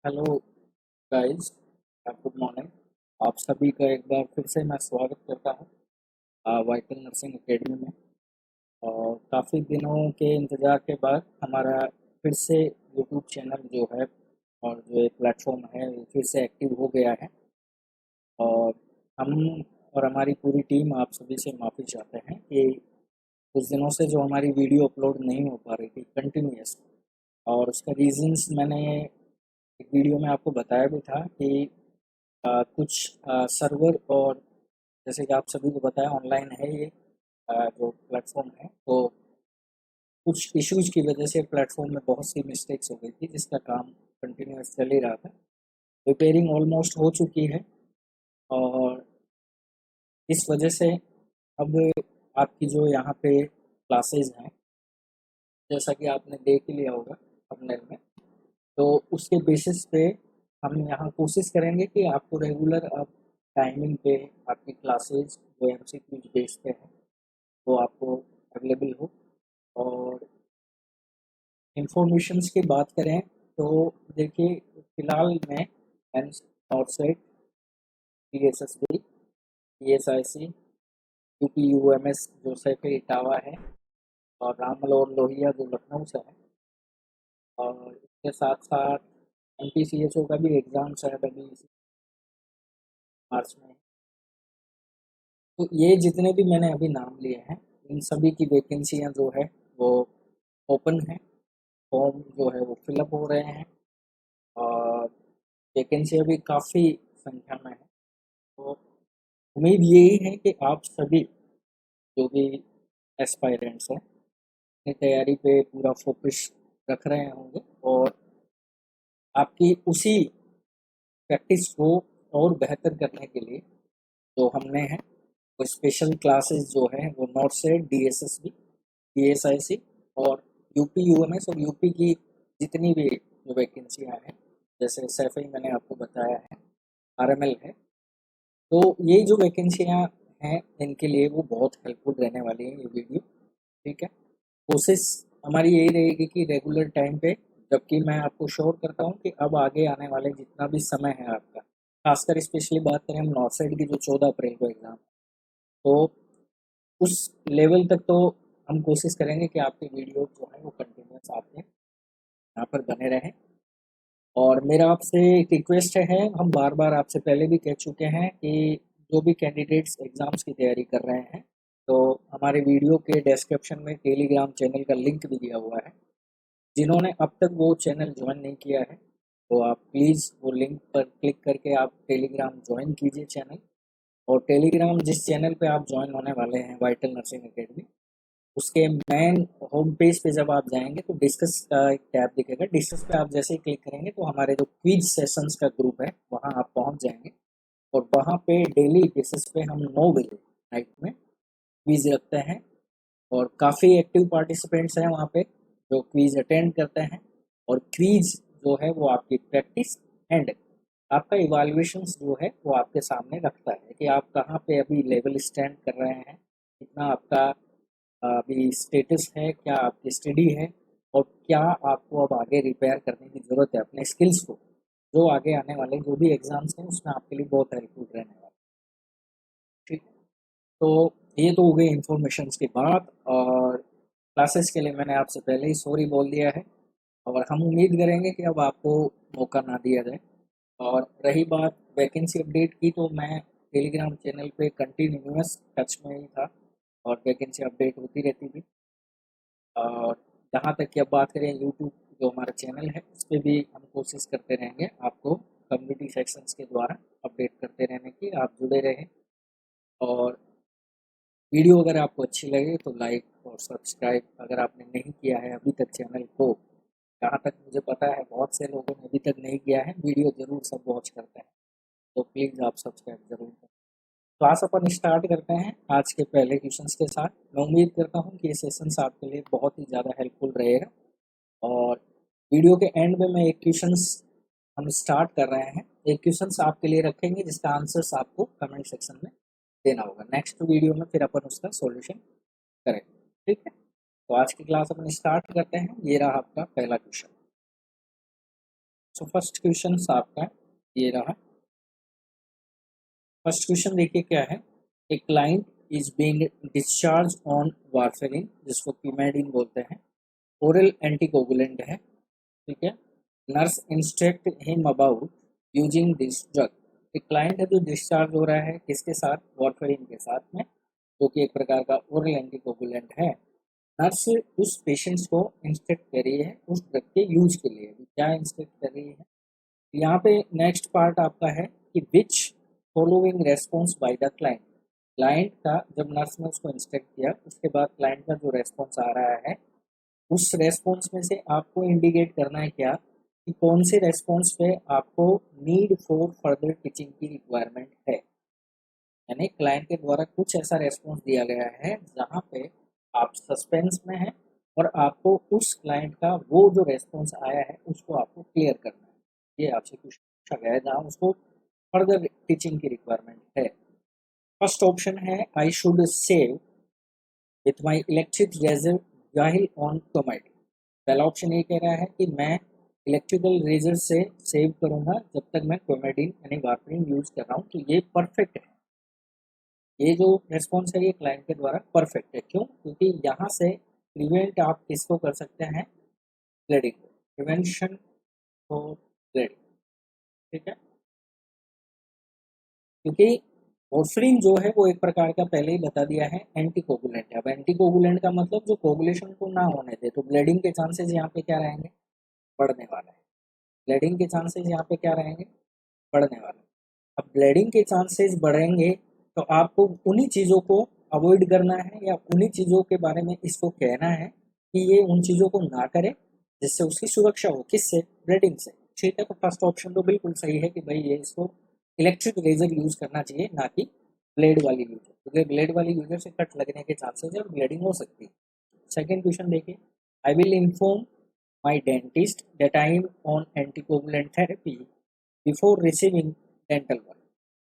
Hello guys, good morning. आप सभी का एक बार फिर से मैं स्वागत करता हूँ वाइटल नर्सिंग एकेडमी में। और काफ़ी दिनों के इंतज़ार के बाद हमारा फिर से यूट्यूब चैनल जो है और जो ये प्लेटफॉर्म है वो फिर से एक्टिव हो गया है। और हम और हमारी पूरी टीम आप सभी से माफ़ी चाहते हैं कि कुछ दिनों से जो हमारी वीडियो अपलोड नहीं हो पा रही थी कंटिन्यूस, और उसका रीज़न्स मैंने एक वीडियो में आपको बताया भी था कि कुछ सर्वर और जैसे कि आप सभी को पता है ऑनलाइन है ये जो प्लेटफॉर्म है, तो कुछ इश्यूज की वजह से प्लेटफॉर्म में बहुत सी मिस्टेक्स हो गई थी जिसका काम कंटिन्यूस चल ही रहा था। रिपेयरिंग ऑलमोस्ट हो चुकी है और इस वजह से अब आपकी जो यहाँ पे क्लासेज हैं, जैसा कि आपने देख ही लिया होगा थंबनेल में, तो उसके बेसिस पे हम यहाँ कोशिश करेंगे कि आपको रेगुलर अब टाइमिंग पे आपकी क्लासेस जो एमसीक्यू बेस पे है वो आपको अवेलेबल हो। और इंफॉर्मेशंस की बात करें तो देखिए, फ़िलहाल मैं एम्स नॉर्थ पीएसएसबी, पीएसआईसी, यूपीयूएमएस जो सैफे इटावा है, और राममनोहर लोहिया जो लखनऊ से है, और इसके साथ साथ एमपीसीएचओ का भी एग्ज़ाम शायद अभी इसी मार्च में। तो ये जितने भी मैंने अभी नाम लिए हैं, इन सभी की वैकेंसियाँ जो है वो ओपन है। फॉर्म जो है वो फिलअप हो रहे हैं और वैकेंसी अभी काफ़ी संख्या में है। तो उम्मीद यही है कि आप सभी जो भी एस्पायरेंट्स हैं अपनी तैयारी पे पूरा फोकस रख रहे होंगे, और आपकी उसी प्रैक्टिस को और बेहतर करने के लिए जो हमने हैं वो स्पेशल क्लासेस जो है वो नॉर्थ से डीएसएसबी, पीएसआईसी और यूपी यूएमएस और यूपी की जितनी भी जो वैकेंसियाँ हैं, जैसे सैफई मैंने आपको बताया है, आरएमएल है, तो ये जो वैकेंसियाँ हैं इनके लिए वो बहुत हेल्पफुल रहने वाली है ये वीडियो। ठीक है, कोशिश हमारी यही रहेगी कि रेगुलर टाइम पे, जबकि मैं आपको श्योर करता हूँ कि अब आगे आने वाले जितना भी समय है आपका, खासकर स्पेशली बात करें हम नॉर्थ साइड की जो 14 अप्रैल को एग्ज़ाम, तो उस लेवल तक तो हम कोशिश करेंगे कि आपके वीडियो जो है वो कंटिन्यूस आपके यहाँ पर बने रहें। और मेरा आपसे एक रिक्वेस्ट है, हम बार बार आपसे पहले भी कह चुके हैं कि जो भी कैंडिडेट्स एग्ज़ाम्स की तैयारी कर रहे हैं, तो हमारे वीडियो के डिस्क्रिप्शन में टेलीग्राम चैनल का लिंक भी दिया हुआ है। जिन्होंने अब तक वो चैनल ज्वाइन नहीं किया है, तो आप प्लीज़ वो लिंक पर क्लिक करके आप टेलीग्राम ज्वाइन कीजिए चैनल। और टेलीग्राम जिस चैनल पे आप ज्वाइन होने वाले हैं, वाइटल नर्सिंग एकेडमी, उसके मेन होम पेज पे जब आप जाएंगे तो डिस्कस का एक टैब दिखेगा। डिस्कस पे आप जैसे ही क्लिक करेंगे तो हमारे जो क्विज सेशंस का ग्रुप है वहाँ आप पहुँच जाएंगे। और वहाँ पे डेली बेसिस पे हम 9 बजे नाइट में क्विज रखते हैं, और काफ़ी एक्टिव पार्टिसिपेंट्स हैं वहाँ पे जो क्विज अटेंड करते हैं। और क्विज जो है वो आपकी प्रैक्टिस एंड आपका इवैल्यूएशंस जो है वो आपके सामने रखता है कि आप कहाँ पे अभी लेवल स्टैंड कर रहे हैं, कितना आपका अभी स्टेटस है, क्या आपकी स्टडी है, और क्या आपको अब आगे रिपेयर करने की ज़रूरत है अपने स्किल्स को, जो आगे आने वाले जो भी एग्ज़ाम्स हैं उसमें आपके लिए बहुत हेल्पफुल रहने वाला है। ठीक है? तो ये तो हो गई इन्फॉर्मेशंस की बात, और क्लासेस के लिए मैंने आपसे पहले ही सॉरी बोल दिया है, और हम उम्मीद करेंगे कि अब आपको मौका ना दिया जाए। और रही बात वैकेंसी अपडेट की, तो मैं टेलीग्राम चैनल पे कंटिन्यूअस टच में ही था और वैकेंसी अपडेट होती रहती थी। और जहाँ तक कि अब बात करें यूट्यूब जो हमारा चैनल है, उस पे भी हम कोशिश करते रहेंगे आपको कम्युनिटी सेक्शंस के द्वारा अपडेट करते रहने की, आप जुड़े रहें। और वीडियो अगर आपको अच्छी लगे तो लाइक और सब्सक्राइब अगर आपने नहीं किया है अभी तक चैनल को, जहाँ तक मुझे पता है बहुत से लोगों ने अभी तक नहीं किया है, वीडियो ज़रूर सब वॉच करते हैं, तो प्लीज़ आप सब्सक्राइब ज़रूर करें। क्लास अपन स्टार्ट करते हैं आज के पहले क्वेश्चंस के साथ। मैं उम्मीद करता हूँ कि ये सेशंस आपके लिए बहुत ही ज़्यादा हेल्पफुल रहेगा। और वीडियो के एंड में मैं एक क्वेश्चंस हम स्टार्ट कर रहे हैं, एक क्वेश्चंस आपके लिए रखेंगे जिसका आंसर्स आपको कमेंट सेक्शन में देना होगा। नेक्स्ट वीडियो में फिर अपन उसका सॉल्यूशन करेंगे। ठीक है, तो आज की क्लास अपन स्टार्ट करते हैं। ये रहा आपका पहला क्वेश्चन। सो फर्स्ट क्वेश्चन आपका ये रहा। फर्स्ट क्वेश्चन देखिए क्या है। A client is being discharge on warfarin, जिसको पिमेडिन बोलते हैं, ओरल एंटीकोगुलेंट है, ठीक है। Nurse instruct him about using this drug. एक क्लाइंट है जो डिस्चार्ज हो रहा है किसके साथ, वारफेरिन के साथ में, जो कि एक प्रकार का ओरल एंटीकोगुलेंट है। नर्स उस पेशेंट्स को इंस्ट्रक्ट कर रही है उस ड्रग के यूज के लिए। क्या इंस्ट्रक्ट कर रही है यहाँ पे, नेक्स्ट पार्ट आपका है कि which following response by the client. Client का जब नर्स ने उसको इंस्ट्रक्ट किया उसके बाद क्लाइंट का जो रेस्पॉन्स आ रहा है उस रेस्पॉन्स में से आपको इंडिकेट करना है क्या कि कौन से रेस्पॉन्स पे आपको नीड फॉर फर्दर टीचिंग की रिक्वायरमेंट है। यानी क्लाइंट के द्वारा कुछ ऐसा रेस्पॉन्स दिया गया है जहाँ पे आप सस्पेंस में हैं और आपको उस क्लाइंट का वो जो रेस्पॉन्स आया है उसको आपको क्लियर करना है। ये आपसे कुछ पूछा गया है जहाँ उसको फर्दर टीचिंग की रिक्वायरमेंट है। फर्स्ट ऑप्शन है I should shave with my electric razor while on tomato. पहला ऑप्शन ये कह रहा है कि मैं इलेक्ट्रिकल रेजर से सेव करूंगा जब तक मैं टोमेडिन यानी वार्फरिन यूज कर रहा हूँ। तो ये परफेक्ट है, ये जो रेस्पॉन्स है ये क्लाइंट के द्वारा परफेक्ट है। क्यों? क्योंकि यहाँ से प्रिवेंट आप किसको कर सकते हैं, ब्लीडिंग को, प्रिवेंशन फॉर ब्लीडिंग, ठीक है। क्योंकि वॉर्फरिन जो है वो एक प्रकार का पहले ही बता दिया है एंटीकोगुलेंट है। अब एंटीकोगुलेंट का मतलब जो कोगुलेशन को ना होने दे, तो ब्लीडिंग के चांसेस यहाँ पे क्या रहेंगे, बढ़ने वाले हैं। ब्लीडिंग के चांसेस यहाँ पे क्या रहेंगे, बढ़ने वाले हैं। अब ब्लीडिंग के चांसेस बढ़ेंगे तो आपको उन्हीं चीज़ों को अवॉइड करना है या उन्हीं चीज़ों के बारे में इसको कहना है कि ये उन चीज़ों को ना करे जिससे उसकी सुरक्षा हो, किससे, ब्लीडिंग से, ठीक है। तो फर्स्ट ऑप्शन तो बिल्कुल सही है कि भाई ये इसको इलेक्ट्रिक रेजर यूज करना चाहिए ना कि ब्लेड वाली यूजर, क्योंकि ब्लेड वाली यूजर से कट लगने के चांसेस है और ब्लीडिंग हो सकती है। सेकेंड क्वेश्चन देखिए, I will inform my dentist that I am on anticoagulant therapy before receiving dental work.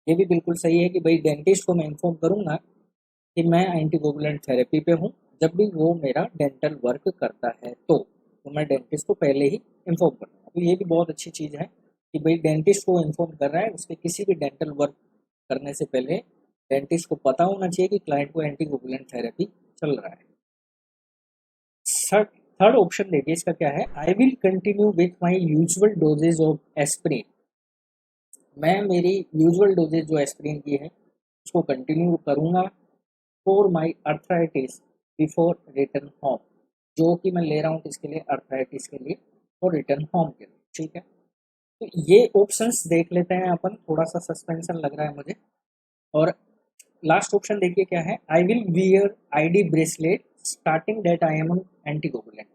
ये भी बिल्कुल सही है कि भाई डेंटिस्ट को मैं इन्फॉर्म करूंगा कि मैं एंटीकोगुलेंट थेरेपी पे हूँ जब भी वो मेरा डेंटल वर्क करता है तो मैं डेंटिस्ट को पहले ही इन्फॉर्म करूँगा। तो ये भी बहुत अच्छी चीज़ है कि भाई डेंटिस्ट को इन्फॉर्म कर रहा है, उसके किसी भी डेंटल वर्क करने से पहले डेंटिस्ट को पता होना चाहिए कि क्लाइंट को एंटीकोगुलेंट थेरेपी चल रहा है। थर्ड ऑप्शन देखिए इसका क्या है, I will continue with my usual doses of aspirin. मैं मेरी यूजुअल डोजेज जो एस्प्रिन की है उसको कंटिन्यू करूँगा for my arthritis before return home, जो कि मैं ले रहा हूँ किसके लिए, अर्थराइटिस के लिए और रिटर्न होम के लिए, ठीक है। तो ये ऑप्शंस देख लेते हैं अपन, थोड़ा सा सस्पेंशन लग रहा है मुझे। और लास्ट ऑप्शन देखिए क्या है, I will wear ID bracelet starting that I am on anticoagulant.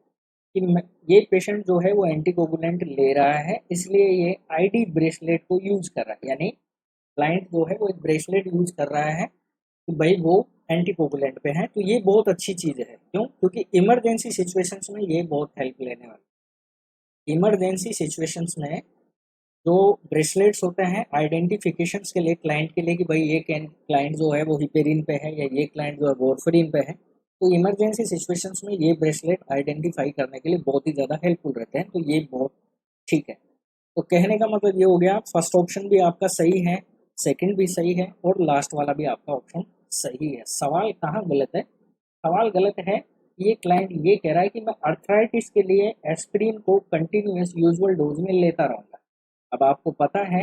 कि ये पेशेंट जो है वो एंटीकोगुलेंट ले रहा है इसलिए ये आईडी ब्रेसलेट को यूज कर रहा है, यानी क्लाइंट जो है वो एक ब्रेसलेट यूज कर रहा है कि भाई वो एंटीकोगुलेंट पे है। तो ये बहुत अच्छी चीज़ है, क्यों? क्योंकि इमरजेंसी सिचुएशंस में ये बहुत हेल्प लेने वाली। इमरजेंसी सिचुएशंस में जो ब्रेसलेट्स होते हैं आइडेंटिफिकेशंस के लिए क्लाइंट के लिए कि भाई ये क्लाइंट जो है वो हिपेरिन पे है या ये क्लाइंट जो है वॉरफरिन पे है, तो इमरजेंसी सिचुएशंस में ये ब्रेसलेट आइडेंटिफाई करने के लिए बहुत ही ज़्यादा हेल्पफुल रहते हैं। तो ये बहुत ठीक है। तो कहने का मतलब ये हो गया, फर्स्ट ऑप्शन भी आपका सही है, सेकंड भी सही है और लास्ट वाला भी आपका ऑप्शन सही है। सवाल कहाँ गलत है, सवाल गलत है ये क्लाइंट ये कह रहा है कि मैं अर्थराइटिस के लिए एस्प्रिन को कंटिन्यूअस यूजुअल डोज में लेता रहूँगा। अब आपको पता है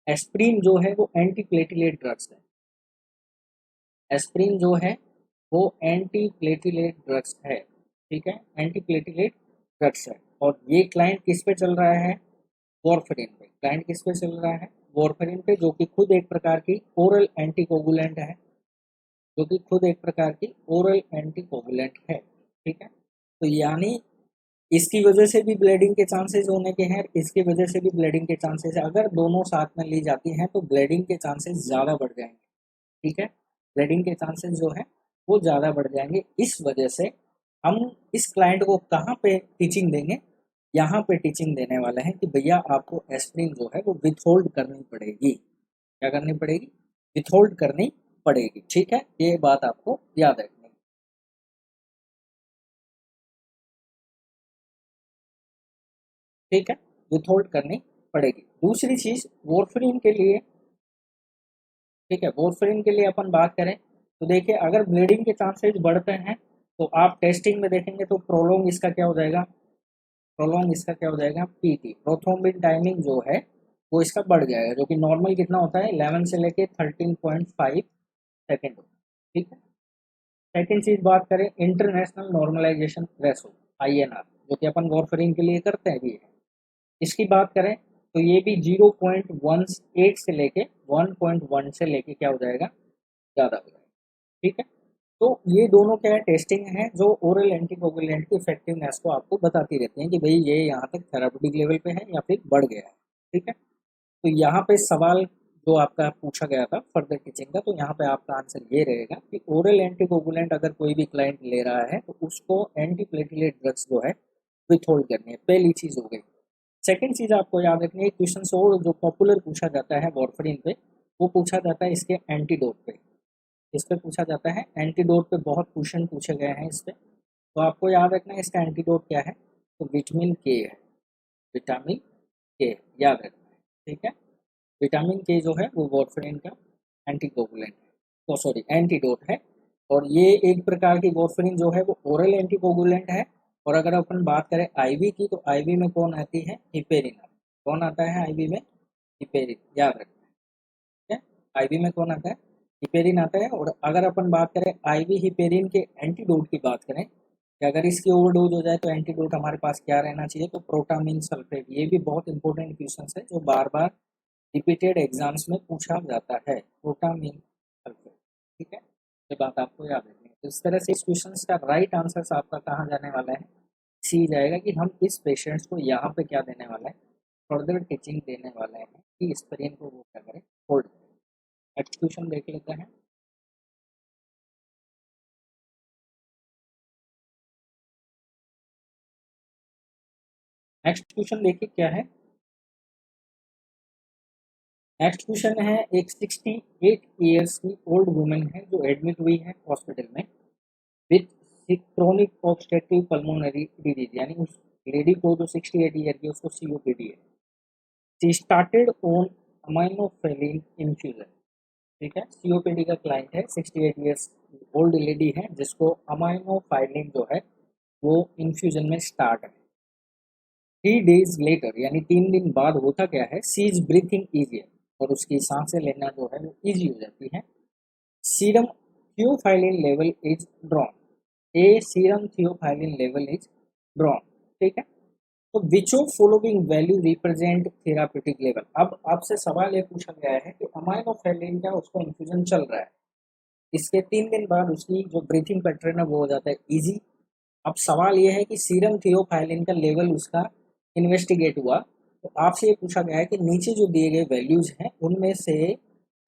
एस्प्रिन जो है वो एंटीप्लेटिलेट ड्रग्स है, एस्प्रिन जो है वो एंटीप्लेटिलेट ड्रग्स है, ठीक है, एंटीप्लेटिलेट ड्रग्स है। और ये क्लाइंट किस पे चल रहा है, वॉरफरिन पे। क्लाइंट किस पे चल रहा है, वॉरफरिन पे, जो कि खुद एक प्रकार की ओरल एंटीकोगुलेंट है, जो कि खुद एक प्रकार की ओरल एंटीकोगुलेंट है, ठीक है। तो यानी इसकी वजह से भी ब्लीडिंग के चांसेस होने के हैं, इसकी वजह से भी ब्लीडिंग के चांसेस है। अगर दोनों साथ में ली जाती हैं तो ब्लीडिंग के चांसेस ज़्यादा बढ़ जाएंगे, ठीक है। ब्लीडिंग के चांसेस जो है वो ज़्यादा बढ़ जाएंगे। इस वजह से हम इस क्लाइंट को कहाँ पे टीचिंग देंगे, यहाँ पे टीचिंग देने वाले हैं कि भैया आपको एस्प्रिन जो है वो विथहोल्ड करनी पड़ेगी। क्या करनी पड़ेगी, विथहोल्ड करनी पड़ेगी, ठीक है। ये बात आपको याद रखनी है, ठीक है। विथहोल्ड करनी पड़ेगी। दूसरी चीज वॉरफेरिन के लिए, ठीक है, वॉरफेरिन के लिए अपन बात करें तो देखिए अगर ब्लीडिंग के चांसेस बढ़ते हैं तो आप टेस्टिंग में देखेंगे तो प्रोलोंग इसका क्या हो जाएगा, प्रोलोंग इसका क्या हो जाएगा, पीटी प्रोथ्रोम्बिन टाइमिंग जो है वो इसका बढ़ जाएगा, जो कि नॉर्मल कितना होता है 11 से लेके 13.5 सेकेंड होता है, ठीक है। सेकेंड चीज बात करें इंटरनेशनल नॉर्मलाइजेशन थ्रेशोल्ड INR, जो कि अपन वॉरफेरिन के लिए करते हैं भी है, इसकी बात करें तो ये भी 0.18 से लेके 1.1 से लेके क्या हो जाएगा, ज़्यादा हो जाएगा, ठीक है। तो ये दोनों क्या है टेस्टिंग है जो ओरल एंटीकोगुलेंट की इफेक्टिवनेस को आपको बताती रहती है कि भाई ये यहाँ तक थेराप्यूटिक लेवल पे है या फिर बढ़ गया है, ठीक है। तो यहाँ पे सवाल जो आपका पूछा गया था फर्दर टीचिंग का, तो यहाँ पे आपका आंसर ये रहेगा कि ओरल एंटीकोगुलेंट अगर कोई भी क्लाइंट ले रहा है तो उसको एंटीप्लेटलेट ड्रग्स जो है विथहोल्ड करनी है, पहली चीज़ हो गई। सेकंड चीज़ आपको याद रखनी है, क्वेश्चन और जो पॉपुलर पूछा जाता है वॉरफेरिन पे, वो पूछा जाता है इसके एंटीडोट पे, इस पे पूछा जाता है एंटीडोट पे, बहुत क्वेश्चन पूछे गए हैं इस पे। तो आपको याद रखना है इसका एंटीडोट क्या है, तो विटामिन के है, विटामिन के याद रखना है, ठीक है। विटामिन के जो है वो वॉरफेरिन का एंटीकोगुलेंट है, तो सॉरी एंटीडोट है। और ये एक प्रकार की वॉरफेरिन जो है वो ओरल एंटीकोगुलेंट है। और अगर अपन बात करें आईवी की, तो आईवी में कौन आती है, हिपेरिन। कौन आता है आईवी में, हिपेरिन, याद रखना है, ठीक है। आईवी में कौन आता है, हिपेरिन आता है। और अगर अपन बात करें आईवी हिपेरिन के एंटीडोट की बात करें कि अगर इसकी ओवरडोज हो जाए तो एंटीडोट हमारे पास क्या रहना चाहिए, तो प्रोटामिन सल्फेट। ये भी बहुत इंपॉर्टेंट क्वेश्चन है जो बार बार रिपीटेड एग्जाम्स में पूछा जाता है, प्रोटामिन सल्फेट, ठीक है। ये बात आपको याद रखनी है। तो इस तरह से इस क्वेश्चन का राइट आंसर आपका कहाँ जाने वाला है, सी जाएगा कि हम इस पेशेंट्स को यहाँ पे क्या देने वाला है, फर्दर टीचिंग देने वाले हैं कि इस पेन को वो क्या करें, होल्ड करें। नेक्स्ट क्वेश्चन देख लेते हैं। नेक्स्ट क्वेश्चन देखिए क्या है। नेक्स्ट क्वेश्चन है, एक 68 ईयर्स की ओल्ड वुमेन है जो एडमिट हुई है हॉस्पिटल में with chronic obstructive pulmonary disease, यानी उस लेडी को जो 68 ईयर की उसको COPD है। शी स्टार्टेड ऑन अमाइनोफेलिन इन्फ्यूजन, ठीक है। COPD का क्लाइंट है, 68 ईयर्स ओल्ड लेडी है जिसको अमाइनोफाइलिन जो है वो इन्फ्यूजन में स्टार्ट है। 3 days लेटर यानी 3 दिन बाद होता क्या है, सी इज ब्रीथिंग ईजियर, और उसकी सांसें लेना जो है वो ईजी हो जाती है। Serum theophylline level is drawn, A serum theophylline level is drawn, ठीक है। तो विच of following value represent therapeutic level. अब आपसे सवाल ये पूछा गया है कि अमाइनोफेलिन का उसको इन्फ्यूजन चल रहा है, इसके 3 दिन बाद उसकी जो ब्रीथिंग पैटर्न है वो हो जाता है इजी। अब सवाल ये है कि सीरम थियोफाइलिन का लेवल उसका इन्वेस्टिगेट हुआ, तो आपसे ये पूछा गया है कि नीचे जो दिए गए वैल्यूज हैं उनमें से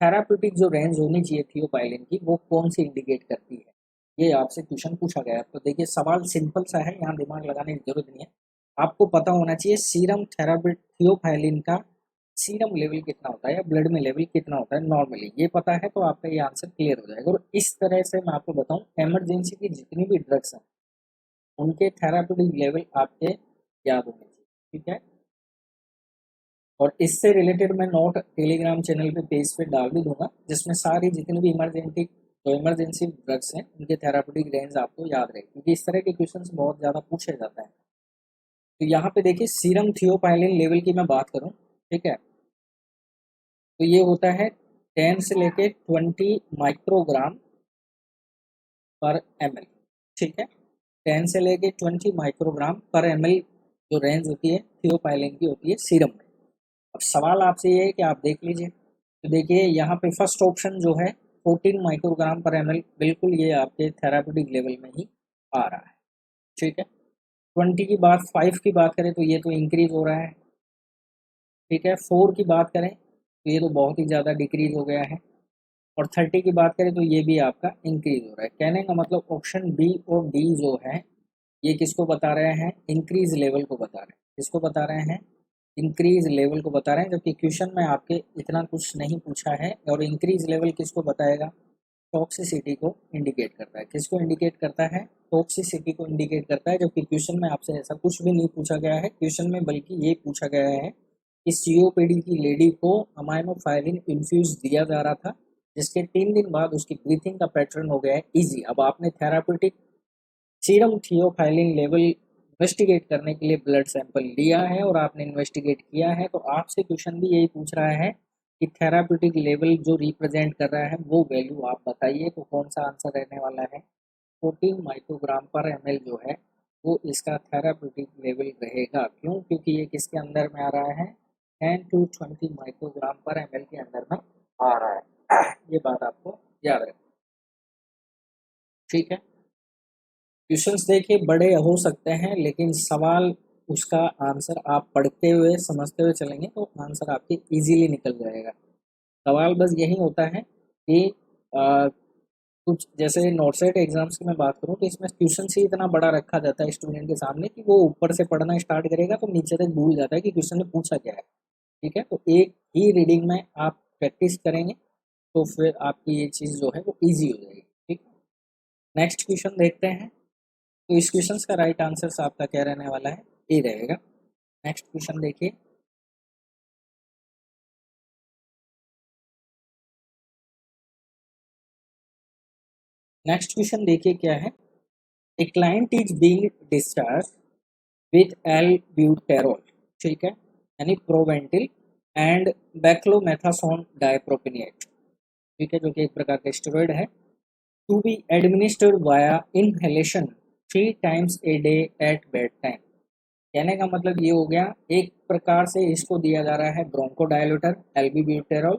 थेराप्यूटिक जो रेंज होनी चाहिए थियोफाइलिन की वो कौन सी इंडिकेट करती है, ये आपसे क्वेश्चन पूछा गया है। तो देखिए सवाल सिंपल सा है, यहाँ दिमाग लगाने की जरूरत नहीं है। आपको पता होना चाहिए सीरम थियोफाइलिन का सीरम लेवल कितना होता है या ब्लड में लेवल कितना होता है नॉर्मली, ये पता है तो आपका ये आंसर क्लियर हो जाएगा। और इस तरह से मैं आपको बताऊं इमरजेंसी की जितनी भी ड्रग्स हैं उनके थेराप्यूटिक लेवल आपके याद होने चाहिए, ठीक है। और इससे रिलेटेड मैं नोट टेलीग्राम चैनल पे पेज पे डाल भी दूंगा जिसमें सारी जितनी भी इमरजेंसी ड्रग्स हैं उनके थेराप्यूटिक रेंज आपको याद रहे, क्योंकि इस तरह के क्वेश्चंस बहुत ज़्यादा पूछे जाता है। तो यहाँ पे देखिए सीरम थियोफाइलिन लेवल की मैं बात करूँ, ठीक है, तो ये होता है 10 से लेके 20 माइक्रोग्राम पर ml, ठीक है। 10 से लेके 20 माइक्रोग्राम पर ml जो रेंज होती है थियोफाइलिन की होती है सीरम में। अब सवाल आपसे ये है कि आप देख लीजिए, तो देखिए यहाँ पे फर्स्ट ऑप्शन जो है 14 माइक्रोग्राम पर ml, बिल्कुल ये आपके थेराप्यूटिक लेवल में ही आ रहा है, ठीक है। 20 की बात, 5 की बात करें तो ये तो इंक्रीज हो रहा है, ठीक है। 4 की बात करें तो ये तो बहुत ही ज़्यादा डिक्रीज हो गया है। और 30 की बात करें तो ये भी आपका इंक्रीज हो रहा है। कहने का मतलब ऑप्शन बी और डी जो है ये किसको बता रहे हैं, इंक्रीज लेवल को बता रहे हैं। किसको बता रहे हैं, इंक्रीज लेवल को बता रहे हैं, जबकि क्वेश्चन में आपके इतना कुछ नहीं पूछा है। और इंक्रीज लेवल किसको बताएगा, टॉक्सिसिटी को इंडिकेट करता है। किसको इंडिकेट करता है, टॉक्सिसिटी को इंडिकेट करता है, जबकि क्वेश्चन में आपसे ऐसा कुछ भी नहीं पूछा गया है। क्वेश्चन में बल्कि ये पूछा गया है कि सीओपीडी की लेडी को अमाइनोफाइलिन इन्फ्यूज दिया जा रहा था, जिसके 3 दिन बाद उसकी ब्रीथिंग का पैटर्न हो गया है इजी। अब आपने therapeutic serum theophylline level investigate करने के लिए ब्लड सैंपल लिया है और आपने इन्वेस्टिगेट किया है, तो आपसे क्वेश्चन भी यही पूछ रहा है कि थेराप्यूटिक लेवल जो रिप्रेजेंट कर रहा है वो वैल्यू आप बताइए। तो कौन सा आंसर रहने वाला है? 14 माइक्रोग्राम पर एमएल जो है वो इसका थेराप्यूटिक लेवल रहेगा। क्यों? क्योंकि ये किसके अंदर में आ रहा है? 10 to 20 माइक्रोग्राम पर एमएल के अंदर में आ रहा है। ये बात आपको याद रखनी, ठीक है। क्वेश्चंस देखिए बड़े हो सकते हैं, लेकिन सवाल उसका आंसर आप पढ़ते हुए समझते हुए चलेंगे तो आंसर आपके इजीली निकल जाएगा। सवाल बस यही होता है कि कुछ जैसे नोटसेट एग्जाम्स की मैं बात करूं तो इसमें क्वेश्चन ही इतना बड़ा रखा जाता है स्टूडेंट के सामने कि वो ऊपर से पढ़ना स्टार्ट करेगा तो नीचे तक भूल जाता है कि क्वेश्चन में पूछा क्या है, ठीक है। तो एक ही रीडिंग में आप प्रैक्टिस करेंगे तो फिर आपकी ये चीज़ जो है वो ईजी हो जाएगी, ठीक है। नेक्स्ट क्वेश्चन देखते हैं। तो इस क्वेश्चन का राइट आंसर आपका क्या रहने वाला है? ए रहेगा। नेक्स्ट क्वेश्चन देखिए। नेक्स्ट क्वेश्चन देखिए क्या है। A client is being discharged with albuterol, ठीक है, यानी प्रोवेंटिल एंड बैक्लोमेथासोन डाइप्रोपिनेट, ठीक है, जो कि एक प्रकार का स्टेरॉइड है, to be administered via inhalation 3 times a day at bedtime. कहने का मतलब ये हो गया, एक प्रकार से इसको दिया जा रहा है ब्रोंकोडायलेटर एल्ब्यूटेरॉल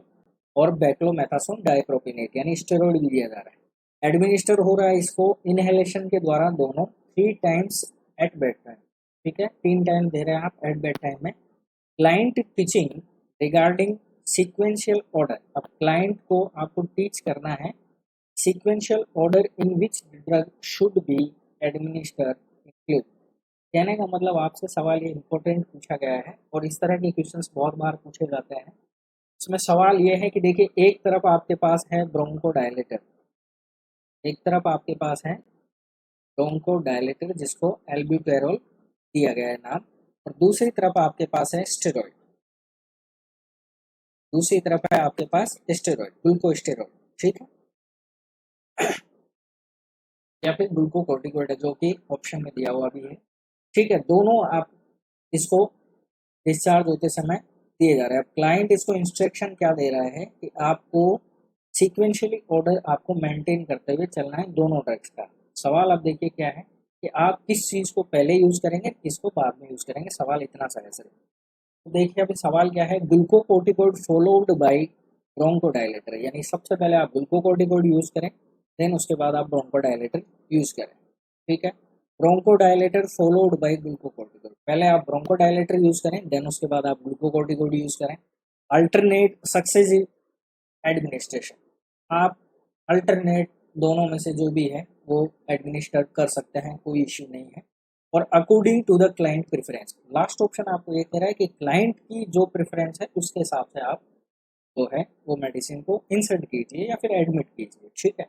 और बैक्लोमेथासोन डाइप्रोपिनेट यानी स्टेरॉइड भी दिया जा रहा है। एडमिनिस्टर हो रहा है इसको इनहेलेशन के द्वारा, दोनों 3 times एट बेड टाइम, ठीक है, 3 टाइम दे रहे हैं आप एट बेड टाइम में। Client teaching regarding sequential order. अब क्लाइंट को आपको टीच करना है sequential order in which drug should be administer include. कहने का मतलब आपसे सवाल ये इम्पोर्टेंट पूछा गया है और इस तरह के क्वेश्चंस बहुत बार पूछे जाते हैं। इसमें सवाल ये है कि देखिए एक तरफ आपके पास है ब्रोंकोडायलेटर, एक तरफ आपके पास है ब्रोंकोडायलेटर जिसको एल्ब्यूटेरॉल दिया गया है नाम, और दूसरी तरफ आपके पास है स्टेरॉइड, दूसरी तरफ है आपके पास स्टेरॉइड, ग्लूकोस्टेरॉइड, ठीक है, या फिर ग्लूकोकॉर्टिकोइड जो कि ऑप्शन में दिया हुआ भी है, ठीक है। दोनों आप इसको डिस्चार्ज होते समय दिए जा रहे हैं। अब क्लाइंट इसको इंस्ट्रक्शन क्या दे रहा है कि आपको सीक्वेंशियली ऑर्डर आपको मेंटेन करते हुए चलना है दोनों ड्रग्स का। सवाल आप देखिए क्या है कि आप किस चीज़ को पहले यूज़ करेंगे, किसको बाद में यूज़ करेंगे, सवाल इतना सा है सिर्फ। तो देखिए अभी सवाल क्या है, ग्लूकोकोर्टिकोइड फॉलोड बाय ब्रोंकोडायलेटर, यानी सबसे पहले आप ग्लूकोकोर्टिकोइड यूज़ करें, देन उसके बाद आप ब्रोंकोडायलेटर यूज़ करें, ठीक है। ब्रोंकोडायलेटर फॉलोड बाय ग्लूकोकोर्टिकोइड, पहले आप ब्रोंकोडायलेटर यूज़ करें, देन उसके बाद आप ग्लूकोकोर्टिकोइड यूज़ करें। अल्टरनेट सक्सेसिव एडमिनिस्ट्रेशन, आप अल्टरनेट दोनों में से जो भी है वो एडमिनिस्टर कर सकते हैं, कोई इश्यू नहीं है। और according to the client preference, last option आपको ये कह रहा है कि क्लाइंट की जो प्रेफरेंस है उसके हिसाब से आप जो है वो मेडिसिन को इंसर्ट कीजिए या फिर एडमिट कीजिए, ठीक है।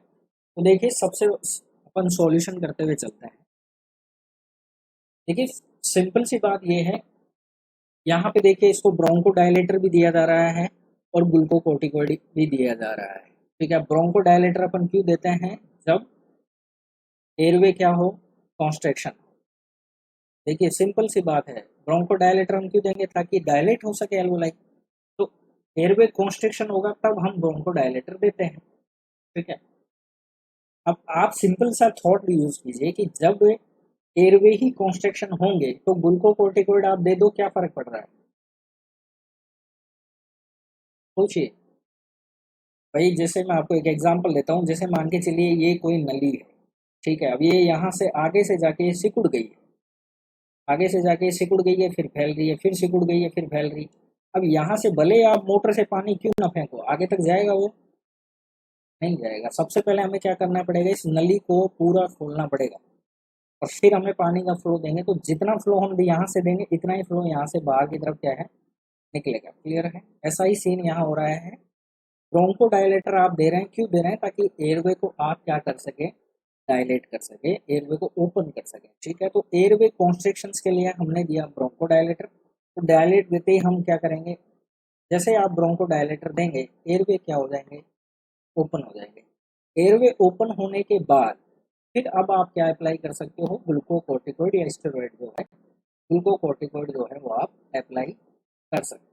तो देखिए सबसे अपन सॉल्यूशन करते हुए चलते हैं। देखिए सिंपल सी बात ये है, यहाँ पे देखिए इसको ब्रोंकोडायलेटर भी दिया जा रहा है और ग्लूकोकोर्टिकोइड भी दिया जा रहा है, ठीक है। ब्रोंकोडायलेटर अपन क्यों देते हैं? जब एयरवे क्या हो, कॉन्स्ट्रिक्शन। देखिए सिंपल सी बात है, ब्रोंकोडायलेटर हम क्यों देंगे? ताकि डायलेट हो सके एल्वोलाई। तो एयरवे कॉन्स्ट्रिक्शन होगा तब हम ब्रोंकोडायलेटर देते हैं, ठीक है। अब आप सिंपल सा थॉट यूज कीजिए कि जब एयरवे ही कॉन्स्ट्रिक्शन होंगे तो ग्लूकोकोर्टिकोइड आप दे दो, क्या फर्क पड़ रहा है? सोचिए भाई, जैसे मैं आपको एक एग्जांपल देता हूँ, जैसे मान के चलिए ये कोई नली है, ठीक है। अब ये यहाँ से आगे से जाके सिकुड़ गई है, आगे से जाके सिकुड़ गई है, फिर फैल रही है, फिर सिकुड़ गई है, फिर फैल रही है। अब यहाँ से भले आप मोटर से पानी क्यों ना फेंको, आगे तक जाएगा वो? नहीं जाएगा। सबसे पहले हमें क्या करना पड़ेगा, इस नली को पूरा खोलना पड़ेगा और फिर हमें पानी का फ्लो देंगे। तो जितना फ्लो हम यहाँ से देंगे इतना ही फ्लो यहाँ से बाहर की तरफ क्या है, निकलेगा। क्लियर है? ऐसा ही सीन यहाँ हो रहा है। ब्रोंको डायलेटर आप दे रहे हैं, क्यों दे रहे हैं? ताकि एयरवे को आप क्या कर सके, डायलेट कर सके, एयरवे को ओपन कर सके। ठीक है, तो एयरवे कॉन्स्ट्रिक्शंस के लिए हमने दिया ब्रोंको डायलेटर। तो डायलेट देते ही हम क्या करेंगे, जैसे आप ब्रोंको डायलेटर देंगे एयरवे क्या हो जाएंगे, ओपन हो जाएंगे। एयरवे ओपन होने के बाद फिर अब आप क्या अप्लाई कर सकते हो, ग्लूकोकॉर्टिकोइड या स्टेरॉइड जो है, ग्लूकोकॉर्टिकोइड जो है वो आप अप्लाई कर सकते हैं।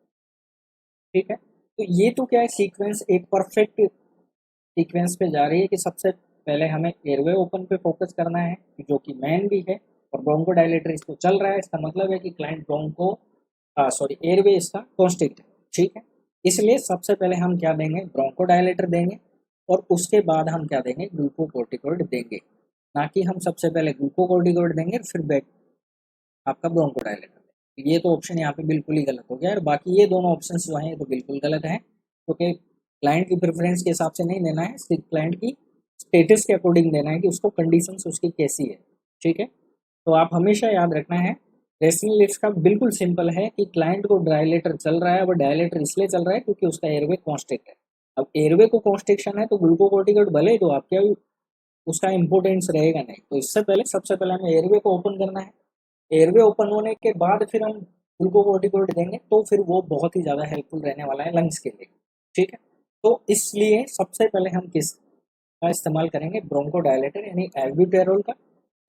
ठीक है, तो ये तो क्या है, सीक्वेंस एक परफेक्ट सीक्वेंस पे जा रही है कि सबसे पहले हमें एयरवे ओपन पे फोकस करना है जो कि मेन भी है, और ब्रोंको डायलेटर इसको चल रहा है, इसका मतलब है कि क्लाइंट ब्रोंको सॉरी एयरवे इसका कॉन्स्ट्रिक्ट है। ठीक है, इसलिए सबसे पहले हम क्या देंगे, ब्रोंको डायलेटर देंगे, और उसके बाद हम क्या देंगे, ग्लूकोकॉर्टिकोइड देंगे। ना कि हम सबसे पहले ग्लूकोकॉर्टिकोइड देंगे फिर बैक आपका ब्रोंको डायलेटर। ये तो ऑप्शन यहाँ पे बिल्कुल ही गलत हो गया, और बाकी ये दोनों ऑप्शन जो हैं ये तो बिल्कुल गलत है, क्योंकि क्लाइंट की प्रेफरेंस के हिसाब से नहीं देना है, सिर्फ क्लाइंट की स्टेटस के अकॉर्डिंग देना है कि उसको कंडीशंस उसकी कैसी है। ठीक है, तो आप हमेशा याद रखना है, रेशनल लिफ्ट का बिल्कुल सिंपल है कि क्लाइंट को डायलेटर चल रहा है, वो डायलेटर इसलिए चल रहा है क्योंकि उसका एयरवे कॉन्स्ट्रिक्ट है। अब एयरवे को कॉन्स्ट्रिक्शन है तो ग्लूकोकॉर्टिकोइड भले ही दो आप, क्या उसका इंपोर्टेंस रहेगा नहीं। तो इससे पहले सबसे पहले हमें एयरवे को ओपन करना है, एयरवे ओपन होने के बाद फिर हम ग्लूकोकॉर्टिकोइड देंगे, तो फिर वो बहुत ही ज़्यादा हेल्पफुल रहने वाला है लंग्स के लिए। ठीक है, तो इसलिए सबसे पहले हम किस का इस्तेमाल करेंगे, ब्रोंको डायलेटर यानी एल्ब्यूटेरोल का।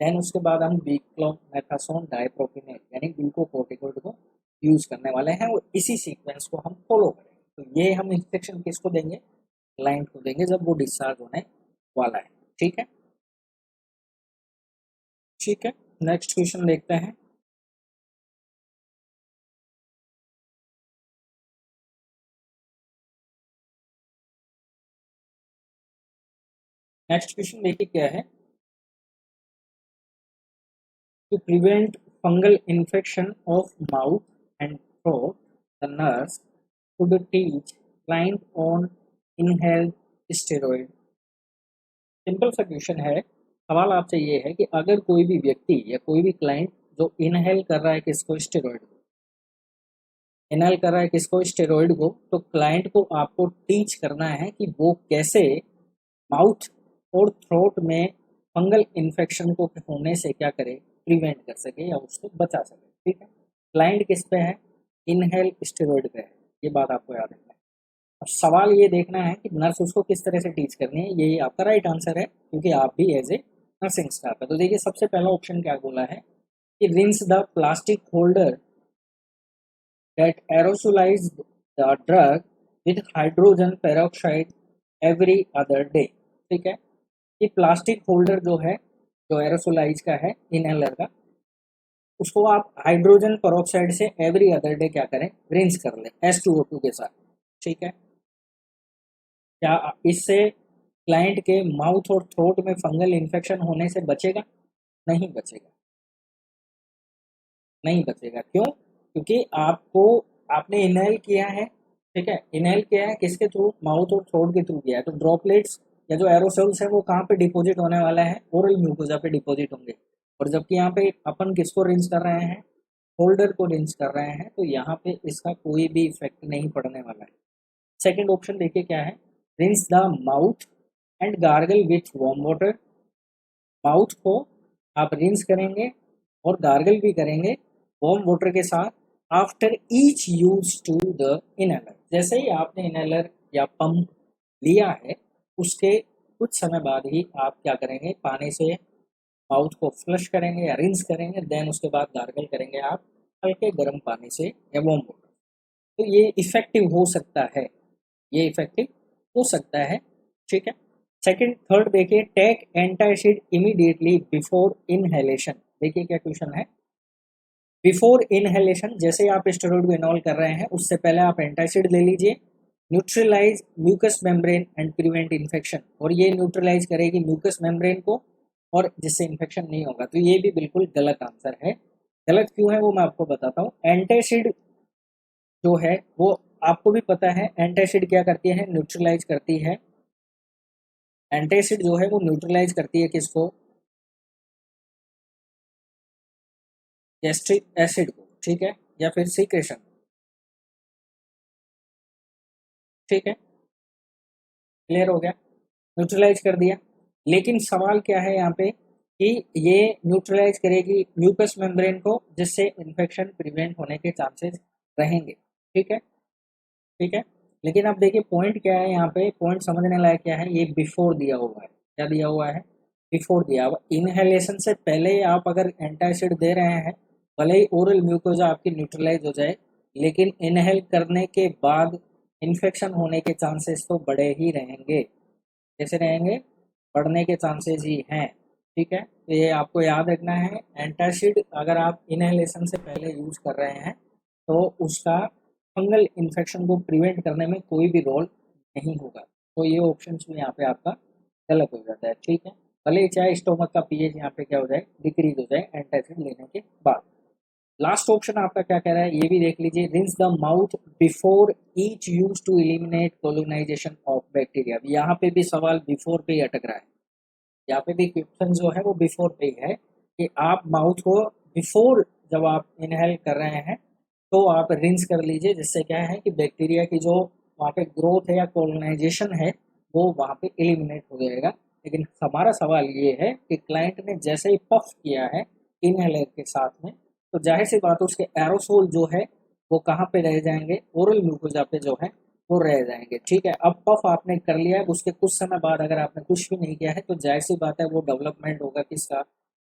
देन उसके बाद हम डिक्लोमेथासोन डाइप्रोपिनेट यानी ग्लूकोकॉर्टिकोइड को यूज़ करने वाले हैं, और इसी सीक्वेंस को हम फॉलो करेंगे। तो ये हम इंस्ट्रक्शन किसको देंगे, क्लाइंट को देंगे जब वो डिस्चार्ज होने वाला है। ठीक है, ठीक है, नेक्स्ट क्वेश्चन देखते हैं। नेक्स्ट क्वेश्चन देखिए क्या है, to prevent fungal infection of mouth and throat, the nurse should teach client on inhaled steroid। Simple सा क्वेश्चन है, सवाल आपसे ये है कि अगर कोई भी व्यक्ति या कोई भी क्लाइंट जो इनहेल कर रहा है किसको, स्टेरॉइड को, इनहेल कर रहा है किसको, स्टेरॉइड को, तो क्लाइंट को आपको टीच करना है कि वो कैसे माउथ और थ्रोट में फंगल इन्फेक्शन को होने से क्या करे, प्रिवेंट कर सके या उसको बचा सके। ठीक है, क्लाइंट किस पे है, इनहेल स्टेरॉइड पे है, ये बात आपको याद रखना है। अब सवाल ये देखना है कि नर्स उसको किस तरह से टीच करनी है, यही आपका राइट आंसर है, क्योंकि आप भी एज ए नर्सिंग स्टाफ है। तो देखिए सबसे पहला ऑप्शन क्या बोला है कि rinse the plastic holder that aerosolize the drug with hydrogen peroxide every other day। ठीक है, ये प्लास्टिक होल्डर जो है, जो एरोसोलाइज का है इनहेलर का, उसको आप हाइड्रोजन पेरोक्साइड से एवरी अदर डे क्या करें, रिंस कर लें H2O2 के साथ। ठीक है, क्या इससे क्लाइंट के माउथ और थ्रोट में फंगल इन्फेक्शन होने से बचेगा, नहीं बचेगा, नहीं बचेगा। क्यों, क्योंकि आपको आपने इनहेल किया है। ठीक है, इनहेल किया है किसके थ्रू, माउथ और थ्रोट के थ्रू किया है, तो ड्रॉपलेट्स या जो एरोसोल्स है वो कहाँ पे डिपॉजिट होने वाला है, ओरल म्यूकोजा पे डिपॉजिट होंगे। और जबकि यहाँ पे अपन किसको रिंस कर रहे हैं, होल्डर को रिंस कर रहे हैं, तो यहाँ पे इसका कोई भी इफेक्ट नहीं पड़ने वाला है। सेकेंड ऑप्शन देखिए क्या है, rinse the mouth and gargle with warm water. Mouth को आप रिंस करेंगे और गार्गल भी करेंगे वार्म वाटर के साथ after each use to the inhaler. जैसे ही आपने इनहेलर या पंप लिया है उसके कुछ समय बाद ही आप क्या करेंगे, पानी से माउथ को फ्लश करेंगे या रिंस करेंगे, देन उसके बाद गार्गल करेंगे आप हल्के गर्म पानी से या वार्म वाटर। तो ये इफेक्टिव हो सकता है, ये इफेक्टिव हो सकता है। ठीक है, सेकंड थर्ड देखिए, take antacid immediately before inhalation. देखिए क्या क्वेश्चन है, बिफोर इनहेलेशन, जैसे आप स्टेरॉइड को इनहेल कर रहे हैं उससे पहले आप एंटासिड ले लीजिए, neutralise mucous membrane and prevent infection, और ये न्यूट्रलाइज करेगी म्यूकस मेम्ब्रेन को और जिससे इन्फेक्शन नहीं होगा। तो ये भी बिल्कुल गलत आंसर है। गलत क्यों है वो मैं आपको बताता हूँ। एंटासिड जो है वो आपको भी पता है, एंटासिड क्या करती है, न्यूट्रलाइज करती है। एंटासिड जो है वो न्यूट्रलाइज करती है किसको, गैस्ट्रिक एसिड को। ठीक है, या फिर सीक्रेशन। ठीक है, क्लियर हो गया, न्यूट्रलाइज कर दिया। लेकिन सवाल क्या है यहाँ पे कि ये न्यूट्रलाइज करेगी म्यूकस मेम्ब्रेन को, जिससे इन्फेक्शन प्रिवेंट होने के चांसेस रहेंगे। ठीक है, ठीक है। लेकिन अब देखिए पॉइंट क्या है यहाँ पे, पॉइंट समझने लायक क्या है, ये बिफोर दिया हुआ है। क्या दिया हुआ है? बिफोर दिया हुआ। इनहेलेशन से पहले आप अगर एंटासिड दे रहे हैं, भले ही ओरल म्यूकोजा आपकी न्यूट्रलाइज हो जाए, लेकिन इनहेल करने के बाद इन्फेक्शन होने के चांसेस तो बड़े ही रहेंगे। कैसे रहेंगे? बढ़ने के चांसेस ही हैं। ठीक है, तो ये आपको याद रखना है। एंटासिड अगर आप इनहेलेशन से पहले यूज कर रहे हैं तो उसका फंगल इन्फेक्शन को प्रिवेंट करने में कोई भी रोल नहीं होगा। तो ये ऑप्शन भी यहाँ पे आपका गलत हो जाता है। ठीक है, भले ही चाहे स्टोमक का पीएच यहाँ पे क्या हो जाए, डिक्रीज हो जाए एंटासिड लेने के बाद। लास्ट ऑप्शन आपका क्या कह रहा है, ये भी देख लीजिए। Rinse the mouth before each use to eliminate colonisation of bacteria. यहाँ पे भी सवाल बिफोर पे ही अटक रहा है। यहाँ पे भी क्वेश्चन जो है वो बिफोर पे ही है कि आप माउथ को बिफोर, जब आप इनहेल कर रहे हैं तो आप रिंस कर लीजिए, जिससे क्या है कि बैक्टीरिया की जो वहाँ पे ग्रोथ है या कोलोनाइजेशन है वो वहाँ पे एलिमिनेट हो जाएगा। लेकिन हमारा सवाल ये है कि क्लाइंट ने जैसे ही पफ किया है इनहेलर के साथ में, तो जाहिर सी बात है उसके एरोसोल जो है वो कहाँ पे रह जाएंगे, ओरल म्यूकोजा पे जो है वो रह जाएंगे। ठीक है, अब पफ आपने कर लिया है, उसके कुछ समय बाद अगर आपने कुछ भी नहीं किया है तो जाहिर सी बात है वो डेवलपमेंट होगा किसका,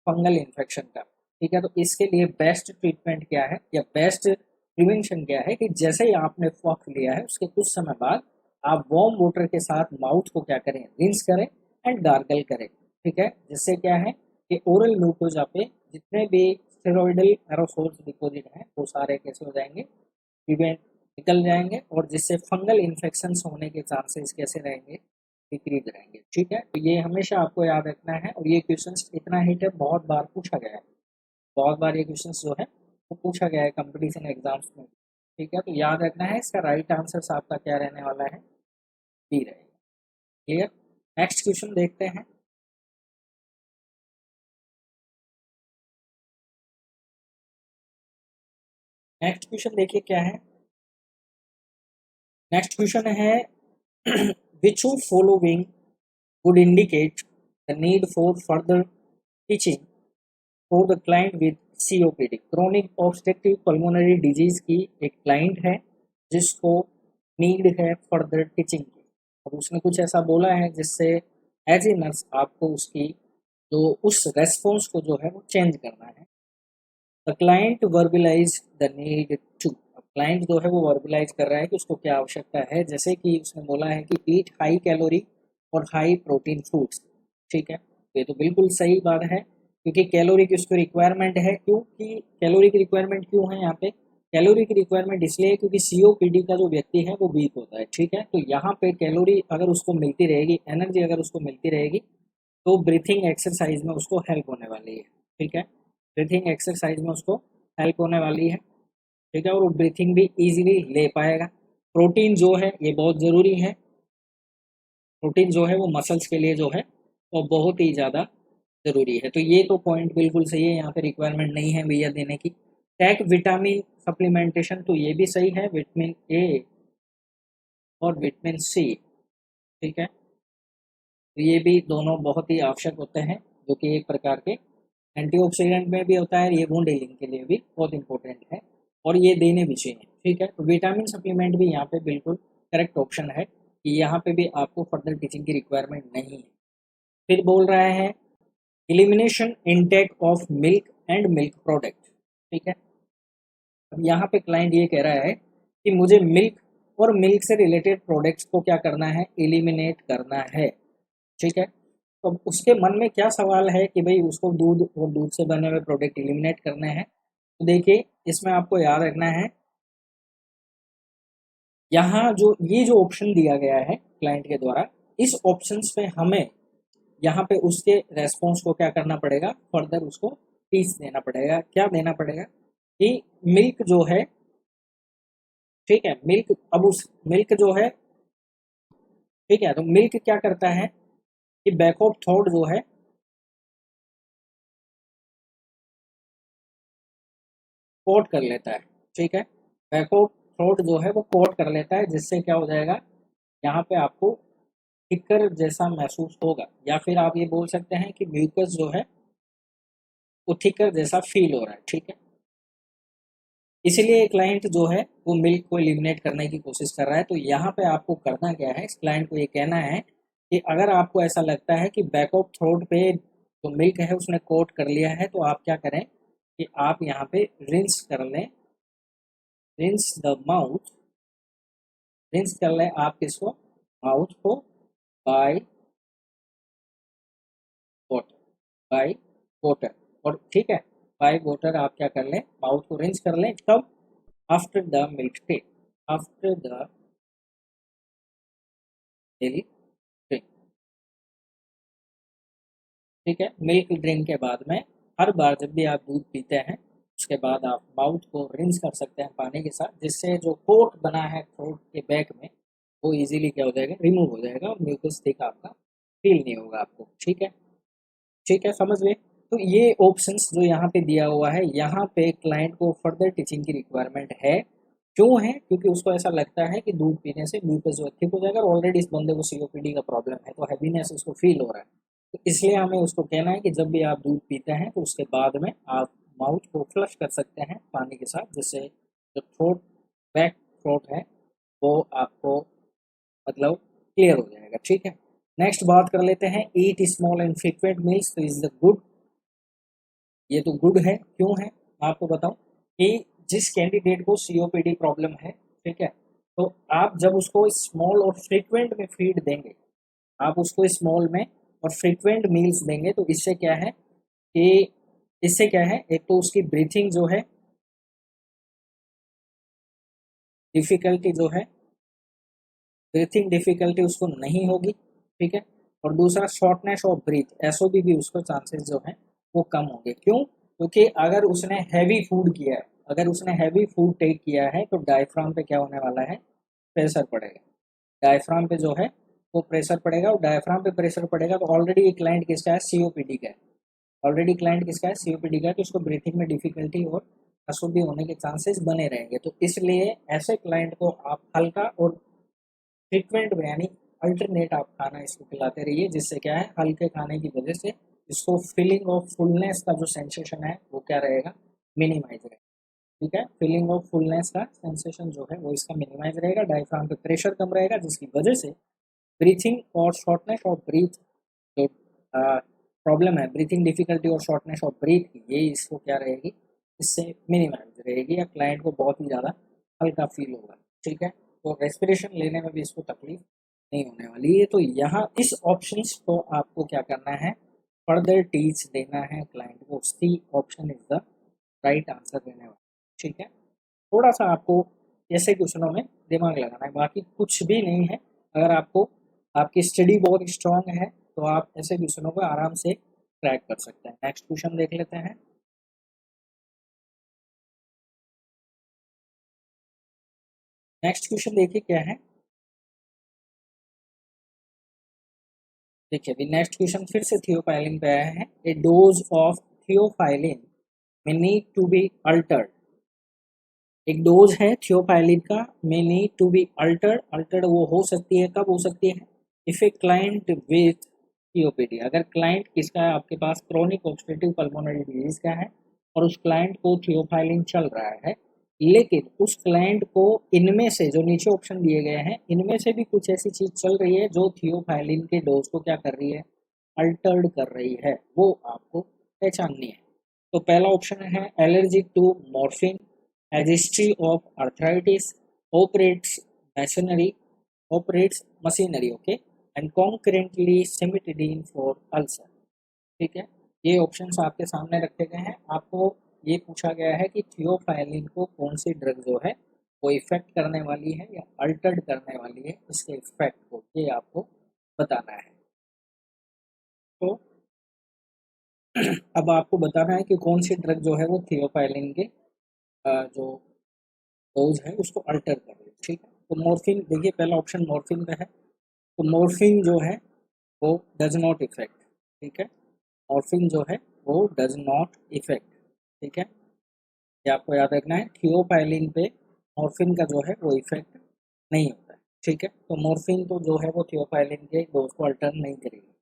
फंगल इन्फेक्शन का। ठीक है, तो इसके लिए बेस्ट ट्रीटमेंट क्या है या बेस्ट प्रिवेंशन क्या है कि जैसे ही आपने पफ लिया है उसके कुछ समय बाद आप वार्म वाटर के साथ माउथ को क्या करें, रिंस करें एंड गार्गल करें। ठीक है, जिससे क्या है कि ओरल म्यूकोजा पे जितने भी स्टेरॉइडल एरोसोल्स डिपोजिट हैं वो सारे कैसे हो जाएंगे, प्रिवेंट, निकल जाएंगे, और जिससे फंगल इन्फेक्शन होने के चांसेस कैसे रहेंगे, डिक्रीज रहेंगे। ठीक है, तो ये हमेशा आपको याद रखना है। और ये क्वेश्चंस इतना हिट है, बहुत बार पूछा गया है, बहुत बार ये क्वेश्चंस जो है वो पूछा गया है कंपटीशन एग्जाम्स में। ठीक है, तो याद रखना है। इसका राइट आंसर आपका क्या रहने वाला है, बी रहेगा। क्लियर? नेक्स्ट क्वेश्चन देखते हैं। नेक्स्ट क्वेश्चन देखिए क्या है। नेक्स्ट क्वेश्चन है which of following would indicate the need for further teaching for the client with COPD। chronic obstructive pulmonary disease की एक क्लाइंट है जिसको नीड है फर्दर टीचिंग की, और उसने कुछ ऐसा बोला है जिससे एज ए नर्स आपको उसकी जो उस रेस्पॉन्स को जो है वो चेंज करना है। The client verbalise the need to. Client जो है वो वर्बलाइज कर रहा है कि उसको क्या आवश्यकता है, जैसे कि उसने बोला है कि ईट हाई कैलोरी और हाई प्रोटीन फूड्स। ठीक है, तो ये तो बिल्कुल सही बात है, क्योंकि कैलोरी की उसको रिक्वायरमेंट है। क्योंकि कैलोरी की रिक्वायरमेंट क्यों है यहाँ पे, कैलोरी की रिक्वायरमेंट इसलिए है क्योंकि सीओपीडी का जो व्यक्ति है वो वीक होता है। ठीक है, तो यहाँ पे कैलोरी अगर उसको मिलती रहेगी, एनर्जी अगर उसको मिलती रहेगी, तो ब्रीथिंग एक्सरसाइज में उसको हेल्प होने वाली है। ठीक है, ब्रीथिंग एक्सरसाइज में उसको हेल्प होने वाली है। ठीक है, और वो ब्रीथिंग भी इजीली ले पाएगा। प्रोटीन जो है ये बहुत ज़रूरी है। प्रोटीन जो है वो मसल्स के लिए जो है वो बहुत ही ज़्यादा ज़रूरी है। तो ये तो पॉइंट बिल्कुल सही है, यहाँ पे रिक्वायरमेंट नहीं है भैया देने की। टेक विटामिन सप्लीमेंटेशन, तो ये भी सही है, विटामिन ए और विटामिन सी। ठीक है, तो ये भी दोनों बहुत ही आवश्यक होते हैं, जो कि एक प्रकार के एंटीऑक्सीडेंट में भी होता है। ये वुंड हीलिंग के लिए भी बहुत इंपॉर्टेंट है और ये देने भी चाहिए। ठीक है, तो विटामिन सप्लीमेंट भी यहाँ पे बिल्कुल करेक्ट ऑप्शन है कि यहाँ पे भी आपको फर्दर टीचिंग की रिक्वायरमेंट नहीं है। फिर बोल रहा है elimination intake of milk and milk product. ठीक है, अब यहाँ पे क्लाइंट ये कह रहा है कि मुझे मिल्क और मिल्क से रिलेटेड प्रोडक्ट्स को क्या करना है, एलिमिनेट करना है। ठीक है, तो उसके मन में क्या सवाल है कि भाई उसको दूध और दूध से बने हुए प्रोडक्ट एलिमिनेट करने हैं। तो देखिए इसमें आपको याद रखना है, यहाँ जो ये जो ऑप्शन दिया गया है क्लाइंट के द्वारा, इस ऑप्शंस पे हमें यहाँ पे उसके रेस्पॉन्स को क्या करना पड़ेगा, फर्दर उसको टीच देना पड़ेगा। क्या देना पड़ेगा कि मिल्क जो है, ठीक है, मिल्क, अब उस मिल्क जो है, ठीक है, तो मिल्क क्या करता है कि बैक ऑफ थॉट जो है कोट कर लेता है। ठीक है, बैक ऑफ थॉट जो है वो कोट कर लेता है, जिससे क्या हो जाएगा, यहाँ पे आपको थिकर जैसा महसूस होगा, या फिर आप ये बोल सकते हैं कि म्यूकस जो है वो थिकर जैसा फील हो रहा है, ठीक है। इसलिए क्लाइंट जो है वो मिल्क को एलिमिनेट करने की कोशिश कर रहा है। तो यहाँ पे आपको करना क्या है, इस क्लाइंट को ये कहना है कि अगर आपको ऐसा लगता है कि बैक ऑफ थ्रोट पे जो मिल्क है उसने कोट कर लिया है, तो आप क्या करें कि आप यहाँ पे रिंस कर लें, रिंस द माउथ, रिंस कर लें आप किसको, माउथ को, बाय वाटर, बाय वाटर। और ठीक है, बाय वाटर आप क्या कर लें, माउथ को रिंस कर लें, कब, after the milk take, after the milk take, ठीक है। मिल्क ड्रिंक के बाद में हर बार जब भी आप दूध पीते हैं उसके बाद आप माउथ को रिंस कर सकते हैं पानी के साथ, जिससे जो कोट बना है थ्रोट के बैक में वो इजीली क्या हो जाएगा, रिमूव हो जाएगा, और म्यूकस थिक आपका फील नहीं होगा आपको, ठीक है। ठीक है, समझ गए। तो ये ऑप्शंस जो यहाँ पे दिया हुआ है, यहाँ पे क्लाइंट को फर्दर टीचिंग की रिक्वायरमेंट है। क्यों है, क्योंकि उसको ऐसा लगता है कि दूध पीने से म्यूकस जो ठीक हो जाएगा, और ऑलरेडी इस बंदे को सीओपीडी का प्रॉब्लम है, तो हैवीनेस उसको फील हो रहा है। तो इसलिए हमें उसको कहना है कि जब भी आप दूध पीते हैं तो उसके बाद में आप माउथ को फ्लश कर सकते हैं पानी के साथ, जिससे जो थ्रोट, बैक थ्रोट है वो आपको मतलब क्लियर हो जाएगा, ठीक है। नेक्स्ट बात कर लेते हैं, eat small and frequent meals तो इज द गुड। ये तो गुड है, क्यों है मैं आपको बताऊं कि जिस कैंडिडेट को सीओपीडी प्रॉब्लम है, ठीक है, तो आप जब उसको स्मॉल और फ्रीक्वेंट में फीड देंगे, आप उसको स्मॉल में और फ्रीक्वेंट मील्स देंगे, तो इससे क्या है कि इससे क्या है, एक तो उसकी ब्रीथिंग जो है डिफिकल्टी जो है, ब्रीथिंग डिफिकल्टी उसको नहीं होगी, ठीक है। और दूसरा शॉर्टनेस ऑफ ब्रीथ, एसओबी भी उसको चांसेस जो है वो कम होंगे। क्यों, क्योंकि अगर उसने हैवी फूड किया है, अगर उसने हैवी फूड टेक किया है तो डायफ्राम पे क्या होने वाला है, प्रेशर पड़ेगा, डायफ्राम पे जो है वो प्रेशर पड़ेगा, और डायफ्राम पे प्रेशर पड़ेगा तो ऑलरेडी ये क्लाइंट किसका है, सीओपीडी का है, ऑलरेडी क्लाइंट किसका है, सीओपीडी का है, तो उसको ब्रीथिंग में डिफिकल्टी और अशुद्धि होने के चांसेस बने रहेंगे। तो इसलिए ऐसे क्लाइंट को आप हल्का और फ्रीक्वेंट में यानी अल्टरनेट आप खाना इसको खिलाते रहिए, जिससे क्या है, हल्के खाने की वजह से इसको फीलिंग ऑफ फुलनेस का जो सेंसेशन है वो क्या रहेगा, मिनिमाइज रहेगा, ठीक है। फीलिंग ऑफ फुलनेस का सेंसेशन जो है वो इसका मिनिमाइज रहेगा, डायफ्राम पे प्रेशर कम रहेगा, जिसकी वजह से ब्रीथिंग और शॉर्टनेस ऑफ ब्रीथ जो प्रॉब्लम है, ब्रीथिंग डिफिकल्टी और शॉर्टनेस ऑफ ब्रीथ की, ये इसको क्या रहेगी, इससे मिनिमाइज रहेगी, या क्लाइंट को बहुत ही ज़्यादा हल्का फील होगा, ठीक है। तो रेस्पिरेशन लेने में भी इसको तकलीफ नहीं होने वाली है। तो यहाँ इस ऑप्शंस को आपको क्या करना है, फर्दर टीच देना है क्लाइंट को, C option is the right answer देने वाला, ठीक है। थोड़ा सा आपको ऐसे क्वेश्चनों में दिमाग लगाना है, बाकी कुछ भी नहीं है। अगर आपको आपकी स्टडी बहुत स्ट्रांग है तो आप ऐसे क्वेश्चनों को आराम से क्रैक कर सकते हैं। नेक्स्ट क्वेश्चन देख लेते हैं। नेक्स्ट क्वेश्चन देखिए क्या है, देखिए अभी नेक्स्ट क्वेश्चन फिर से थियोफाइलिन पे आया है। A dose of theophylline may need to be altered, एक डोज है थियोफाइलिन का, may need to be altered, altered वो हो सकती है, कब हो सकती है, if a client with COPD, अगर क्लाइंट किसका है आपके पास, क्रोनिक ऑब्स्ट्रक्टिव पल्मोनरी डिजीज का है, और उस क्लाइंट को थियोफाइलिन चल रहा है, लेकिन उस क्लाइंट को इनमें से जो नीचे ऑप्शन दिए गए हैं इनमें से भी कुछ ऐसी चीज चल रही है जो थियोफाइलिन के डोज को क्या कर रही है, अल्टर्ड कर रही है, वो आपको पहचाननी है। तो पहला ऑप्शन है allergic to morphine, has history of arthritis, operates machinery, operates machinery, okay, and concurrently cimetidine for ulcer, ठीक है। ये ऑप्शंस आपके सामने रखे गए हैं। आपको ये पूछा गया है कि थियोफाइलिन को कौन सी ड्रग जो है वो इफेक्ट करने वाली है या अल्टर्ड करने वाली है, इसके इफेक्ट को ये आपको बताना है। तो अब आपको बताना है कि कौन सी ड्रग जो है वो थियोफाइलिन के जो डोज है उसको अल्टर कर रही है, ठीक है। तो मॉर्फिन देखिए, पहला ऑप्शन मॉर्फिन का है, तो मॉर्फिन जो है वो डज नॉट इफेक्ट, ठीक है, मॉर्फिन जो है वो डज नॉट इफेक्ट, ठीक है। ये आपको याद रखना है, थियोपाइलिन पे मॉर्फिन का जो है वो इफेक्ट नहीं होता है, ठीक है, तो मॉर्फिन तो जो है वो थियोफाइलिन के डोज को अल्टर नहीं करेगी।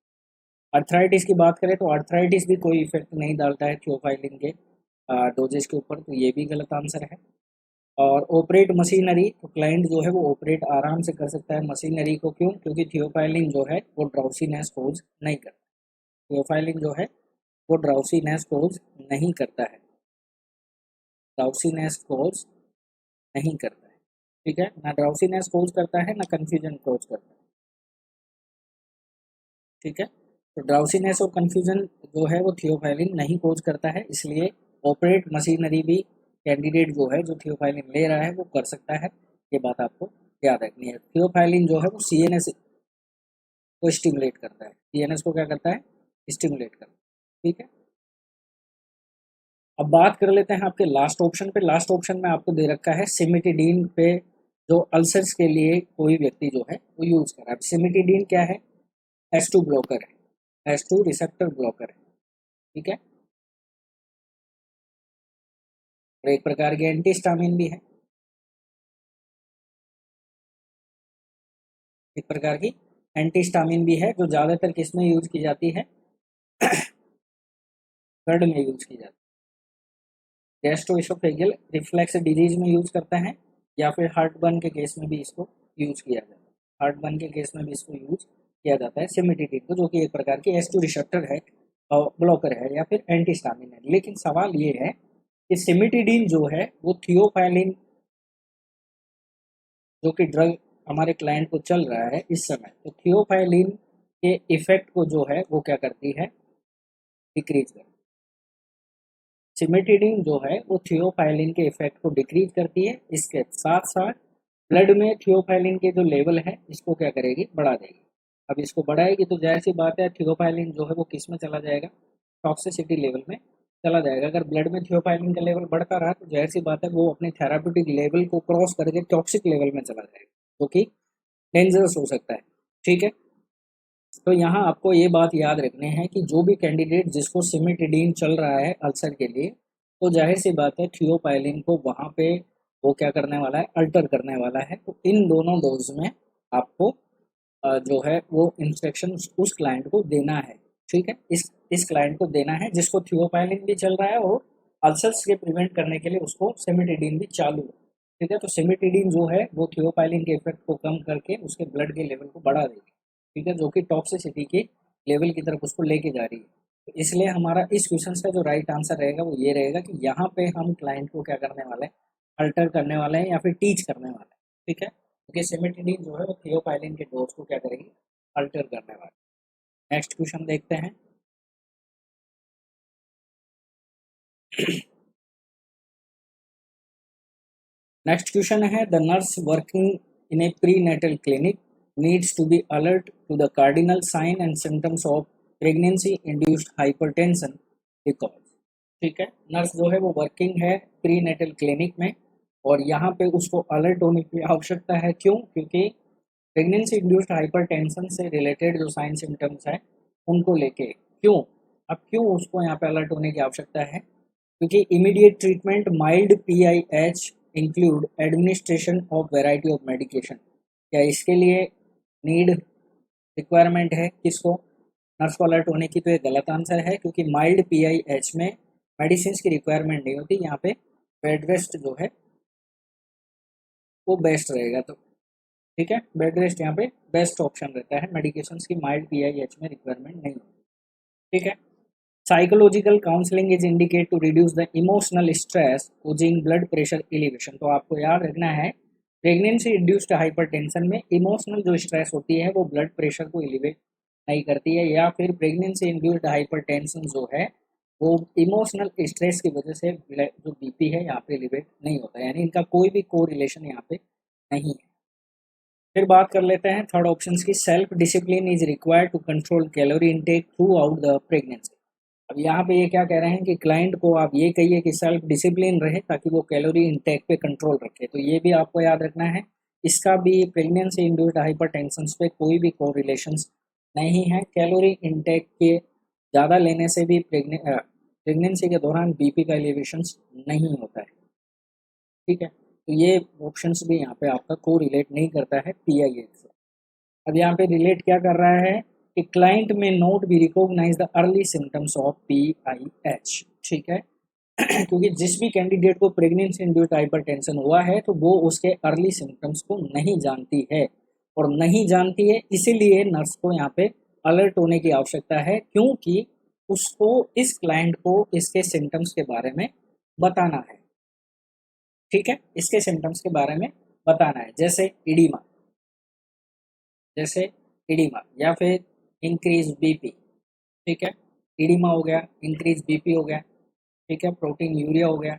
अर्थराइटिस की बात करें तो अर्थराइटिस भी कोई इफेक्ट नहीं डालता है थियोफाइलिन के डोजेज के ऊपर, तो ये भी गलत आंसर है। और ऑपरेट मशीनरी, तो क्लाइंट जो है वो ऑपरेट आराम से कर सकता है मशीनरी को, क्यों? क्योंकि थियोफाइलिन जो है वो ड्राउसीनेस कोज नहीं करता। थियोफाइलिन जो है वो ड्राउसीनेस कोज नहीं करता है, ड्राउसीनेस कोज नहीं करता है। ठीक है, ना ड्राउसीनेस कोज करता है ना कंफ्यूजन कोज करता है। ठीक है, तो ड्राउसीनेस और कंफ्यूजन जो है वो थियोफाइलिन नहीं कोज करता है, इसलिए ऑपरेट मशीनरी भी कैंडिडेट जो है जो थियोफाइलिन ले रहा है वो कर सकता है। ये बात आपको याद रखनी है। थियोफाइलिन जो है वो सीएनएस को स्टिमुलेट करता है, सीएनएस को क्या करता है? स्टिमुलेट करता है। ठीक है, अब बात कर लेते हैं आपके लास्ट ऑप्शन पे। लास्ट ऑप्शन में आपको दे रखा है सिमिटिडीन पे, जो अल्सर्स के लिए कोई व्यक्ति जो है वो यूज कर रहा है। सिमिटिडीन क्या है? H2 ब्लॉकर है, H2 रिसेप्टर ब्लॉकर है। ठीक है, और एक प्रकार की एंटीस्टामिन भी है, एक प्रकार की एंटीस्टामिन भी है, जो ज़्यादातर किस में यूज की जाती है? ब्लड में यूज की जाती है। गैस्ट्रोइसोफेजियल रिफ्लेक्स डिजीज में यूज करता है, या फिर हार्ट बर्न के केस में भी इसको यूज किया जाता है। हार्ट बर्न के केस में भी इसको यूज किया जाता है सिमिटिडिन को, जो कि एक प्रकार की H2 रिसेप्टर है और ब्लॉकर है या फिर एंटीस्टामिन है। लेकिन सवाल ये है कि सिमिटिडिन जो है वो थियोफाइलिन, जो कि ड्रग हमारे क्लाइंट को चल रहा है इस समय, तो थियोफाइलिन के इफेक्ट को जो है वो क्या करती है? डिक्रीज करती है। सिमिटिडिन जो है वो थियोफाइलिन के इफेक्ट को डिक्रीज करती है, इसके साथ साथ ब्लड में थियोफाइलिन के जो लेवल है इसको क्या करेगी? बढ़ा देगी। अब इसको बढ़ाएगी तो जाहिर सी बात है थियोफाइलिन जो है वो किस में चला जाएगा? टॉक्सिसिटी लेवल में चला जाएगा। अगर ब्लड में थियोफाइलिन का लेवल बढ़ता रहा तो जाहिर सी बात है वो अपने थेराप्यूटिक लेवल को क्रॉस करके टॉक्सिक लेवल में चला जाएगा, जो कि डेंजरस हो सकता है। ठीक है, तो यहाँ आपको ये बात याद रखनी है कि जो भी कैंडिडेट जिसको सिमिटिडीन चल रहा है अल्सर के लिए, तो जाहिर सी बात है थियोपाइलिन को वहाँ पे वो क्या करने वाला है? अल्टर करने वाला है। तो इन दोनों डोज में आपको जो है वो इंस्ट्रक्शन उस क्लाइंट को देना है। ठीक है, इस क्लाइंट को देना है जिसको थियोपाइलिन भी चल रहा है और अल्सर्स के प्रिवेंट करने के लिए उसको सिमिटिडीन भी चालू है। ठीक है, तो सिमिटिडीन जो है वो थियोपाइलिन के इफेक्ट को कम करके उसके ब्लड के लेवल को बढ़ा देगी। ठीक है, जो कि टॉक्सिसिटी के लेवल की तरफ उसको लेके जा रही है। तो इसलिए हमारा इस क्वेश्चन का जो राइट आंसर रहेगा वो ये रहेगा कि यहाँ पे हम क्लाइंट को क्या करने वाले हैं? अल्टर करने वाले हैं या फिर टीच करने वाले हैं। ठीक है, क्योंकि सिमिटिडीन जो है वो थियोपाइलिन के डोज को क्या करेगी? अल्टर करने वाले। नेक्स्ट क्वेश्चन देखते हैं। नेक्स्ट क्वेश्चन है, the nurse working in a prenatal clinic needs to be alert to the cardinal sign and symptoms of pregnancy induced hypertension because. ठीक है, नर्स जो है वो वर्किंग है प्री नेटल क्लिनिक में, और यहाँ पे उसको अलर्ट होने की आवश्यकता है। क्यों? क्योंकि प्रेगनेंसी इंड्यूस्ड हाइपरटेंशन से रिलेटेड जो साइन सिम्टम्स हैं उनको लेके। क्यों? अब क्यों उसको यहाँ पे अलर्ट होने की आवश्यकता है? क्योंकि immediate treatment mild PIH include administration of variety of medication. क्या इसके लिए नीड रिक्वायरमेंट है किसको? नर्स को अलर्ट होने की? तो ये गलत आंसर है, क्योंकि माइल्ड PIH में मेडिसिन की रिक्वायरमेंट नहीं होती। यहाँ पे बेड रेस्ट जो है वो बेस्ट रहेगा। तो ठीक है, बेड रेस्ट यहाँ पे बेस्ट ऑप्शन रहता है, मेडिकेशन की माइल्ड PIH में रिक्वायरमेंट नहीं होती। ठीक है, psychological counselling is indicate to reduce the emotional stress causing blood pressure elevation. तो आपको याद रखना है प्रेगनेंसी इंड्यूस्ड हाइपरटेंशन में इमोशनल जो स्ट्रेस होती है वो ब्लड प्रेशर को एलिवेट नहीं करती है, या फिर प्रेगनेंसी इंड्यूस्ड हाइपरटेंशन जो है वो इमोशनल स्ट्रेस की वजह से जो BP है यहाँ पे एलिवेट नहीं होता है, यानी इनका कोई भी को रिलेशन यहाँ पे नहीं है। फिर बात कर लेते हैं थर्ड ऑप्शन की, self discipline is required to control calorie intake throughout the pregnancy. अब यहाँ पे ये क्या कह रहे हैं कि क्लाइंट को आप ये कहिए कि सेल्फ डिसिप्लिन रहे ताकि वो कैलोरी इनटेक पे कंट्रोल रखे। तो ये भी आपको याद रखना है, इसका भी प्रेगनेंसी इंड्यूस्ड हाइपरटेंशन पे कोई भी कोरिलेशन नहीं है। कैलोरी इनटेक के ज़्यादा लेने से भी प्रेगनेंसी के दौरान BP का एलिवेशन नहीं होता है। ठीक है, तो ये ऑप्शंस भी यहाँ पे आपका को रिलेट नहीं करता है PIH से। अब यहाँ पे रिलेट क्या कर रहा है कि क्लाइंट में note be recognise the early symptoms of PIH, ठीक है। क्योंकि जिस भी कैंडिडेट को प्रेगनेंसी इंड्यूस्ड हाइपरटेंशन हुआ है तो वो उसके अर्ली सिम्टम्स को नहीं जानती है, और नहीं जानती है इसीलिए नर्स को यहाँ पे अलर्ट होने की आवश्यकता है, क्योंकि उसको इस क्लाइंट को इसके सिम्टम्स के बारे में बताना है, ठीक है, इसके सिम्टम्स के बारे में बताना है, जैसे इडीमा, जैसे इडीमा या फिर इंक्रीज बीपी, ठीक है, इडीमा हो गया, इंक्रीज बीपी हो गया, ठीक है, प्रोटीन यूरिया हो गया,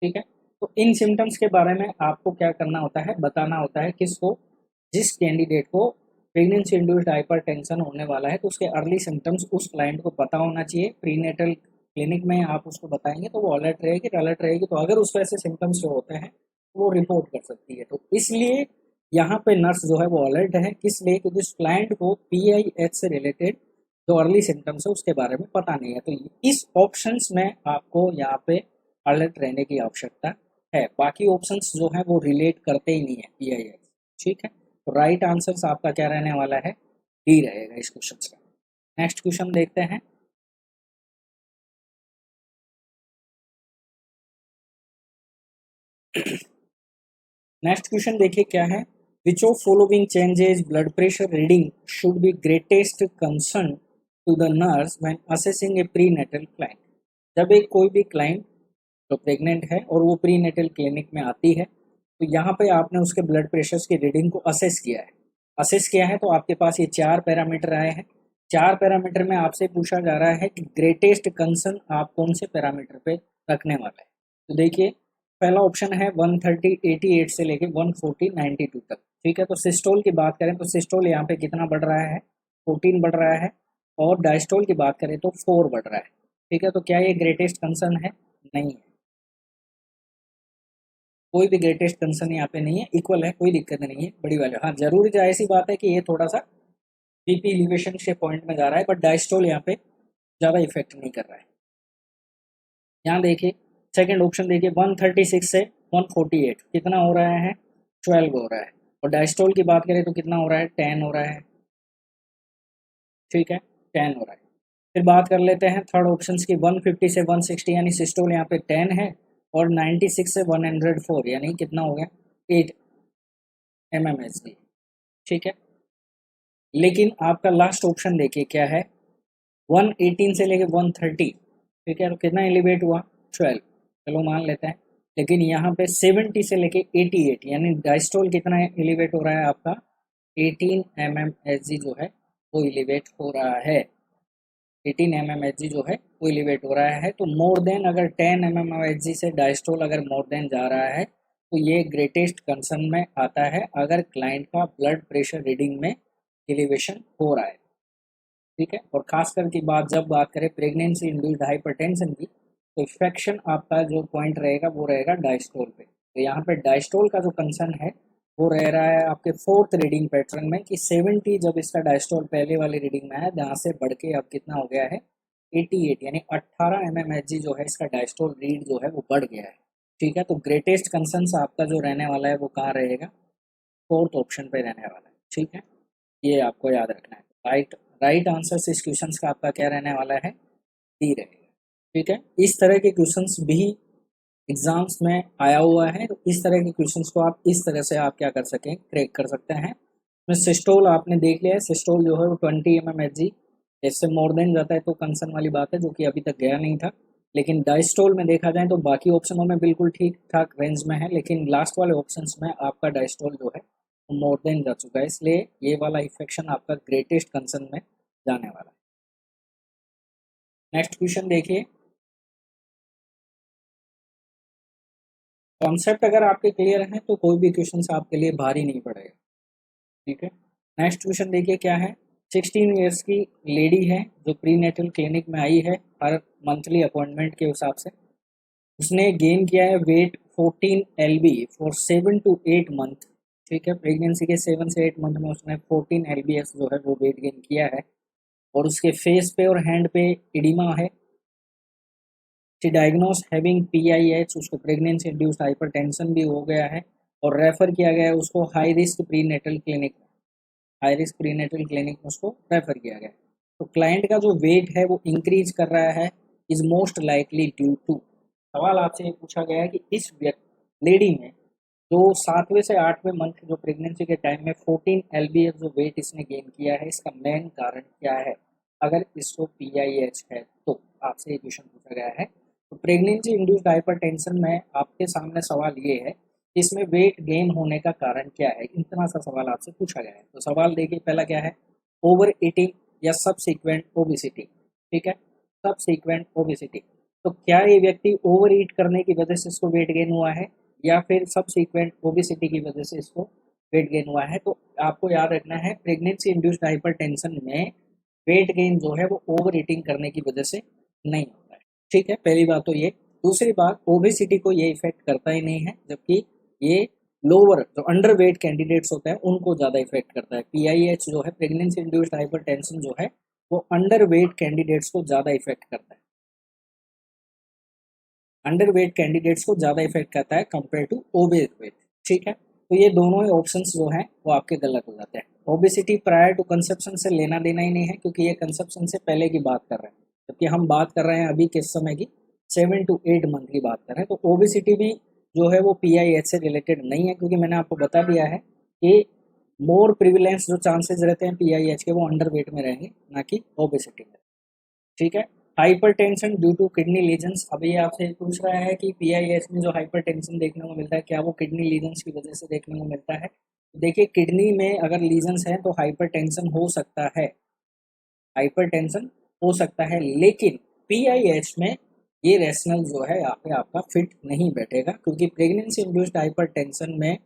ठीक है। तो इन सिम्टम्स के बारे में आपको क्या करना होता है, बताना होता है किसको, जिस कैंडिडेट को प्रेगनेंसी इंड्यूस्ड हाइपरटेंशन होने वाला है तो उसके अर्ली सिम्टम्स उस क्लाइंट को पता होना चाहिए। प्रीनेटल क्लिनिक में आप उसको बताएंगे तो वो अलर्ट रहेगी, तो अगर उसको ऐसे सिम्टम्स जो होते हैं तो वो रिपोर्ट कर सकती है। तो इसलिए यहाँ पे नर्स जो है वो अलर्ट है, किस लिए, क्योंकि उस क्लाइंट को PIH से रिलेटेड जो अर्ली सिम्टम्स है उसके बारे में पता नहीं है। तो इस ऑप्शंस में आपको यहाँ पे अलर्ट रहने की आवश्यकता है, बाकी ऑप्शंस जो है वो रिलेट करते ही नहीं है PIH, ठीक है। तो राइट आंसर आपका क्या रहने वाला है, डी रहेगा इस क्वेश्चन का। नेक्स्ट क्वेश्चन देखते हैं। नेक्स्ट क्वेश्चन देखिए क्या है, which of following changes blood pressure reading should be greatest concern to the nurse when assessing a prenatal client. जब एक कोई भी क्लाइंट जो प्रेग्नेंट है और वो प्रीनेटल क्लिनिक में आती है तो यहाँ पे आपने उसके ब्लड प्रेशर की रीडिंग को असेस किया है, तो आपके पास ये 4 पैरामीटर आए हैं। 4 पैरामीटर में आपसे पूछा जा रहा है कि ग्रेटेस्ट कंसर्न आप कौन से पैरामीटर पे रखने वाले हैं। तो देखिए पहला ऑप्शन है 130/88 से लेके 140/92 तक, ठीक है। तो सिस्टोल की बात करें तो सिस्टोल यहाँ पे कितना बढ़ रहा है, 14 बढ़ रहा है, और डायस्टोल की बात करें तो 4 बढ़ रहा है, ठीक है। तो क्या ये ग्रेटेस्ट कंसर्न है, नहीं है, कोई भी ग्रेटेस्ट कंसर्न यहाँ पे नहीं है, इक्वल है, कोई दिक्कत नहीं है, बड़ी वाले। हाँ जरूरी जाहिर सी बात है कि ये थोड़ा सा बीपी एलिवेशन के पॉइंट में जा रहा है, बट डायस्टोल यहाँ पे ज़्यादा इफेक्ट नहीं कर रहा है। यहाँ देखिए सेकंड ऑप्शन देखिए 136 से 148 कितना हो रहा है, 12 हो रहा है, और डायस्टोल की बात करें तो कितना हो रहा है, 10 हो रहा है, ठीक है, 10 हो रहा है। फिर बात कर लेते हैं थर्ड ऑप्शन की 150 से 160, यानी सिस्टोल यहाँ पे 10 है, और 96 से 104 यानी कितना हो गया, 8 mmHg, ठीक है। लेकिन आपका लास्ट ऑप्शन देखिए क्या है, 118 से लेके 130, ठीक है, तो कितना एलिवेट हुआ, 12, चलो मान लेते हैं। लेकिन यहाँ पे 70 से लेके 88 यानी डायस्टोल कितना एलिवेट हो रहा है आपका, 18 mmHg जो है वो एलिवेट हो रहा है, 18 mmHg जो है वो एलिवेट हो रहा है। तो मोर देन अगर 10 mmHg से डायस्टोल अगर मोर देन जा रहा है तो ये ग्रेटेस्ट कंसर्न में आता है, अगर क्लाइंट का ब्लड प्रेशर रीडिंग में एलिवेशन हो रहा है, ठीक है। और खासकर की बात जब बात करें प्रेगनेंसी इंड्यूस्ड हाइपरटेंशन की, तो इन्फेक्शन आपका जो पॉइंट रहेगा वो रहेगा डायस्टोल पे। तो यहाँ पे डायस्टोल का जो कंसर्न है वो रह रहा है आपके फोर्थ रीडिंग पैटर्न में कि 70 जब इसका डायस्टोल पहले वाली रीडिंग में है, जहाँ से बढ़ के अब कितना हो गया है 88, यानी 18 mmHg जो है इसका डायस्टोल रीड जो है वो बढ़ गया है, ठीक है। तो ग्रेटेस्ट कंसर्न आपका जो रहने वाला है वो कहाँ रहेगा, फोर्थ ऑप्शन पे रहने वाला है, ठीक है। ये आपको याद रखना है। राइट आंसर इस क्वेश्चन का आपका क्या रहने वाला है, डी रहेगा, ठीक है। इस तरह के क्वेश्चंस भी एग्जाम्स में आया हुआ है, तो इस तरह के क्वेश्चंस को आप इस तरह से आप क्या कर सकें, क्रैक कर सकते हैं। सिस्टोल आपने देख लिया है, सिस्टोल जो है वो 20 mmHg, इससे मोर देन जाता है तो कंसर्न वाली बात है, जो कि अभी तक गया नहीं था। लेकिन डायस्टोल में देखा जाए तो बाकी ऑप्शनों में बिल्कुल ठीक ठाक रेंज में है, लेकिन लास्ट वाले ऑप्शंस में आपका डायस्टोल जो है वो मोर देन जा चुका है, इसलिए ये वाला इफेक्शन आपका ग्रेटेस्ट कंसर्न में जाने वाला है। नेक्स्ट क्वेश्चन देखिए, कॉन्सेप्ट अगर आपके क्लियर हैं तो कोई भी क्वेश्चन आपके लिए भारी नहीं पड़ेगा, ठीक है। नेक्स्ट क्वेश्चन देखिए क्या है, 16 ईयर्स की लेडी है जो प्री नेटल क्लिनिक में आई है हर मंथली अपॉइंटमेंट के हिसाब से, उसने गेन किया है weight 14 LB for 7 to 8 month, ठीक है। प्रेगनेंसी के 7 से 8 मंथ में उसने 14 LBS जो है वो वेट गेन किया है, और उसके फेस पे और हैंड पे इडिमा है, शी डायग्नोस हैविंग PIH, उसको प्रेगनेंसी इंड्यूस्ड हाइपरटेंशन भी हो गया है और रेफर किया गया है उसको high risk prenatal clinic, high risk prenatal clinic में उसको रेफर किया गया। तो क्लाइंट का जो वेट है वो इंक्रीज कर रहा है, is most likely due to, सवाल आपसे ये पूछा गया है कि इस लेडी में जो 7वें से 8वें मंथ जो प्रेगनेंसी के टाइम में 14 lbs जो वेट इसने गेन किया है, इसका मेन कारण क्या है। अगर इसको PIH है तो आपसे ये क्वेश्चन पूछा गया है। तो प्रेगनेंसी इंड्यूस्ड हाइपरटेंशन में आपके सामने सवाल ये है कि इसमें वेट गेन होने का कारण क्या है, इतना सा सवाल आपसे पूछा गया है। तो सवाल देखिए पहला क्या है, ओवर ईटिंग या सबसीक्वेंट ओबेसिटी। ठीक है, सबसीक्वेंट ओबेसिटी, तो क्या ये व्यक्ति ओवर ईट करने की वजह से इसको वेट गेन हुआ है या फिर सबसीक्वेंट ओबेसिटी की वजह से इसको वेट गेन हुआ है। तो आपको याद रखना है प्रेगनेंसी इंड्यूस्ड हाइपरटेंशन में वेट गेन जो है वो ओवर ईटिंग करने की वजह से नहीं होता है। ठीक है, पहली बात तो ये। दूसरी बात, ओबेसिटी को ये इफेक्ट करता ही नहीं है, जबकि ये लोअर जो अंडर वेट कैंडिडेट्स होते हैं उनको ज़्यादा इफेक्ट करता है। PIH जो है प्रेगनेंसी इंड्यूस्ड हाइपरटेंशन जो है वो अंडर वेट कैंडिडेट्स को ज़्यादा इफेक्ट करता है, अंडर वेट कैंडिडेट्स को ज़्यादा इफेक्ट करता है कंपेयर टू ओबेस वेट। ठीक है, तो ये दोनों ही ऑप्शंस जो हैं वो आपके गलत हो जाते हैं। ओबेसिटी प्रायर टू कंसेप्शन से लेना देना ही नहीं है, क्योंकि ये कंसेप्शन से पहले की बात कर रहे हैं, जबकि हम बात कर रहे हैं अभी किस समय की, 7 to 8 मंथ की बात कर रहे हैं। तो ओबेसिटी भी जो है वो PIH से रिलेटेड नहीं है, क्योंकि मैंने आपको बता दिया है कि मोर प्रिविलेंस जो चांसेस रहते हैं PIH के वो अंडर वेट में रहेंगे, ना कि ओबेसिटी में। ठीक है, hypertension due to kidney lesions, अभी आपसे पूछ रहा है कि PIH में जो हाइपरटेंशन देखने को मिलता है क्या वो किडनी लीजन्स की वजह से देखने को मिलता है। देखिए किडनी में अगर लीजन्स हैं तो हाइपरटेंशन हो सकता है, हाइपरटेंशन हो सकता है, लेकिन PIH में ये रैशनल जो है यहाँ पे आपका फिट नहीं बैठेगा, क्योंकि प्रेगनेंसी इंड्यूस्ड हाइपरटेंशन में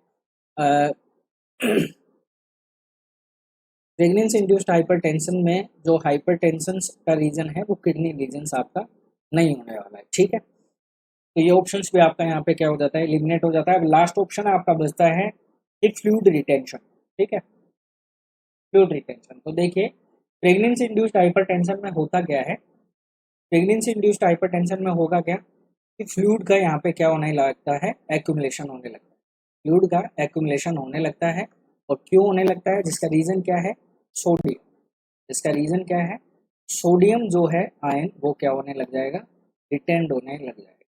प्रेगनेंसी इंड्यूस्ड हाइपरटेंशन में जो हाइपरटेंशन का रीजन है वो किडनी रीजन आपका नहीं होने वाला है। ठीक है, तो ये ऑप्शंस भी आपका यहाँ पे क्या हो जाता है, एलिमिनेट हो जाता है। अब लास्ट ऑप्शन आपका बचता है एक फ्लूइड रिटेंशन। ठीक है, फ्लूइड रिटेंशन, तो देखिए प्रेगनेंसी इंड्यूस्ड हाइपरटेंशन में होता क्या है, प्रेगनेंसी इंड्यूस्ड हाइपरटेंशन में होगा क्या कि फ्लूइड का यहाँ पे क्या होने लगता है, एक्यूमुलेशन होने लगता है, फ्लूइड का एक्यूमुलेशन होने लगता है। और क्यों होने लगता है, जिसका रीजन क्या है, सोडियम, इसका रीजन क्या है, सोडियम जो है आयन वो क्या होने लग जाएगा, रिटेंड होने लग जाएगा,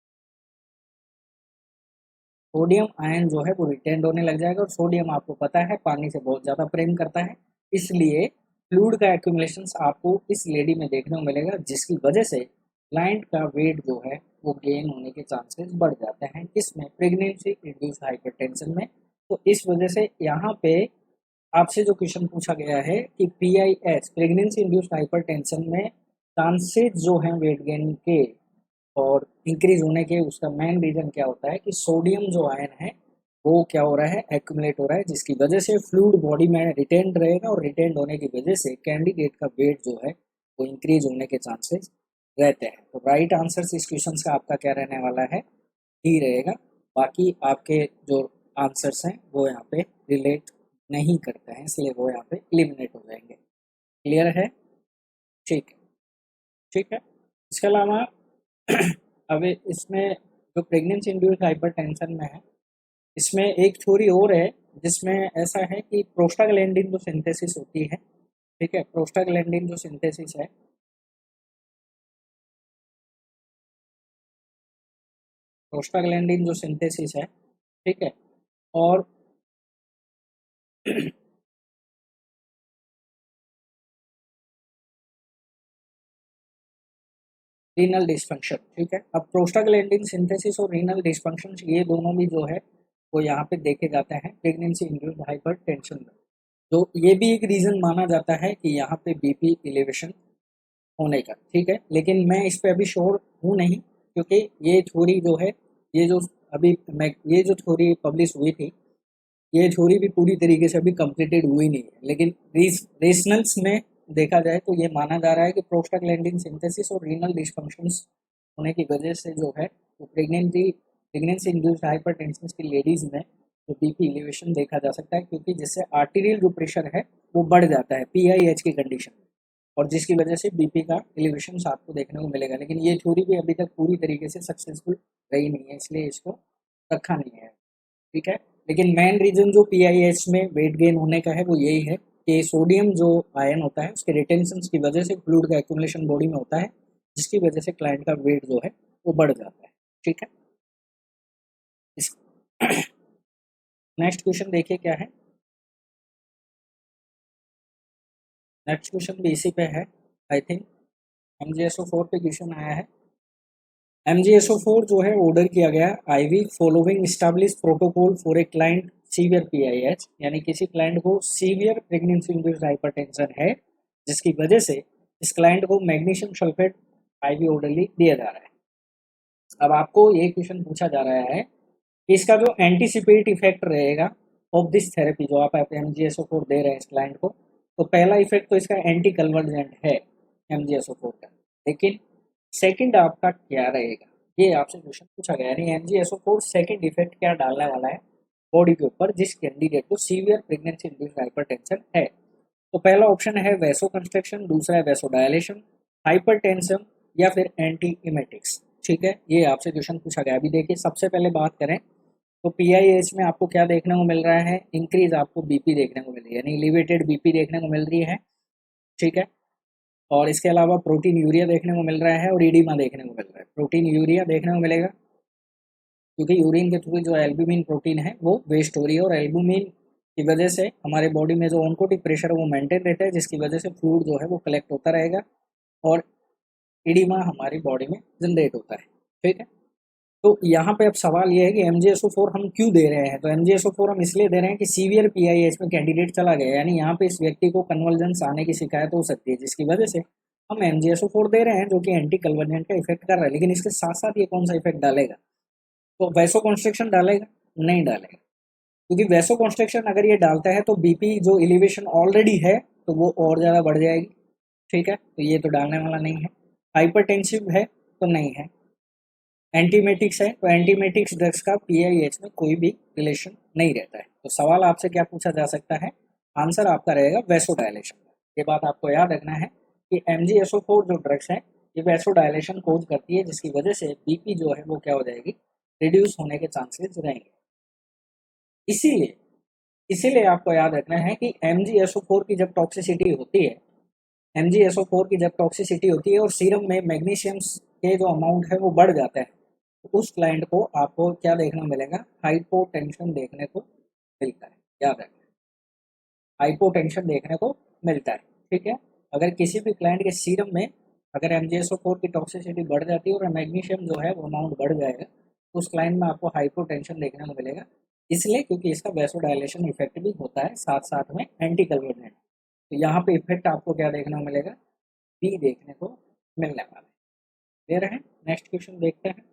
सोडियम आयन जो है वो रिटेंड होने लग जाएगा। और सोडियम आपको पता है पानी से बहुत ज़्यादा प्रेम करता है, इसलिए फ्लूइड का एक्यूमुलेशन आपको इस लेडी में देखने को मिलेगा, जिसकी वजह से क्लाइंट का वेट जो है वो गेन होने के चांसेस बढ़ जाते हैं, इसमें प्रेगनेंसी इंड्यूस्ड हाइपरटेंशन में। तो इस वजह से यहाँ पे आपसे जो क्वेश्चन पूछा गया है कि PIH प्रेगनेंसी इंड्यूस्ड हाइपरटेंशन में चांसेस जो हैं वेट गेन के और इंक्रीज होने के, उसका मेन रीजन क्या होता है कि सोडियम जो आयन है वो क्या हो रहा है, एक्यूमुलेट हो रहा है, जिसकी वजह से फ्लूइड बॉडी में रिटेंड रहेगा और रिटेंड होने की वजह से कैंडिडेट का वेट जो है वो इंक्रीज होने के चांसेस रहते हैं। तो राइट आंसर इस क्वेश्चन का आपका क्या रहने वाला है, ही रहेगा। बाकी आपके जो आंसर्स हैं वो यहाँ पे रिलेट नहीं करते हैं, इसलिए वो यहाँ पे एलिमिनेट हो जाएंगे। क्लियर है, ठीक है, ठीक है। इसके अलावा अब इसमें जो प्रेगनेंसी इंड्यूस्ड हाइपरटेंशन में है, इसमें एक थ्योरी और है जिसमें ऐसा है कि प्रोस्टाग्लैंडिन जो सिंथेसिस होती है, ठीक है, प्रोस्टाग्लैंडिन जो सिंथेसिस है, प्रोस्टाग्लैंडिन जो सिंथेसिस है, ठीक है, और रीनल डिस्फंक्शन। ठीक है, अब प्रोस्टाग्लैंडिन सिंथेसिस और रीनल डिस्फंक्शन ये दोनों भी जो है वो यहाँ पे देखे जाते हैं प्रेगनेंसी इंड्यूस्ड हाइपरटेंशन में। तो ये भी एक रीज़न माना जाता है कि यहाँ पे BP एलिवेशन होने का। ठीक है, लेकिन मैं इस पे अभी श्योर हूँ नहीं, क्योंकि ये थ्योरी जो है, ये जो अभी मैं ये जो थ्योरी पब्लिश हुई थी, ये थ्योरी भी पूरी तरीके से अभी कंप्लीटेड हुई नहीं है, लेकिन रेशनल्स में देखा जाए तो ये माना जा रहा है कि प्रोस्टाग्लैंडिन सिंथेसिस और रीनल डिस्फंक्शंस होने की वजह से जो है वो प्रेगनेंसी इंड्यूस्ड हाइपरटेंशन की लेडीज़ में जो BP एलिवेशन देखा जा सकता है, क्योंकि जिससे आर्टीरियल जो प्रेशर है वो बढ़ जाता है PIH की कंडीशन में। और जिसकी वजह से बीपी का एलिवेशन आपको देखने को मिलेगा। लेकिन ये थ्योरी भी अभी तक पूरी तरीके से सक्सेसफुल रही नहीं है, इसलिए इसको रखा नहीं है, ठीक है। लेकिन मेन रीजन जो पीआईएच में वेट गेन होने का है वो यही है कि सोडियम जो आयन होता है उसके रिटेंशन की वजह से फ्लूइड का एक्यूमुलेशन बॉडी में होता है, जिसकी वजह से क्लाइंट का वेट जो है वो बढ़ जाता है, ठीक है। नेक्स्ट क्वेश्चन देखिए क्या है। नेक्स्ट क्वेश्चन भी इसी पे है, आई थिंक MgSO4 पे क्वेश्चन आया है। MgSO4 जो है ऑर्डर किया गया IV following establish protocol for a client severe PIH, यानी किसी क्लाइंट को सीवियर प्रेगनेंसी इंड्यूस्ड हाइपरटेंशन है, जिसकी वजह से इस क्लाइंट को मैग्नीशियम सल्फेट IV ऑर्डरली दिया जा रहा है। अब आपको ये क्वेश्चन पूछा जा रहा है कि इसका जो एंटीसिपेट इफेक्ट रहेगा ऑफ दिस थेरेपी, जो आप MgSO4 दे रहे हैं इस क्लाइंट को, तो पहला इफेक्ट तो इसका एंटी कन्वर्जेंट है MgSO4 का, लेकिन सेकंड आपका क्या रहेगा, ये आपसे क्वेश्चन पूछा गया। यानी MgSO4 सेकंड इफेक्ट क्या डालने वाला है बॉडी के ऊपर जिस कैंडिडेट को सीवियर प्रेगनेंसी इंड्यूस्ड हाइपरटेंशन है। तो पहला ऑप्शन है वैसो कंस्ट्रक्शन, दूसरा है वैसो डायलेशन, हाइपरटेंशन या फिर एंटी इमेटिक्स, ठीक है। ये आपसे क्वेश्चन पूछा गया। अभी देखिए सबसे पहले बात करें तो पीआईएच में आपको क्या देखने को मिल रहा है, इंक्रीज आपको बीपी देखने को मिल रही है, यानी एलिवेटेड बीपी देखने को मिल रही है, ठीक है। और इसके अलावा प्रोटीन यूरिया देखने को मिल रहा है और ईडीमा देखने को मिल रहा है। प्रोटीन यूरिया देखने को मिलेगा क्योंकि यूरिन के थ्रू जो एल्ब्यूमिन प्रोटीन है वो वेस्ट हो रही है, और एल्ब्यूमिन की वजह से हमारे बॉडी में जो ऑनकोटिक प्रेशर है वो मेंटेन रहता है, जिसकी वजह से फ्लूइड जो है वो कलेक्ट होता रहेगा और ईडीमा हमारी बॉडी में जनरेट होता है, ठीक है। तो यहाँ पे अब सवाल ये है कि MgSO4 हम क्यों दे रहे हैं। तो MgSO4 हम इसलिए दे रहे हैं कि सीवियर PIH में कैंडिडेट चला गया, यानी यहाँ पे इस व्यक्ति को कन्वर्जेंस आने की शिकायत हो सकती है, जिसकी वजह से हम MgSO4 दे रहे हैं जो कि एंटी कन्वर्जेंट का इफेक्ट कर रहा है। लेकिन इसके साथ साथ ये कौन सा इफेक्ट डालेगा, तो वैसो कॉन्स्ट्रिक्शन डालेगा, नहीं डालेगा, क्योंकि वैसो कॉन्स्ट्रिक्शन अगर ये डालता है तो बीपी जो एलिवेशन ऑलरेडी है तो वो और ज़्यादा बढ़ जाएगी, ठीक है। तो ये तो डालने वाला नहीं है। हाइपरटेंसिव है तो नहीं है। एंटीमेटिक्स है तो एंटीमेटिक्स ड्रग्स का पीआईएच में कोई भी रिलेशन नहीं रहता है। तो सवाल आपसे क्या पूछा जा सकता है, आंसर आपका रहेगा वैसोडायलेशन। ये बात आपको याद रखना है कि MgSO4 जो ड्रग्स है ये वैसोडायलेशन कोज करती है, जिसकी वजह से बीपी जो है वो क्या हो जाएगी, रिड्यूस होने के चांसेस रहेंगे। इसीलिए इसीलिए आपको याद रखना है कि MgSO4 की जब टॉक्सिसिटी होती है, MgSO4 की जब टॉक्सिसिटी होती है और सीरम में मैग्नीशियम के जो अमाउंट है वो बढ़ जाता है, तो उस क्लाइंट को आपको क्या देखने को मिलेगा, हाइपोटेंशन देखने को मिलता है। याद रखना, हाइपोटेंशन देखने को मिलता है, ठीक है। अगर किसी भी क्लाइंट के सीरम में अगर MgSO4 की टॉक्सिसिटी बढ़ जाती है और मैग्नीशियम जो है वो अमाउंट बढ़ जाएगा, तो उस क्लाइंट में आपको हाइपोटेंशन देखने को मिलेगा, इसलिए क्योंकि इसका वैसोडायलेशन इफेक्ट भी होता है साथ साथ में एंटी कन्वर्जेंट। तो यहाँ पे इफेक्ट आपको क्या देखने को मिलेगा, बी देखने को मिलने वाला है। क्लियर है। नेक्स्ट क्वेश्चन देखते हैं।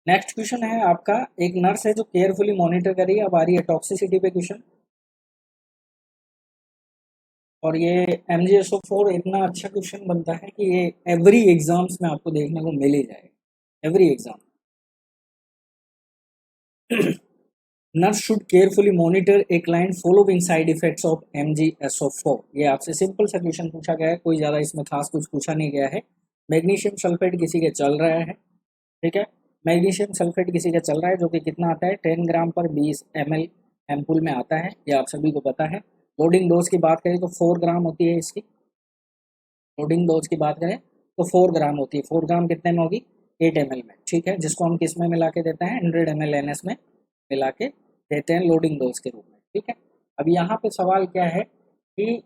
नेक्स्ट क्वेश्चन है आपका, एक नर्स है जो केयरफुली मॉनिटर कर रही है। अब आ रही है टॉक्सिसिटी पे क्वेश्चन, और ये MgSO4 इतना अच्छा क्वेश्चन बनता है कि ये एवरी एग्जाम्स में आपको देखने को मिल ही जाएगा, every exam. Nurse should carefully monitor a client following side effects of MgSO4। ये आपसे सिंपल सा क्वेश्चन पूछा गया है, कोई ज़्यादा इसमें खास कुछ पूछा नहीं गया है। मैग्नीशियम सल्फेट किसी के चल रहा है, ठीक है। मैग्नीशियम सल्फेट किसी का चल रहा है जो कि कितना आता है, 10 ग्राम पर 20 ml एम्पूल में आता है, ये आप सभी को पता है। लोडिंग डोज की बात करें तो 4 ग्राम होती है इसकी, लोडिंग डोज की बात करें तो 4 ग्राम होती है। 4 ग्राम कितने में होगी, 8 ml में, ठीक है, जिसको हम किस में मिला के देते हैं, 100 ml NS में मिला के देते हैं लोडिंग डोज के रूप में, ठीक है। अब यहाँ पे सवाल क्या है कि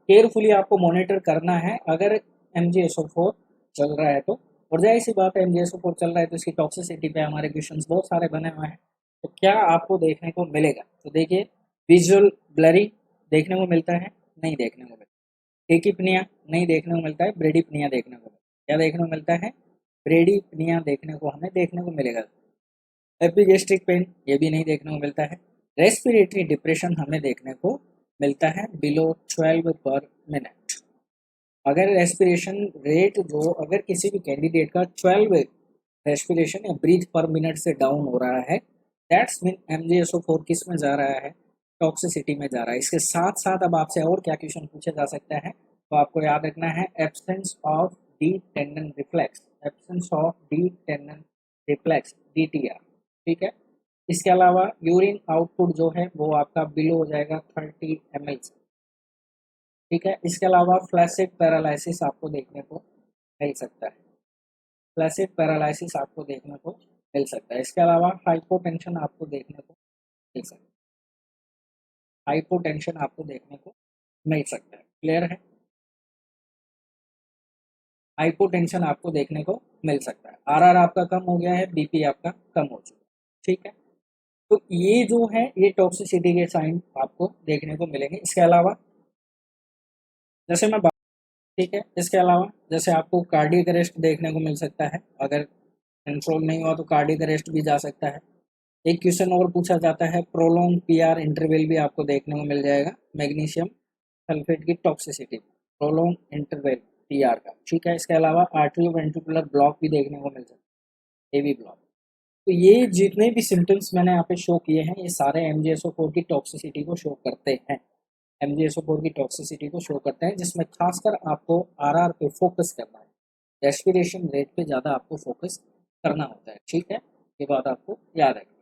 केयरफुली आपको मॉनिटर करना है अगर MgSO4 चल रहा है तो, और जाहिर सी बात है MgSO4 चल रहा है तो इसकी टॉक्सिसिटी पे हमारे क्वेश्चंस बहुत सारे बने हुए हैं। तो क्या आपको देखने को मिलेगा, तो देखिए विजुअल ब्लरी देखने को मिलता है, नहीं देखने को मिलता, टेकिपनिया नहीं देखने को मिलता है, ब्रेडिपनिया देखने को मिलता है। क्या देखने को मिलता है, ब्रेडिपनिया देखने को हमें देखने को मिलेगा। एपिगेस्ट्रिक पेन ये भी नहीं देखने को मिलता है। रेस्पिरेटरी डिप्रेशन हमें देखने को मिलता है बिलो 12 पर मिनट। अगर रेस्पिरेशन रेट जो अगर किसी भी कैंडिडेट का 12 रेस्पिरेशन या ब्रीथ पर मिनट से डाउन हो रहा है, दैट्स मीन MgSO4 किस में जा रहा है, टॉक्सिसिटी में जा रहा है। इसके साथ साथ अब आपसे और क्या क्वेश्चन पूछे जा सकता है, तो आपको याद रखना है absence of deep tendon reflex, absence of deep tendon reflex DTR। ठीक है, इसके अलावा यूरिन आउटपुट जो है वो आपका बिलो हो जाएगा 30 ml से। ठीक है, इसके अलावा फ्लैसिड पैरालिसिस आपको देखने को मिल सकता है, फ्लैसिड पैरालिसिस आपको देखने को मिल सकता है। इसके अलावा हाइपोटेंशन आपको देखने को मिल सकता है, हाइपोटेंशन आपको देखने को मिल सकता है। क्लियर है, हाइपोटेंशन आपको देखने को मिल सकता है। RR आपका कम हो गया है, BP आपका कम हो चुका है। ठीक है, तो ये जो है ये टॉक्सिसिटी के साइन आपको देखने को मिलेंगे। इसके अलावा जैसे मैं ठीक है, इसके अलावा जैसे आपको कार्डियक अरेस्ट देखने को मिल सकता है, अगर कंट्रोल नहीं हुआ तो कार्डियक अरेस्ट भी जा सकता है। एक क्वेश्चन और पूछा जाता है, प्रोलॉन्ग PR इंटरवल भी आपको देखने को मिल जाएगा मैग्नीशियम सल्फेट की टॉक्सिसिटी, प्रोलॉन्ग इंटरवल PR का। ठीक है, इसके अलावा आर्टरियो वेंट्रिकुलर ब्लॉक भी देखने को मिल सकता है, AV ब्लॉक। तो ये जितने भी सिम्टम्स मैंने यहाँ पे शो किए हैं ये सारे MgSO4 की टॉक्सिसिटी को शो करते हैं, MgSO4 की टॉक्सिसिटी को शो करते हैं, जिसमें खासकर आपको RR पे फोकस करना है, रेस्पिरेशन रेट पे ज़्यादा आपको फोकस करना होता है। ठीक है, ये बात आपको याद रखनी है।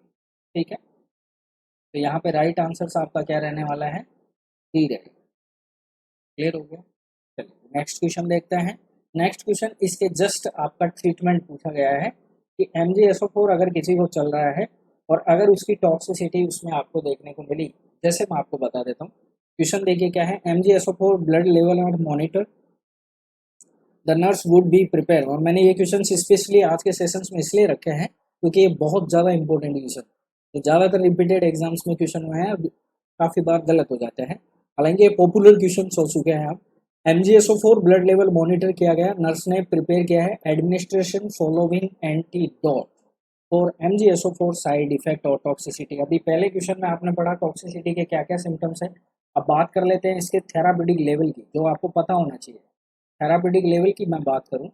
ठीक है, तो यहाँ पे राइट आंसर आपका क्या रहने वाला है, डी रहेगा। क्लियर हो गया, चलिए नेक्स्ट क्वेश्चन देखते हैं। नेक्स्ट क्वेश्चन इसके जस्ट आपका ट्रीटमेंट पूछा गया है कि MgSO4 अगर किसी को चल रहा है और अगर उसकी टॉक्सिसिटी उसमें आपको देखने को मिली, जैसे मैं आपको बता देता हूँ। क्वेश्चन देखिए क्या है, MgSO4 ब्लड लेवल और monitor the nurse would be prepare. और मैंने ये क्वेश्चन स्पेशली आज के सेशंस में इसलिए रखे हैं क्योंकि ये बहुत ज़्यादा इंपॉर्टेंट क्वेश्चन, तो ज़्यादातर रिपीटेड एग्जाम्स में क्वेश्चन हुए हैं, काफ़ी बार गलत हो जाते हैं, हालांकि ये पॉपुलर क्वेश्चन हो चुके हैं। अब MgSO4 ब्लड लेवल मॉनिटर किया गया, नर्स ने प्रिपेयर किया है administration following antidote for MgSO4 side effect और टॉक्सिसिटी। अभी पहले क्वेश्चन में आपने पढ़ा टॉक्सिसिटी के क्या क्या सिम्टम्स है, अब बात कर लेते हैं इसके थेराप्यूटिक लेवल की, जो आपको पता होना चाहिए। थेराप्यूटिक लेवल की मैं बात करूं,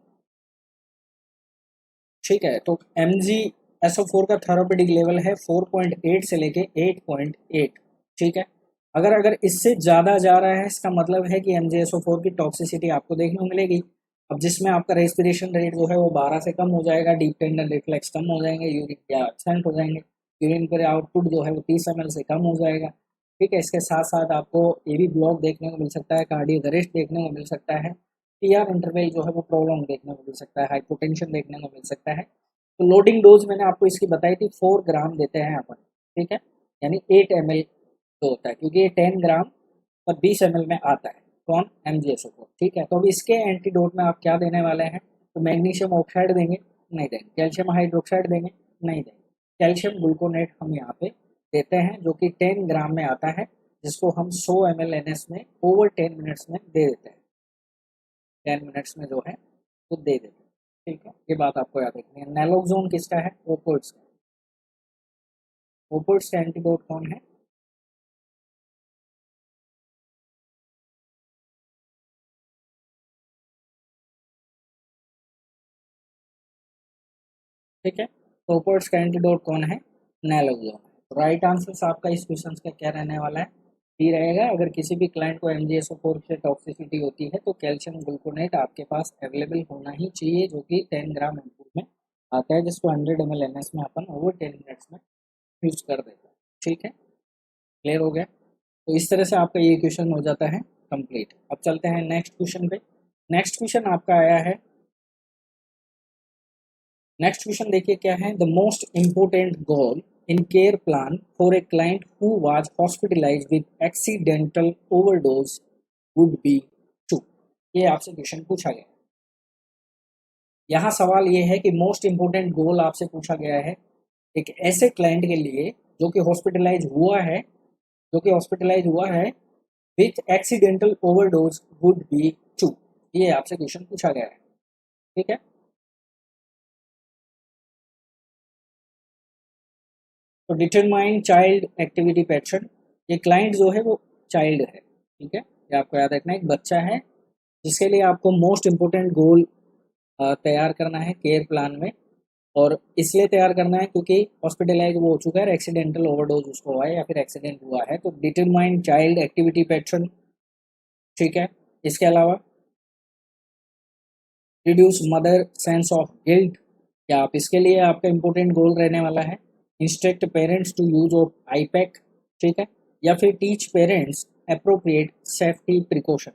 ठीक है, तो MgSO4 का थेराप्यूटिक लेवल है 4.8 से लेके 8.8। ठीक है, अगर अगर इससे ज़्यादा जा रहा है इसका मतलब है कि MgSO4 की टॉक्सिसिटी आपको देखने को मिलेगी। अब जिसमें आपका रेस्पिरेशन रेट जो है वो 12 से कम हो जाएगा, डीप टेंडन रिफ्लेक्स कम हो जाएंगे, यूरिन या एब्सेंट हो जाएंगे, यूरिन पर आउटपुट जो है वो 30 ml से कम हो जाएगा। ठीक है, इसके साथ साथ आपको AV ब्लॉक देखने को मिल सकता है, कार्डियक अरेस्ट देखने को मिल सकता है, PR इंटरवल जो है वो प्रोलॉन्ग देखने को मिल सकता है, हाइपोटेंशन देखने को मिल सकता है। तो लोडिंग डोज मैंने आपको इसकी बताई थी 4 ग्राम देते हैं अपन। ठीक है, यानी 8 ml जो होता है, क्योंकि ये 10 ग्राम और 20 ml में आता है, कौन, MgSO4। ठीक है, तो अब इसके एंटीडोट में आप क्या देने वाले हैं, तो मैग्नीशियम ऑक्साइड देंगे, नहीं देंगे, कैल्शियम हाइड्रोक्साइड देंगे, नहीं देंगे, कैल्शियम ग्लूकोनेट हम यहाँ पे देते हैं जो कि 10 ग्राम में आता है, जिसको हम 100 ml NS में ओवर 10 मिनट्स में दे देते हैं, 10 मिनट्स में जो है वो दे देते हैं। ठीक है, ये बात आपको याद रखनी है। नैलोक्सोन किसका है, ओपोइड्स का, ओपोइड्स का एंटीडोट कौन है, ठीक है, तो ओपोइड्स का एंटीडोट कौन है, नैलोक्सोन। तो राइट आंसर आपका इस क्वेश्चन का क्या रहने वाला है, डी रहेगा। अगर किसी भी क्लाइंट को MgSO4 से टॉक्सिसिटी होती है तो कैल्शियम ग्लूकोनेट आपके पास अवेलेबल होना ही चाहिए, जो कि 10 ग्राम एम्पूल में आता है, जिसको 100 ml NS में अपन ओवर 10 मिनट्स में यूज कर देते हैं। ठीक है, क्लियर हो गया। तो इस तरह से आपका ये क्वेश्चन हो जाता है कंप्लीट। अब चलते हैं नेक्स्ट क्वेश्चन पे। नेक्स्ट क्वेश्चन आपका आया है, नेक्स्ट क्वेश्चन देखिए क्या है, the most important goal in care plan for a client who was hospitalised with accidental overdose would be to. ये आपसे क्वेश्चन पूछा गया। यहाँ सवाल ये है कि मोस्ट इम्पोर्टेंट गोल आपसे पूछा गया है एक ऐसे क्लाइंट के लिए जो कि हॉस्पिटलाइज हुआ है, जो कि हॉस्पिटलाइज हुआ है with accidental overdose would be to. ये आपसे क्वेश्चन पूछा गया है। ठीक है, तो डिटरमाइन चाइल्ड एक्टिविटी पैटर्न, ये क्लाइंट जो है वो चाइल्ड है। ठीक है, ये आपको याद रखना है, एक बच्चा है जिसके लिए आपको मोस्ट इम्पोर्टेंट गोल तैयार करना है केयर प्लान में, और इसलिए तैयार करना है क्योंकि हॉस्पिटलाइज वो हो चुका है, एक्सीडेंटल ओवरडोज उसको हुआ है या फिर एक्सीडेंट हुआ है। तो डिटरमाइन चाइल्ड एक्टिविटी पैटर्न, ठीक है। इसके अलावा reduce mother sense of guilt, या आप इसके लिए आपका इंपॉर्टेंट गोल रहने वाला है instruct parents to use of ipecac, ठीक है। या फिर teach parents appropriate safety precaution.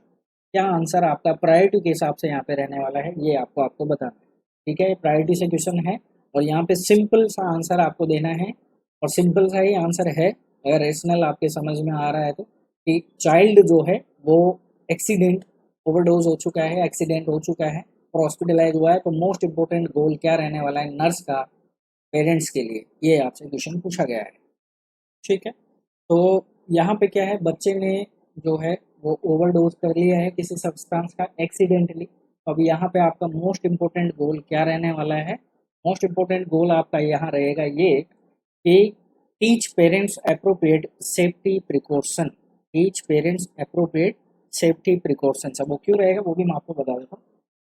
क्या आंसर आपका प्रायोरिटी के हिसाब से यहाँ पे रहने वाला है, ये आपको बताना है, ठीक है। प्रायोरिटी से क्वेश्चन है और यहाँ पे सिंपल सा आंसर आपको देना है, और सिंपल सा ही आंसर है अगर रेशनल आपके समझ में आ रहा है तो, कि चाइल्ड जो है वो एक्सीडेंट ओवरडोज हो चुका है, एक्सीडेंट हो चुका है और हॉस्पिटलाइज हुआ है। तो मोस्ट इंपोर्टेंट गोल क्या रहने वाला है नर्स का पेरेंट्स के लिए, ये आपसे क्वेश्चन पूछा गया है, ठीक है। तो यहाँ पे क्या है, बच्चे ने जो है वो ओवरडोज कर लिया है किसी सब्सटेंस का एक्सीडेंटली। अब यहाँ पे आपका मोस्ट इम्पोर्टेंट गोल क्या रहने वाला है, मोस्ट इम्पोर्टेंट गोल आपका यहाँ रहेगा ये कि teach parents appropriate safety precaution, teach parents appropriate safety precaution. अब वो क्यों रहेगा वो भी मैं आपको बता देता हूँ।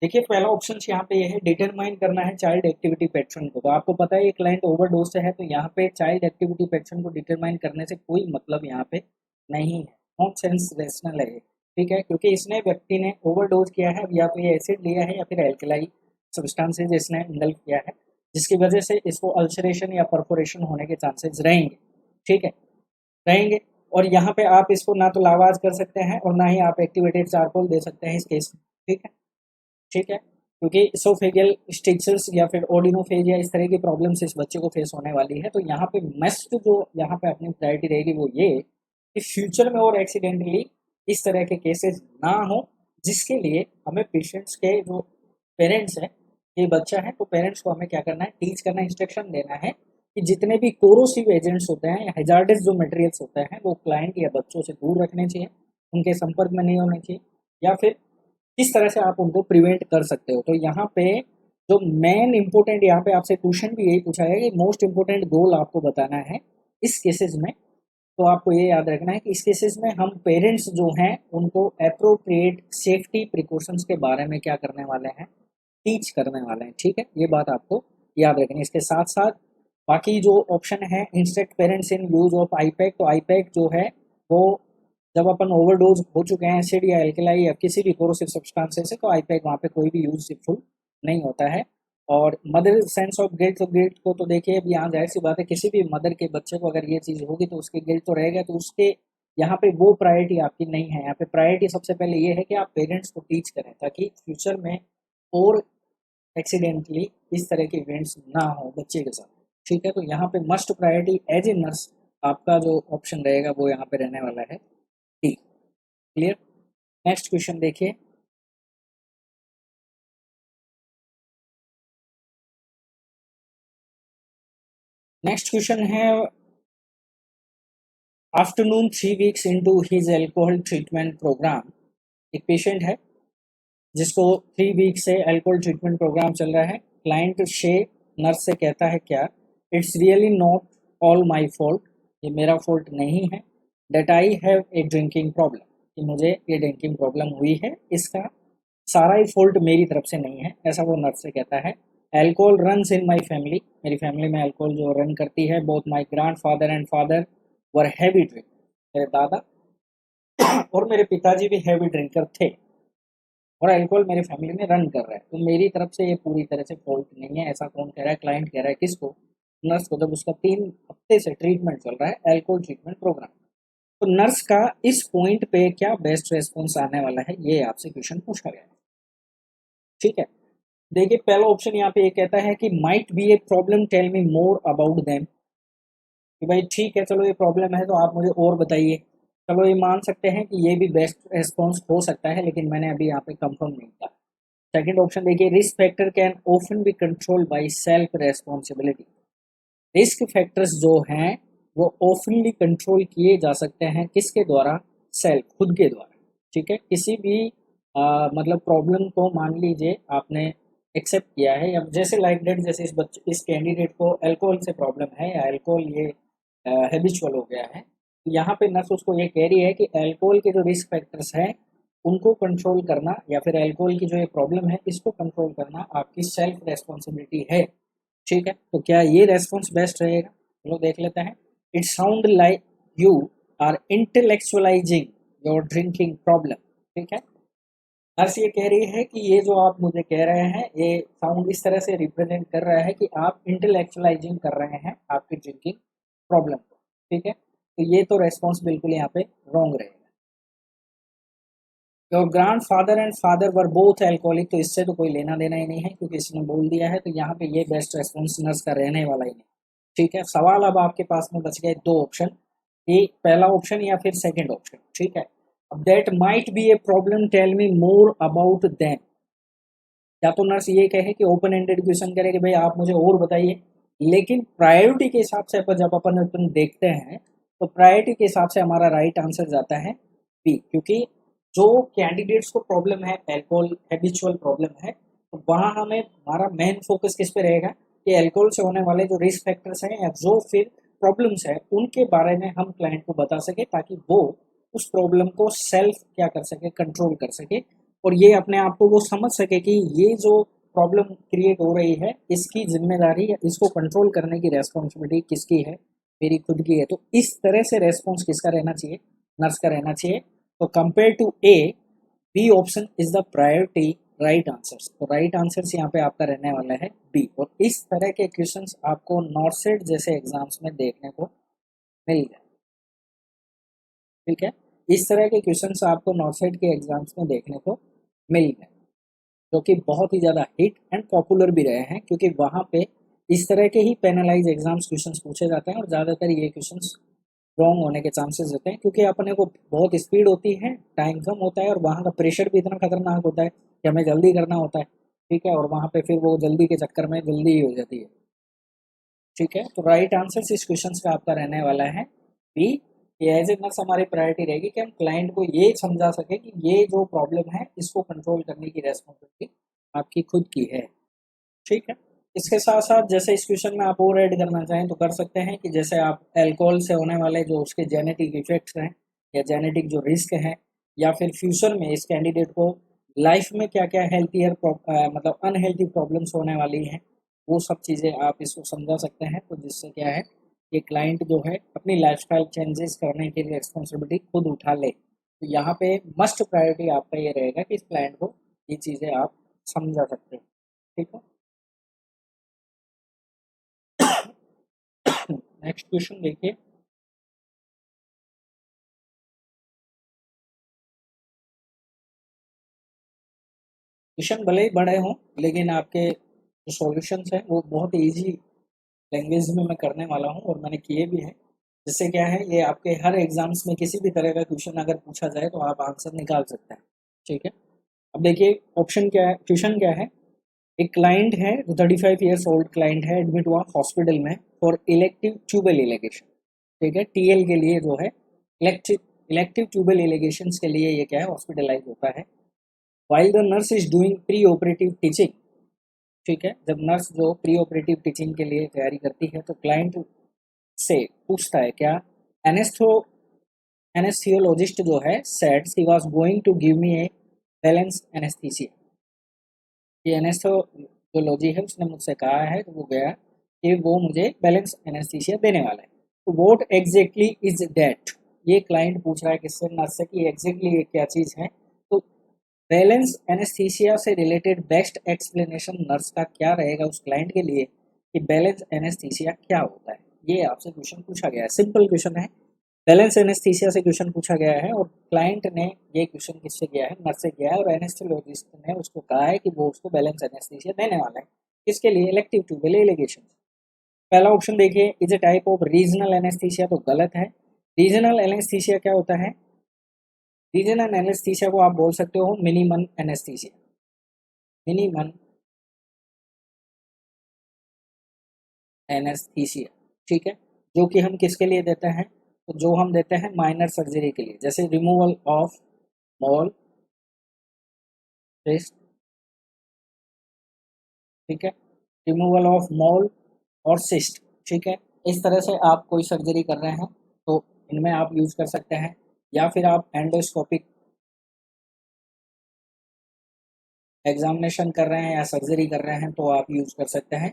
देखिए पहला ऑप्शन यहाँ पे ये है डिटरमाइन करना है चाइल्ड एक्टिविटी पैटर्न को। तो आपको पता है ये क्लाइंट ओवरडोज से है, तो यहाँ पे चाइल्ड एक्टिविटी पैटर्न को डिटरमाइन करने से कोई मतलब यहाँ पे नहीं है, नॉट सेंस रेशनल है, ठीक है। क्योंकि इसने व्यक्ति ने ओवरडोज किया है, या तो ये एसिड लिया है या फिर एल्कलाई सब्सटेंसेज इसने इंगल्फ किया है, जिसकी वजह से इसको अल्सरेशन या परफोरेशन होने के चांसेस रहेंगे, ठीक है, रहेंगे। और यहाँ पे आप इसको ना तो लावाज कर सकते हैं और ना ही आप एक्टिवेटेड चारकोल दे सकते हैं इस केस में, ठीक है, ठीक है। क्योंकि इसोफेजियल स्टिक्सर्स या फिर ओडिनोफेज या इस तरह की प्रॉब्लम्स इस बच्चे को फेस होने वाली है। तो यहाँ पे मस्ट जो यहाँ पे अपनी प्रायोरिटी रहेगी वो ये कि फ्यूचर में और एक्सीडेंटली इस तरह के केसेस ना हो, जिसके लिए हमें पेशेंट्स के जो पेरेंट्स हैं, ये बच्चा है तो पेरेंट्स को हमें क्या करना है, टीच करना, इंस्ट्रक्शन देना है कि जितने भी कोरोसिव एजेंट्स होते हैं या हैजार्डस जो मटेरियल्स होते हैं वो क्लाइंट या बच्चों से दूर रखने चाहिए, उनके संपर्क में नहीं होने चाहिए, या फिर किस तरह से आप उनको प्रिवेंट कर सकते हो। तो यहाँ पे जो मेन इंपॉर्टेंट यहाँ पे आपसे क्वेश्चन भी यही पूछा है कि मोस्ट इंपॉर्टेंट गोल आपको बताना है इस केसेस में। तो आपको ये याद रखना है कि इस केसेस में हम पेरेंट्स जो हैं उनको अप्रोप्रिएट सेफ्टी प्रिकॉशंस के बारे में क्या करने वाले हैं, टीच करने वाले हैं, ठीक है। ये बात आपको याद रखनी है। इसके साथ साथ बाकी जो ऑप्शन है instruct parents in use of IUPAC, तो आईपैक जो है वो जब अपन ओवरडोज हो चुके हैं एसिड या एल्कलाई या किसी भी कोरोसिव सब्सटेंस से, तो आईपैक वहाँ पे कोई भी यूजफुल नहीं होता है। और मदर सेंस ऑफ गिल्ट, तो गिल्ट को तो देखिए अब यहाँ जाहिर सी बात है किसी भी मदर के बच्चे को अगर ये चीज़ होगी तो उसके गिल्ट तो रहेगा, तो उसके यहाँ पे वो प्रायोरिटी आपकी नहीं है। यहाँ पे प्रायोरिटी सबसे पहले ये है कि आप पेरेंट्स को टीच करें ताकि फ्यूचर में और एक्सीडेंटली इस तरह के इवेंट्स ना हो बच्चे के साथ, ठीक है। तो यहाँ पे must priority as a nurse आपका जो ऑप्शन रहेगा वो यहाँ पे रहने वाला है डी, क्लियर। नेक्स्ट क्वेश्चन देखिए, नेक्स्ट क्वेश्चन है afternoon 3 weeks into his alcohol treatment programme. एक पेशेंट है जिसको 3 वीक से अल्कोहल ट्रीटमेंट प्रोग्राम चल रहा है। क्लाइंट शे नर्स से कहता है क्या, it's really not all my fault, ये मेरा फॉल्ट नहीं है, that I have a drinking problem, कि मुझे ये ड्रिंकिंग प्रॉब्लम हुई है, इसका सारा ही फॉल्ट मेरी तरफ से नहीं है, ऐसा वो नर्स से कहता है। Alcohol runs in my family, मेरी फैमिली में अल्कोहल जो रन करती है, both my grand father and father were heavy drink, मेरे दादा और मेरे पिताजी भी हैवी ड्रिंकर थे और अल्कोहल मेरे फैमिली में रन कर रहा है, तो मेरी तरफ से ये पूरी तरह से फॉल्ट नहीं है। ऐसा कौन कह रहा है, क्लाइंट कह रहा है, किसको, नर्स को, जब उसका 3 हफ्ते से ट्रीटमेंट चल रहा है अल्कोहल ट्रीटमेंट प्रोग्राम। तो नर्स का इस पॉइंट पे क्या बेस्ट रेस्पॉन्स आने वाला है, ये आपसे क्वेश्चन पूछा गया है, ठीक है। देखिए पहला ऑप्शन यहाँ पे ये कहता है कि might be a problem, tell me more about them, कि भाई ठीक है चलो ये प्रॉब्लम है तो आप मुझे और बताइए। चलो ये मान सकते हैं कि ये भी बेस्ट रेस्पॉन्स हो सकता है, लेकिन मैंने अभी यहाँ पे कंफर्म नहीं किया। सेकंड ऑप्शन देखिए, risk factor can often be control by self responsibility, risk factors जो हैं वो ओपनली कंट्रोल किए जा सकते हैं, किसके द्वारा, सेल्फ, खुद के द्वारा, ठीक है। किसी भी मतलब प्रॉब्लम को मान लीजिए आपने एक्सेप्ट किया है, या जैसे लाइक डेट, जैसे इस कैंडिडेट को अल्कोहल से प्रॉब्लम है या अल्कोहल ये हैबिचुअल हो गया है, तो यहाँ पे नर्स उसको ये कह रही है कि अल्कोहल के जो रिस्क फैक्टर्स हैं उनको कंट्रोल करना, या फिर अल्कोहल की जो ये प्रॉब्लम है इसको कंट्रोल करना आपकी सेल्फ रेस्पॉन्सिबिलिटी है। ठीक है, तो क्या ये रेस्पॉन्स बेस्ट रहेगा? चलो देख लेते हैं। It sound like you are intellectualising your drinking problem. ठीक है, नर्स ये कह रही है कि ये जो आप मुझे कह रहे हैं, ये साउंड इस तरह से रिप्रेजेंट कर रहा है कि आप इंटेलेक्चुअलाइजिंग कर रहे हैं आपकी ड्रिंकिंग प्रॉब्लम को। ठीक है, तो ये तो रेस्पॉन्स बिल्कुल यहाँ पे रॉन्ग रहेगा। Your grand father and father were both alcoholic, तो इससे तो कोई लेना देना ही नहीं है क्योंकि इसने बोल दिया है, तो यहाँ पे ये बेस्ट रेस्पॉन्स नर्स का रहने वाला ही नहीं। ठीक है, सवाल अब आपके पास में बच गए दो ऑप्शन, एक पहला ऑप्शन या फिर सेकंड ऑप्शन। ठीक है, अब that might be a problem, tell me more about them. या तो नर्स ये कहे कि ओपन एंडेड क्वेश्चन करे कि भाई आप मुझे और बताइए, लेकिन प्रायोरिटी के हिसाब से जब अपन देखते हैं तो प्रायोरिटी के हिसाब से हमारा राइट आंसर जाता है बी, क्योंकि जो कैंडिडेट्स को प्रॉब्लम है, एल्कोहल हैबिचुअल प्रॉब्लम है, तो वहाँ हमें हमारा मेन फोकस किस पे रहेगा कि एल्कोहल से होने वाले जो रिस्क फैक्टर्स हैं या जो फिर प्रॉब्लम्स है उनके बारे में हम क्लाइंट को बता सके, ताकि वो उस प्रॉब्लम को सेल्फ क्या कर सके, कंट्रोल कर सके, और ये अपने आप को वो समझ सके कि ये जो प्रॉब्लम क्रिएट हो रही है इसकी जिम्मेदारी या इसको कंट्रोल करने की रेस्पॉन्सिबिलिटी किसकी है, मेरी खुद की है। तो इस तरह से रेस्पॉन्स किसका रहना चाहिए, नर्स का रहना चाहिए। तो compare to A, B option is the priority right answer. तो राइट आंसर यहाँ पे आपका रहने वाला है बी। और इस तरह के क्वेश्चंस आपको नॉर्सेट जैसे एग्जाम्स में देखने को मिल गए। ठीक है, इस तरह के क्वेश्चंस आपको नॉर्सेट के एग्जाम्स में देखने को मिल गए, जो कि बहुत ही ज़्यादा हिट एंड पॉपुलर भी रहे हैं, क्योंकि वहाँ पे इस तरह के ही पैनलाइज एग्जाम्स क्वेश्चंस पूछे जाते हैं और ज़्यादातर ये क्वेश्चंस रॉन्ग होने के चांसेस रहते हैं, क्योंकि अपने को बहुत स्पीड होती है, टाइम कम होता है और वहाँ का प्रेशर भी इतना खतरनाक होता है कि हमें जल्दी करना होता है। ठीक है, और वहाँ पे फिर वो जल्दी के चक्कर में जल्दी ही हो जाती है। ठीक है, तो राइट आंसर इस क्वेश्चन का आपका रहने वाला है बी। ये एज ए नर्स हमारी प्रायोरिटी रहेगी कि हम क्लाइंट को ये समझा सके कि ये जो प्रॉब्लम है इसको कंट्रोल करने की रेस्पॉन्सिबिलिटी आपकी खुद की है। ठीक है, इसके साथ साथ जैसे इस क्वेश्चन में आप और ऐड करना चाहें तो कर सकते हैं कि जैसे आप अल्कोहल से होने वाले जो उसके जेनेटिक इफेक्ट्स हैं या जेनेटिक जो रिस्क हैं, या फिर फ्यूचर में इस कैंडिडेट को लाइफ में क्या क्या हेल्थियर मतलब अनहेल्थी प्रॉब्लम्स होने वाली हैं, वो सब चीज़ें आप इसको समझा सकते हैं। तो जिससे क्या है, ये क्लाइंट जो है अपनी लाइफस्टाइल चेंजेस करने के लिए रिस्पॉन्सिबिलिटी खुद उठा ले। तो यहाँ पे मस्ट प्रायोरिटी आपका ये रहेगा कि इस क्लाइंट को ये चीज़ें आप समझा सकते हैं। ठीक है, नेक्स्ट क्वेश्चन देखिए। क्वेश्चन भले ही बड़े हों, लेकिन आपके जो सॉल्यूशंस हैं वो बहुत इजी लैंग्वेज में मैं करने वाला हूँ और मैंने किए भी हैं। जिससे क्या है, ये आपके हर एग्जाम्स में किसी भी तरह का क्वेश्चन अगर पूछा जाए तो आप आंसर निकाल सकते हैं। ठीक है, अब देखिए ऑप्शन क्या है, क्वेश्चन क्या है। एक क्लाइंट है जो 35 ईयर्स ओल्ड क्लाइंट है, एडमिट हुआ हॉस्पिटल में फॉर इलेक्टिव ट्यूबल इलेगेशन। ठीक है, टीएल के लिए जो है इलेक्टिव इलेक्टिव ट्यूबल इलेगेशन के लिए ये क्या है, हॉस्पिटलाइज होता है। While the nurse is doing pre operative teaching. ठीक है, जब नर्स जो प्री ऑपरेटिव टीचिंग के लिए तैयारी करती है तो क्लाइंट से पूछता है क्या, एनेस्थो एनेस्थियोलॉजिस्ट जो है said she was going to give me a balance anaesthesia. ये एनेस्थोलॉजी है, उसने मुझसे कहा है तो वो गया कि वो मुझे बैलेंस एनेस्थीसिया देने वाला है। तो व्हाट एग्जैक्टली इज दैट, ये क्लाइंट पूछ रहा है किससे, नर्स से, कि एग्जैक्टली ये क्या चीज़ है। तो बैलेंस एनेस्थीसिया से रिलेटेड बेस्ट एक्सप्लेनेशन नर्स का क्या रहेगा उस क्लाइंट के लिए कि बैलेंस एनेस्थीसिया क्या होता है। ये आपसे क्वेश्चन पूछा गया है, सिंपल क्वेश्चन है, बैलेंस एनेस्थीसिया से क्वेश्चन पूछा गया है और क्लाइंट ने ये क्वेश्चन किससे किया है, नर्स से किया है, और एनेस्थीसियोलॉजिस्ट ने उसको कहा है कि वो उसको बैलेंस एनेस्थीसिया देने वाला है। किसके लिए, इलेक्टिव ट्यूबल एलिगेशन। पहला ऑप्शन देखिए, is a type of regional anaesthesia, तो गलत है। रीजनल एनेस्थीसिया क्या होता है, रीजनल एनेस्थीसिया को आप बोल सकते हो मिनिमम एनेस्थीसिया, मिनिमम एनेस्थीसिया। ठीक है, जो कि हम किसके लिए देते हैं, तो जो हम देते हैं माइनर सर्जरी के लिए, जैसे रिमूवल ऑफ मॉल, ठीक है, रिमूवल ऑफ मॉल और सिस्ट। ठीक है, इस तरह से आप कोई सर्जरी कर रहे हैं तो इनमें आप यूज कर सकते हैं, या फिर आप एंडोस्कोपिक एग्जामिनेशन कर रहे हैं या सर्जरी कर रहे हैं तो आप यूज कर सकते हैं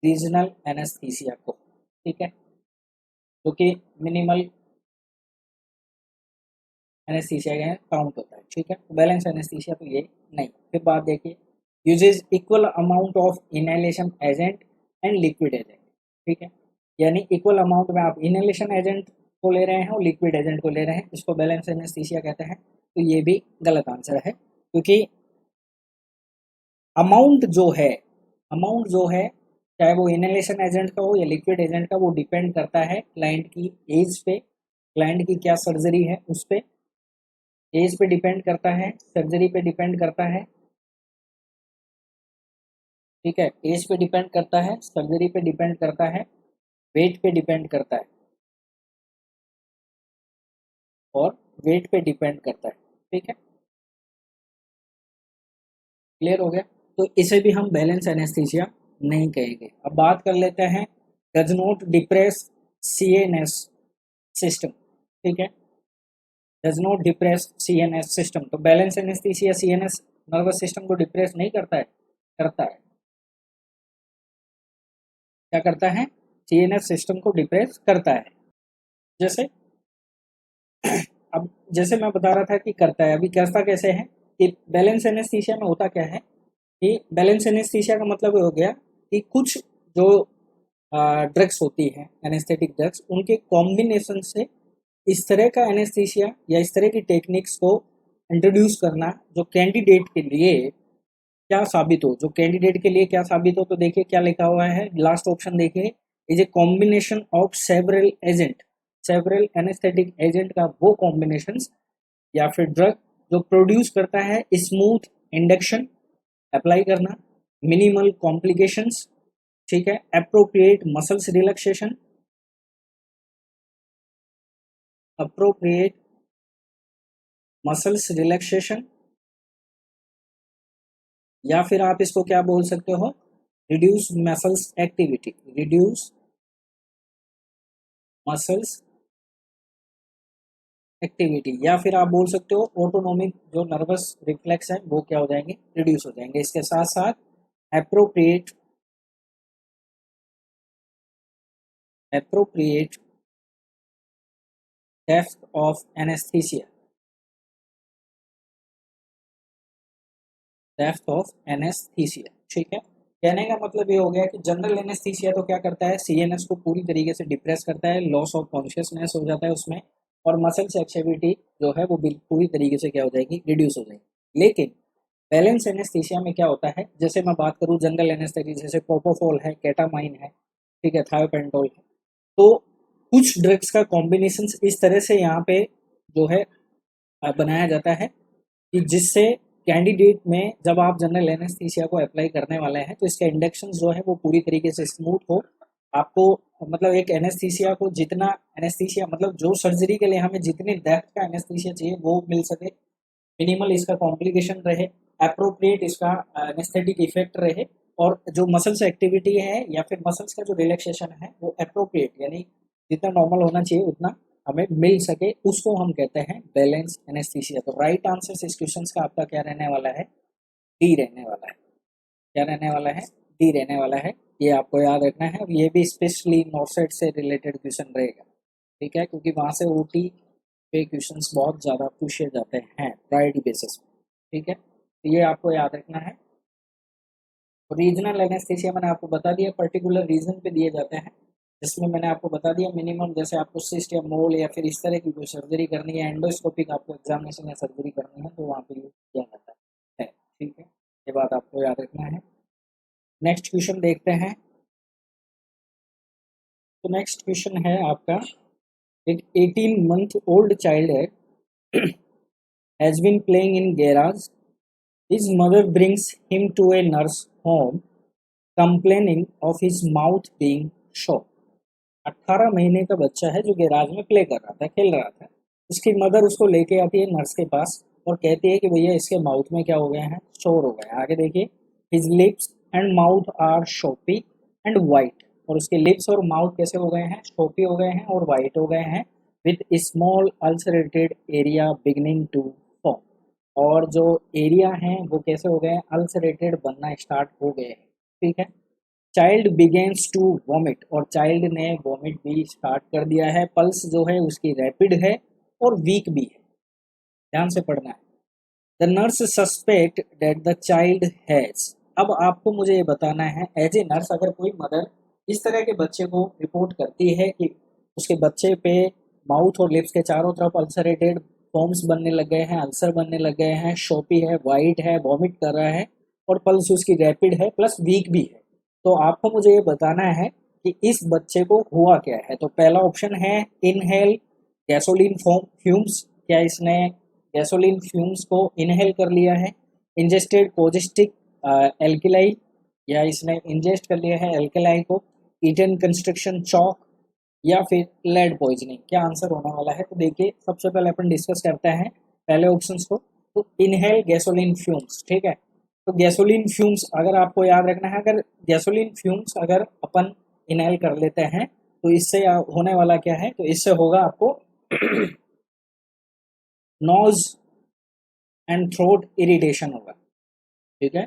रीजनल एनेस्थीसिया को, ठीक है, जो कि मिनिमल एनेस्थीसिया का काउंट होता है, ठीक है। बैलेंस एनेस्थीसिया तो ये नहीं। फिर बात देखिए, uses equal amount of inhalation agent and liquid agent, ठीक है, यानी इक्वल अमाउंट में आप इनहेलेशन एजेंट को ले रहे हैं और लिक्विड एजेंट को ले रहे हैं, इसको बैलेंस एनेस्थीसिया कहते हैं। तो ये भी गलत आंसर है, क्योंकि अमाउंट जो है, अमाउंट जो है, चाहे वो इनहेलेशन एजेंट का हो या लिक्विड एजेंट का, वो डिपेंड करता है क्लाइंट की एज पे, क्लाइंट की क्या सर्जरी है उस पे, एज पे डिपेंड करता है, सर्जरी पे डिपेंड करता है, ठीक है, एज पे डिपेंड करता है, सर्जरी पे डिपेंड करता है, वेट पे डिपेंड करता है, और वेट पे डिपेंड करता है, ठीक है, क्लियर हो गया। तो इसे भी हम बैलेंस एनेस्थीसिया नहीं कहेंगे। अब बात कर लेते हैं does not depress CNS system, ठीक है, does not depress CNS system. तो balance anaesthesia CNS nervous system को डिप्रेस नहीं करता है, करता है, क्या करता है, सीएनएस सिस्टम को डिप्रेस करता है। जैसे अब जैसे मैं बता रहा था कि करता है, अभी करता कैसे है कि बैलेंस एनेस्थीसिया में होता क्या है कि बैलेंस एनेस्थीसिया का मतलब हो गया कि कुछ जो ड्रग्स होती हैं, एनेस्थेटिक ड्रग्स, उनके कॉम्बिनेशन से इस तरह का एनेस्थीसिया या इस तरह की टेक्निक्स को इंट्रोड्यूस करना जो कैंडिडेट के लिए क्या साबित हो, जो कैंडिडेट के लिए क्या साबित हो। तो देखिए क्या लिखा हुआ है, लास्ट ऑप्शन देखिए, is a combination of several agent, several anaesthetic agent का वो कॉम्बिनेशन या फिर ड्रग जो प्रोड्यूस करता है स्मूथ इंडक्शन, अप्लाई करना, मिनिमल कॉम्प्लिकेशंस, ठीक है, appropriate muscles relaxation, appropriate muscles relaxation, या फिर आप इसको क्या बोल सकते हो, reduce muscles activity, reduce muscles activity, या फिर आप बोल सकते हो ऑटोनोमिक जो नर्वस रिफ्लेक्स है वो क्या हो जाएंगे, रिड्यूस हो जाएंगे। इसके साथ साथ appropriate appropriate depth of anaesthesia, depth of anaesthesia, ठीक है। कहने का मतलब ये हो गया कि जनरल एनेस्थीसिया तो क्या करता है, सीएनएस को पूरी तरीके से डिप्रेस करता है, लॉस ऑफ कॉन्शियसनेस हो जाता है उसमें, और मसल्स एक्टिविटी जो है वो पूरी तरीके से क्या हो जाएगी, रिड्यूस हो जाएगी। लेकिन बैलेंस एनेस्थीसिया में क्या होता है, जैसे मैं बात करूँ जनरल एनेस्थेटिक, जैसे प्रोपोफॉल है, केटामाइन है, ठीक है, थायोपेंटोल है, तो कुछ ड्रग्स का कॉम्बिनेशन इस तरह से यहाँ पे जो है बनाया जाता है कि जिससे कैंडिडेट में जब आप जनरल एनेस्थीसिया को अप्लाई करने वाले हैं तो इसका इंडक्शन जो है वो पूरी तरीके से स्मूथ हो। आपको मतलब एक एनेस्थीसिया को जितना एनेस्थीसिया मतलब जो सर्जरी के लिए हमें जितनी डेप्थ का एनेस्थीसिया चाहिए वो मिल सके, मिनिमल इसका कॉम्प्लिकेशन रहे, अप्रोप्रिएट इसका एनेस्थेटिक इफेक्ट रहे, और जो मसल्स एक्टिविटी है या फिर मसल्स का जो रिलैक्सेशन है वो अप्रोप्रिएट यानी जितना नॉर्मल होना चाहिए उतना हमें मिल सके, उसको हम कहते हैं बैलेंस एनेस्थीसिया। तो राइट आंसर इस क्वेश्चन का आपका क्या रहने वाला है, डी रहने वाला है। क्या रहने वाला है, डी रहने वाला है। ये आपको याद रखना है, ये भी स्पेशली नॉर्सेट से रिलेटेड क्वेश्चन रहेगा, ठीक है, क्योंकि वहाँ से ओटी पे क्वेश्चंस बहुत ज़्यादा पूछे जाते हैं प्रायोरिटी बेसिस पे, ठीक है, तो ये आपको याद रखना है। रीजनल एनेस्थीसिया मैंने आपको बता दिया, पर्टिकुलर रीजन पे दिए जाते हैं, जिसमें मैंने आपको बता दिया मिनिमम, जैसे आपको सिस्ट या मोल या फिर इस तरह की कोई सर्जरी करनी है, एंडोस्कोपिक आपको एग्जामिनेशन या सर्जरी करनी है तो वहाँ पे यूज किया जाता है, ठीक है, ये बात आपको याद रखना है। नेक्स्ट क्वेश्चन देखते हैं। तो नेक्स्ट क्वेश्चन है आपका, एक 18 मंथ ओल्ड चाइल्ड है has been playing in garage, his mother brings him to a nurse home complaining of his mouth being shot. 18 महीने का बच्चा है जो गैराज में प्ले कर रहा था, खेल रहा था, उसकी मदर उसको लेके आती है नर्स के पास और कहती है कि भैया इसके माउथ में क्या हो गए हैं, शोर हो गए हैं। आगे देखिए, his lips and mouth are soapy and white, और उसके लिप्स और माउथ कैसे हो गए हैं, शोपी हो गए हैं और वाइट हो गए हैं, with small ulcerated area beginning to form, और जो एरिया हैं वो कैसे हो गए हैं, अल्सरेटेड बनना स्टार्ट हो गए हैं, ठीक है। चाइल्ड बिगेन्स टू वॉमिट, और चाइल्ड ने वॉमिट भी स्टार्ट कर दिया है। पल्स जो है उसकी रैपिड है और वीक भी है, ध्यान से पढ़ना है। The nurse suspect that the child has, अब आपको मुझे ये बताना है एज ए नर्स, अगर कोई मदर इस तरह के बच्चे को रिपोर्ट करती है कि उसके बच्चे पे माउथ और लिप्स के चारों तरफ अल्सरेटेड फॉर्म्स बनने लग गए हैं, अल्सर बनने लग गए हैं, शॉपी है, वाइट है, वॉमिट कर रहा है और पल्स उसकी रैपिड है प्लस वीक भी है, तो आपको मुझे ये बताना है कि इस बच्चे को हुआ क्या है। तो पहला ऑप्शन है इनहेल गैसोलीन फ्यूम्स, क्या इसने गैसोलीन फ्यूम्स को इनहेल कर लिया है। इंजेस्टेड कोजिस्टिक एल्किलाई, या इसने इंजेस्ट कर लिया है एल्कलाई को। ईटन कंस्ट्रक्शन चॉक, या फिर लेड पॉइजनिंग, क्या आंसर होने वाला है। तो देखिए सबसे पहले अपन डिस्कस करते हैं पहले ऑप्शंस को। तो इनहेल गैसोलीन फ्यूम्स, ठीक है। तो गैसोलीन फ्यूम्स अगर आपको याद रखना है, अगर गैसोलीन फ्यूम्स अगर अपन इनहेल कर लेते हैं तो इससे होने वाला क्या है, तो इससे होगा आपको नोज एंड थ्रोट इरिटेशन होगा, ठीक है।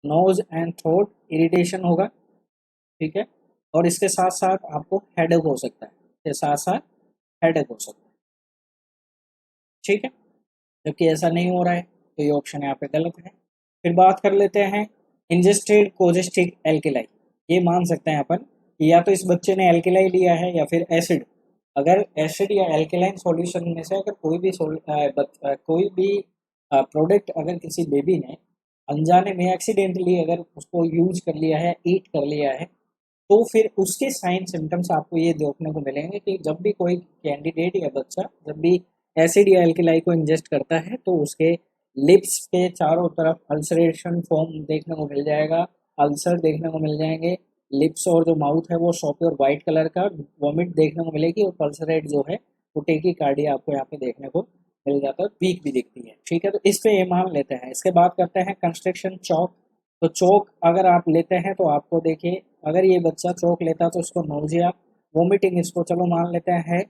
नोज एंड थ्रोट इरिटेशन होगा, ठीक है। और इसके साथ साथ आपको हेडेक हो सकता है, इसके साथ साथ हेडेक हो सकता है, ठीक है। जबकि ऐसा नहीं हो रहा है तो ये ऑप्शन यहाँ पे गलत है। फिर बात कर लेते हैं इंजेस्टेड कोजिस्टिक एल्किलाई। ये मान सकते हैं अपन कि या तो इस बच्चे ने एल्किलाई लिया है या फिर एसिड। अगर एसिड या एल्कलाइन सॉल्यूशन में से अगर कोई भी प्रोडक्ट अगर किसी बेबी ने अनजाने में एक्सीडेंटली अगर उसको यूज कर लिया है, ईट कर लिया है, तो फिर उसके साइन सिम्टम्स आपको ये देखने को मिलेंगे कि जब भी कोई कैंडिडेट या बच्चा जब भी एसिड या एल्कलाई को इंजेस्ट करता है तो उसके लिप्स के चारों तरफ अल्सरेशन फॉर्म देखने को मिल जाएगा, अल्सर देखने को मिल जाएंगे। लिप्स और जो माउथ है वो सॉफ्ट और वाइट कलर का, वॉमिट देखने को मिलेगी और पल्सरेट जो है वो टेकीकार्डिया आपको यहाँ पे देखने को मिल जाता है, वीक भी दिखती है, ठीक है। तो इस पे ये मान लेते हैं। इसके बाद करते हैं कंस्ट्रक्शन चौक। तो चौक अगर आप लेते हैं तो आपको देखिए अगर ये बच्चा चौक लेता तो उसको नोजिया वोमिटिंग, इसको चलो मान लेते हैं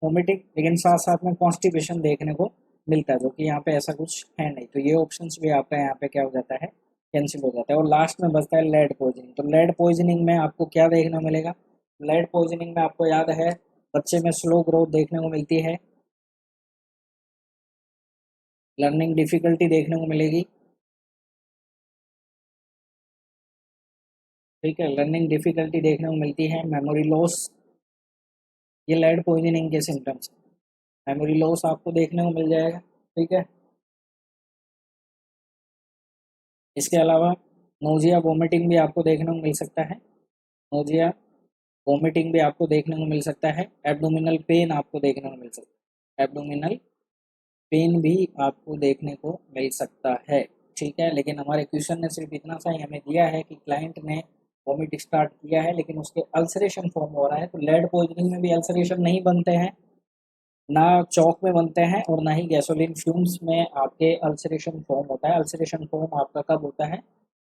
वोमिटिंग, लेकिन साथ साथ में कॉन्स्टिपेशन देखने को मिलता है, जो कि यहाँ पे ऐसा कुछ है नहीं। तो ये ऑप्शंस भी आपका यहाँ पे क्या हो जाता है, कैंसिल हो जाता है। और लास्ट में बचता है लेड पॉइजनिंग। तो लेड पॉइजनिंग में आपको क्या देखने को मिलेगा, लेड पॉइजनिंग में आपको याद है बच्चे में स्लो ग्रोथ देखने को मिलती है, लर्निंग डिफिकल्टी देखने को मिलेगी, ठीक है, लर्निंग डिफिकल्टी देखने को मिलती है, मेमोरी लॉस, ये लेड पॉइजनिंग के सिम्टम्स। मेमोरी लॉस आपको देखने को मिल जाएगा, ठीक है। इसके अलावा नोजिया वोमिटिंग भी आपको देखने को मिल सकता है, नोजिया वोमिटिंग भी आपको देखने को मिल सकता है। एब्डोमिनल पेन आपको देखने को मिल सकता है, एब्डोमिनल पेन भी आपको देखने को मिल सकता है, ठीक है। लेकिन हमारे क्वेश्चन ने सिर्फ इतना सा ही हमें दिया है कि क्लाइंट ने वॉमिट स्टार्ट किया है लेकिन उसके अल्सरेशन फॉर्म हो रहा है। तो लेड पॉइजनिंग में भी अल्सरेशन नहीं बनते हैं, ना चौक में बनते हैं और ना ही गैसोलीन फ्यूम्स में आपके अल्सरेशन फॉर्म होता है। अल्सरेशन फॉर्म आपका कब होता है,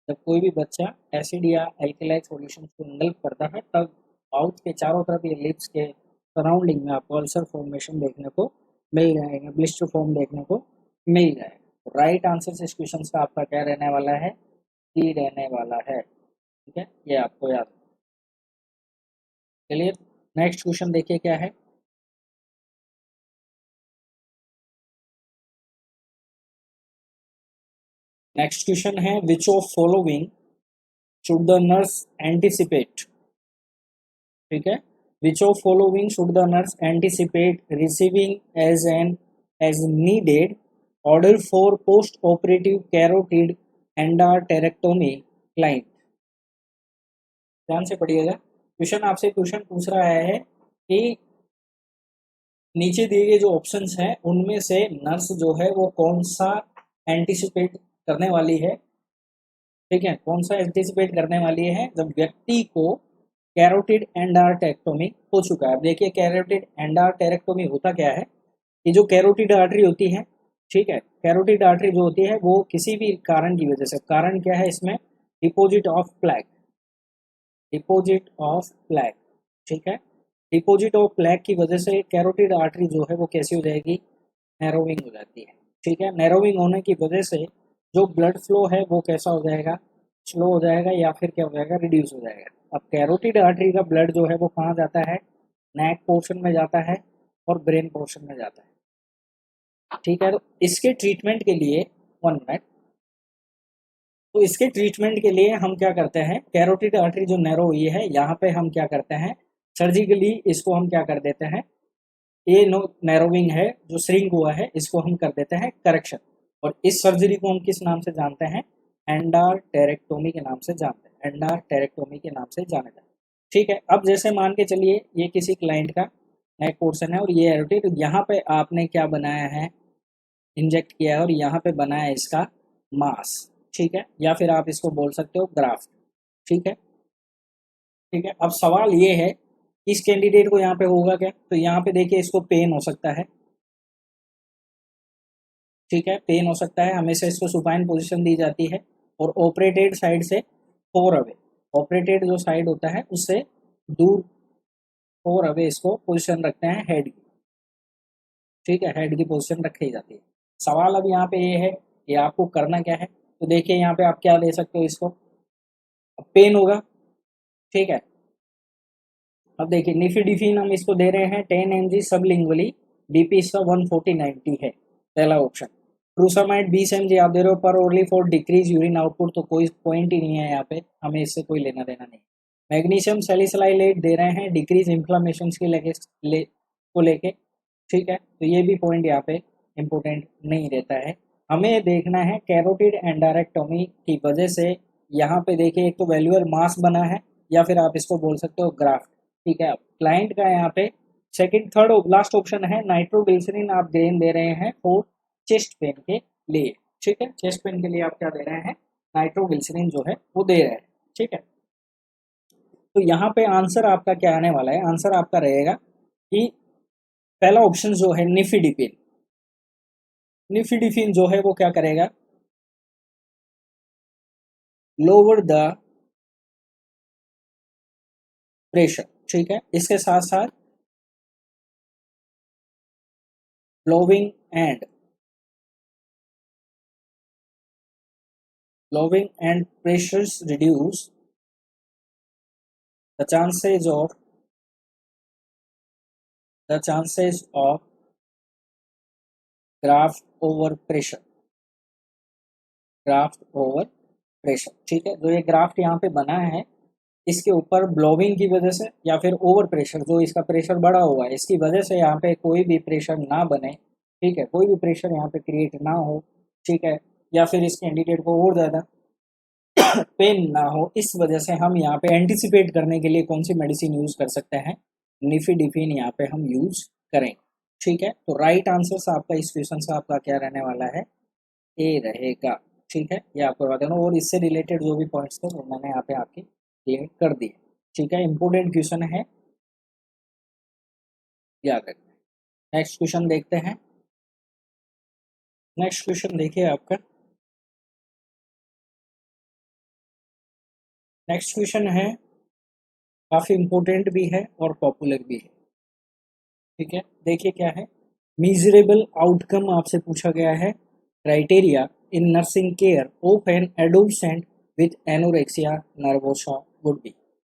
जब कोई भी बच्चा एसिड या एल्कलाइज सॉल्यूशन को इंगल्फ करता है, तब माउथ के चारों तरफ या लिप्स के सराउंडिंग में आपको अल्सर फॉर्मेशन देखने को मिल जाएगा, ब्लिस्टर फॉर्म देखने को मिल जाएगा। राइट आंसर इस क्वेश्चन का आपका क्या रहने वाला है, सी रहने वाला है, ठीक है। ये आपको याद, चलिए नेक्स्ट क्वेश्चन देखिए क्या है। नेक्स्ट क्वेश्चन है which of following should the nurse anticipate, ठीक है। Which of following should the nurse anticipate receiving as needed order for post operative carotid endarterectomy client. ध्यान से पढ़िएगा, क्वेश्चन आपसे क्वेश्चन पूछ रहा है कि नीचे दिए गए जो ऑप्शंस हैं उनमें से नर्स जो है वो कौन सा एंटिसिपेट करने वाली है, ठीक है, कौन सा एंटिसिपेट करने वाली है जब व्यक्ति को कैरोटिड एंडार्टेक्टोमी हो चुका है। अब देखिए कैरोटिड एंडार्टेरेक्टोमी होता क्या है, ये जो कैरोटिड आर्टरी होती है, ठीक है, कैरोटिड आर्टरी जो होती है वो किसी भी कारण की वजह से, कारण क्या है इसमें, deposit of plaque, deposit of plaque, ठीक है, डिपोजिट ऑफ प्लैक की वजह से कैरोटिड आर्टरी जो है वो कैसी हो जाएगी, नैरोविंग हो जाती है, ठीक है। नैरोविंग होने की वजह से जो ब्लड फ्लो है वो कैसा हो जाएगा, स्लो हो जाएगा या फिर क्या हो जाएगा, रिड्यूस हो जाएगा। अब कैरोटिड आर्टरी का ब्लड जो है वो कहाँ जाता है, नेक पोर्शन में जाता है और ब्रेन पोर्शन में जाता है। ठीक है, तो इसके ट्रीटमेंट के लिए 1 मिनट, तो इसके ट्रीटमेंट के लिए हम क्या करते हैं, कैरोटिड आर्टरी जो नैरो हुई है यहाँ पे हम क्या करते हैं, सर्जिकली इसको हम क्या कर देते हैं, ये नो नैरोविंग है जो श्रिंक हुआ है इसको हम कर देते हैं करेक्शन। और इस सर्जरी को हम किस नाम से जानते हैं, एंडारटेरेक्टोमी के नाम से जानते हैं, एंडारटेरेक्टोमी के नाम से जाना जाता है। ठीक है, अब जैसे मान के चलिए ये किसी क्लाइंट का नेक पोर्शन है और ये एरोटी, तो यहाँ पे आपने क्या बनाया है, इंजेक्ट किया है और यहाँ पे बनाया है इसका मास। ठीक है, या फिर आप इसको बोल सकते हो ग्राफ्ट। ठीक है, ठीक है, अब सवाल ये है इस कैंडिडेट को यहाँ पे होगा क्या, तो यहाँ पे देखिए इसको पेन हो सकता है। ठीक है, पेन हो सकता है, हमेशा इसको सुपाइन पोजीशन दी जाती है और ऑपरेटेड साइड से 4 अवे, ऑपरेटेड जो साइड होता है उससे दूर 4 अवे इसको पोजीशन रखते हैं हेड की। ठीक है, हेड की पोजीशन रखी जाती है। सवाल अब यहाँ पे ये है कि आपको करना क्या है, तो देखिए यहाँ पे आप क्या दे सकते हो इसको, पेन होगा। ठीक है, अब देखिए निफिडिफिन हम इसको दे रहे हैं 10 mg सबलिंगुअली, बीपी इसका 140/90 है, पहला ऑप्शन। क्रूसामाइड 20 mg आप दे रहे हो पर orally for decrease urine output, तो कोई पॉइंट ही नहीं है यहाँ पे, हमें इससे कोई लेना देना नहीं। मैग्नीशियम सैलिसाइलेट दे रहे हैं डिक्रीज इन्फ्लामेशन के को लेके। ठीक है, तो ये भी पॉइंट यहाँ पे इम्पोर्टेंट नहीं रहता है। हमें देखना है कैरोटिड एंडारेक्टोमी की वजह से यहाँ पे देखिए एक तो वैल्यूअर मास बना है या फिर आप इसको बोल सकते हो ग्राफ्ट। ठीक है, क्लाइंट का यहाँ पे सेकंड थर्ड लास्ट ऑप्शन है नाइट्रोग्लिसरीन आप दे रहे हैं फॉर चेस्ट पेन के लिए। ठीक है, चेस्ट पेन के लिए आप क्या दे रहे हैं, नाइट्रोग्लिसरीन जो है वो दे रहे हैं। ठीक है, तो यहाँ पे आंसर आपका क्या आने वाला है, आंसर आपका रहेगा कि पहला ऑप्शन जो है निफिडिपिन, निफिडिपिन जो है वो क्या करेगा, लोअर द प्रेशर। ठीक है, इसके साथ साथ blowing and pressures reduce the chances of graft over pressure, graft over pressure. ठीक है, जो ये ग्राफ्ट यहाँ पे बना है इसके ऊपर ब्लोविंग की वजह से या फिर ओवर प्रेशर, जो इसका प्रेशर बढ़ा हुआ है इसकी वजह से यहाँ पे कोई भी प्रेशर ना बने। ठीक है, कोई भी प्रेशर यहाँ पे क्रिएट ना हो। ठीक है, या फिर इस कैंडिडेट को और ज़्यादा पेन ना हो, इस वजह से हम यहाँ पे एंटिसिपेट करने के लिए कौन सी मेडिसिन यूज कर सकते हैं, निफिडिफिन यहाँ पे हम यूज करें। ठीक है, तो राइट आंसर आपका इस क्वेश्चन से आपका क्या रहने वाला है, ए रहेगा। ठीक है, ये आपको बता दूँ और इससे रिलेटेड जो भी पॉइंट्स थे वो मैंने यहाँ पे आपके क्लियर कर दिए। ठीक है, इंपोर्टेंट क्वेश्चन है, याद रखना। नेक्स्ट क्वेश्चन देखते हैं। नेक्स्ट क्वेश्चन देखिए आपका, नेक्स्ट क्वेश्चन है काफ़ी इम्पोर्टेंट भी है और पॉपुलर भी है। ठीक है, देखिए क्या है, मीजरेबल आउटकम आपसे पूछा गया है, criteria in nursing care of an adolescent with anorexia nervosa would be.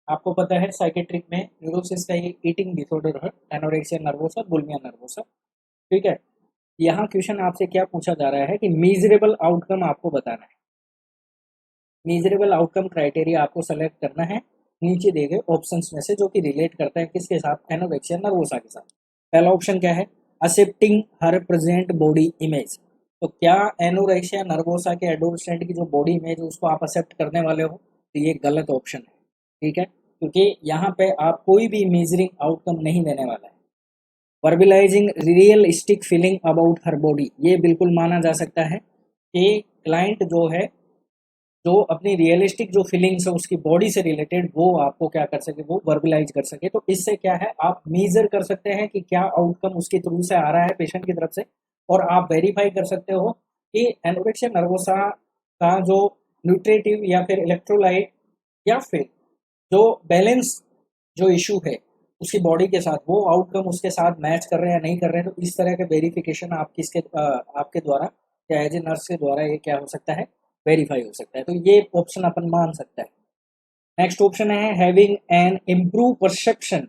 आपको पता है साइकेट्रिक में न्यूरोसिस का ये ईटिंग डिसऑर्डर है, एनोरेक्सिया नर्वोसा, बुलिमिया नर्वोसा। ठीक है, यहाँ क्वेश्चन आपसे क्या पूछा जा रहा है कि मीजरेबल आउटकम आपको बताना है। मीजरेबल आउटकम क्राइटेरिया आपको सेलेक्ट करना है नीचे दिए गए ऑप्शंस में से, जो कि रिलेट करता है किसके साथ, एनोरेक्सिया नर्वोसा के साथ। पहला ऑप्शन क्या है, एक्सेप्टिंग हर प्रेजेंट बॉडी इमेज। तो क्या एनोरेक्सिया नर्वोसा के एडोलसेंट की जो बॉडी इमेज है उसको आप एक्सेप्ट करने वाले हो, तो ये गलत ऑप्शन है। ठीक है, क्योंकि यहाँ पे आप कोई भी मेजरिंग आउटकम नहीं देने वाला है। Verbalising realistic feeling about her body, ये बिल्कुल माना जा सकता है कि क्लाइंट जो है जो अपनी रियलिस्टिक जो फीलिंग्स है उसकी बॉडी से रिलेटेड वो आपको क्या कर सके, वो वर्बलाइज कर सके। तो इससे क्या है, आप मीजर कर सकते हैं कि क्या आउटकम उसके थ्रू से आ रहा है पेशेंट की तरफ से, और आप वेरीफाई कर सकते हो कि एनोरेक्सिया नर्वोसा का जो न्यूट्रिटिव या फिर इलेक्ट्रोलाइट या फिर जो बैलेंस जो इशू है उसकी बॉडी के साथ, वो आउटकम उसके साथ मैच कर रहे हैं या नहीं कर रहे हैं। तो इस तरह के वेरिफिकेशन आप किसके आपके द्वारा या एज ए नर्स के द्वारा ये क्या हो सकता है, वेरीफाई हो सकता है, तो ये ऑप्शन अपन मान सकता है। नेक्स्ट ऑप्शन है having an improve perception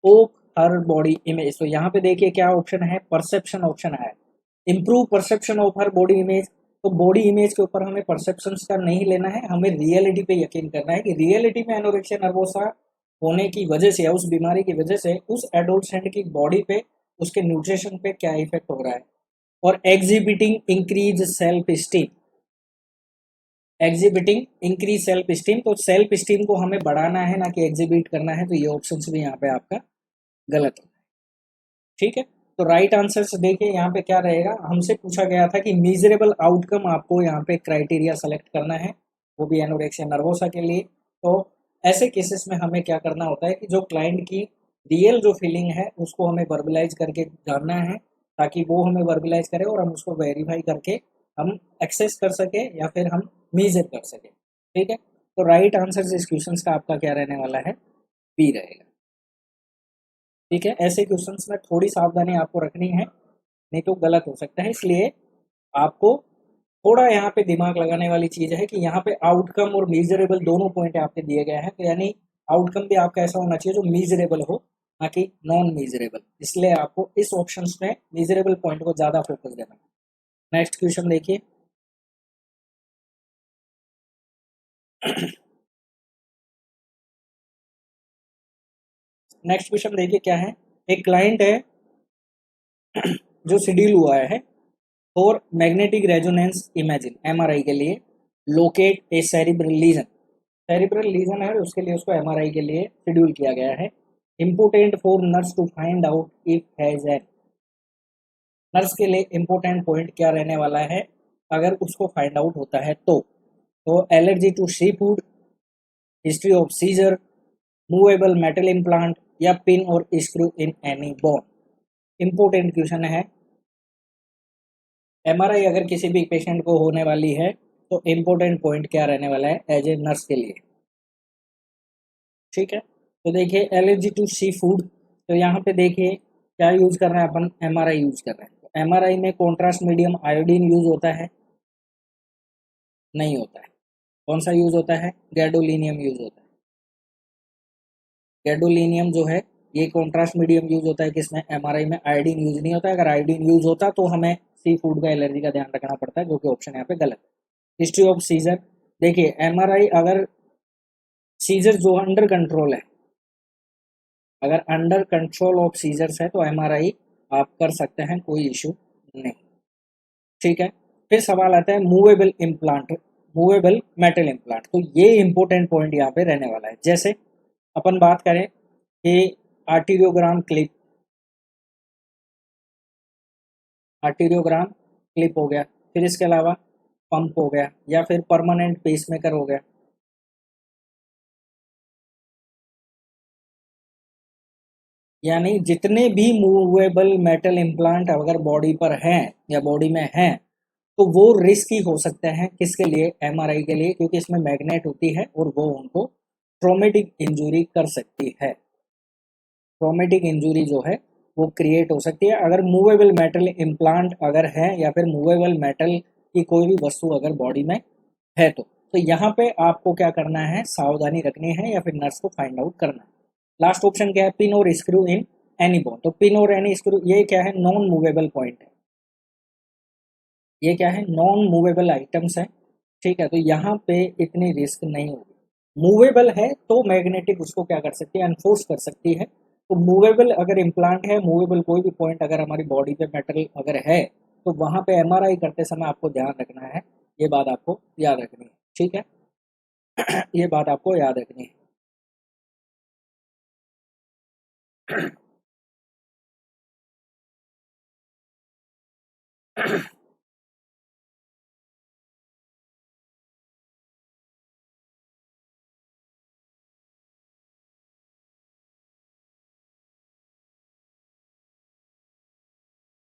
of her body image. तो यहाँ पे देखिए क्या ऑप्शन है, परसेप्शन ऑप्शन है, improve perception of her body image. तो बॉडी इमेज के ऊपर हमें परसेप्शन का नहीं लेना है, हमें रियलिटी पे यकीन करना है कि रियलिटी में एनोरेक्सिया नर्वोसा होने की वजह से या उस बीमारी की वजह से उस एडोलसेंट की बॉडी पे उसके न्यूट्रिशन पे क्या इफेक्ट हो रहा है। और exhibiting increase self esteem, exhibiting increase self esteem, तो सेल्फ स्टीम को हमें बढ़ाना है ना कि एग्जिबिट करना है, तो ये ऑप्शन भी यहाँ पे आपका गलत है। ठीक है, तो राइट आंसर से देखिए यहाँ पे क्या रहेगा, हमसे पूछा गया था कि मीजरेबल आउटकम आपको यहाँ पे क्राइटेरिया सेलेक्ट करना है, वो भी एनोरेक्सिया नर्वोसा के लिए। तो ऐसे केसेस में हमें क्या करना होता है कि जो क्लाइंट की रियल जो फीलिंग है उसको हमें वर्बलाइज करके जानना है, ताकि वो हमें वर्बलाइज करे और हम उसको वेरीफाई करके हम एक्सेस कर सके या फिर हम मीजर कर सके। ठीक है, तो राइट आंसर इस क्वेश्चन का आपका क्या रहने वाला है, बी रहेगा। ठीक है, ऐसे क्वेश्चंस में थोड़ी सावधानी आपको रखनी है, नहीं तो गलत हो सकता है, इसलिए आपको थोड़ा यहाँ पे दिमाग लगाने वाली चीज है कि यहाँ पे आउटकम और मीजरेबल दोनों पॉइंट आपके दिए गए हैं, तो यानी आउटकम भी आपका ऐसा होना चाहिए जो मीजरेबल हो, ना कि नॉन मीजरेबल, इसलिए आपको इस ऑप्शन में मीजरेबल पॉइंट को ज्यादा फोकस देना है। नेक्स्ट क्वेश्चन देखिए, नेक्स्ट क्वेश्चन देखिए क्या है, एक क्लाइंट है जो शेड्यूल हुआ है for magnetic resonance imaging MRI के लिए लोकेट ए सेरिब्रल लीजन, सेरिब्रल लीजन है उसके लिए उसको एमआरआई के लिए शेड्यूल किया गया है। Important for nurse to find out if has an, nurse के लिए इम्पोर्टेंट पॉइंट क्या रहने वाला है अगर उसको फाइंड आउट होता है तो allergy to seafood, history of seizure, movable metal implant या पिन और screw in any bone. Important question है, एमआरआई अगर किसी भी पेशेंट को होने वाली है तो इम्पोर्टेंट पॉइंट क्या रहने वाला है एज ए नर्स के लिए। ठीक है, तो देखिए एलर्जी टू सी फूड, तो यहाँ पे देखिए क्या यूज कर रहे हैं अपन, एमआरआई यूज कर रहे हैं, तो एमआरआई में कॉन्ट्रास्ट मीडियम आयोडीन यूज होता है, नहीं होता है। कौन सा यूज होता है, गैडोलिनियम यूज होता है। गैडोलिनियम जो है ये कॉन्ट्रास्ट मीडियम यूज होता है किसमें, एमआरआई में। आयोडीन यूज नहीं होता है, अगर आयोडीन यूज होता तो हमें सी फूड का एलर्जी का ध्यान रखना पड़ता है, जो कि ऑप्शन यहाँ पे गलत है। हिस्ट्री ऑफ सीजर, देखिए एमआरआई अगर सीजर जो अंडर कंट्रोल है, अगर अंडर कंट्रोल ऑफ सीजर्स है तो एमआरआई आप कर सकते हैं, कोई इशू नहीं। ठीक है, फिर सवाल आता है movable implant, movable metal implant, तो ये इंपॉर्टेंट पॉइंट यहाँ पे रहने वाला है। जैसे अपन बात करें कि आर्टीरियोग्राम क्लिप, आर्टीरियोग्राम क्लिप हो गया, फिर इसके अलावा पंप हो गया, या फिर परमानेंट पेसमेकर हो गया। यानी जितने भी मूवेबल मेटल इम्प्लांट अगर बॉडी पर हैं या बॉडी में हैं तो वो रिस्की हो सकते हैं किसके लिए, एमआरआई के लिए, क्योंकि इसमें मैग्नेट होती है और वो उनको ट्रोमेटिक इंजुरी कर सकती है। ट्रोमेटिक इंजुरी जो है वो क्रिएट हो सकती है अगर मूवेबल मेटल इम्प्लांट अगर है या फिर मूवेबल मेटल की कोई भी वस्तु अगर बॉडी में है तो यहाँ पे आपको क्या करना है, सावधानी रखनी है या फिर नर्स को फाइंड आउट करना है। लास्ट ऑप्शन क्या है, पिन और स्क्रू इन एनी बोन, तो पिन और एनी स्क्रू ये क्या है, नॉन मूवेबल पॉइंट है, ये क्या है, नॉन मूवेबल आइटम्स है। ठीक है, तो यहाँ पे इतनी रिस्क नहीं होगी। मूवेबल है तो मैग्नेटिक उसको क्या कर सकती है, अनफोर्स कर सकती है। तो मूवेबल अगर इम्प्लांट है, मूवेबल कोई भी पॉइंट अगर हमारी बॉडी पे मेटल अगर है तो वहां पे एमआरआई करते समय आपको ध्यान रखना है, ये बात आपको याद रखनी है। ठीक है, ये बात आपको याद रखनी है।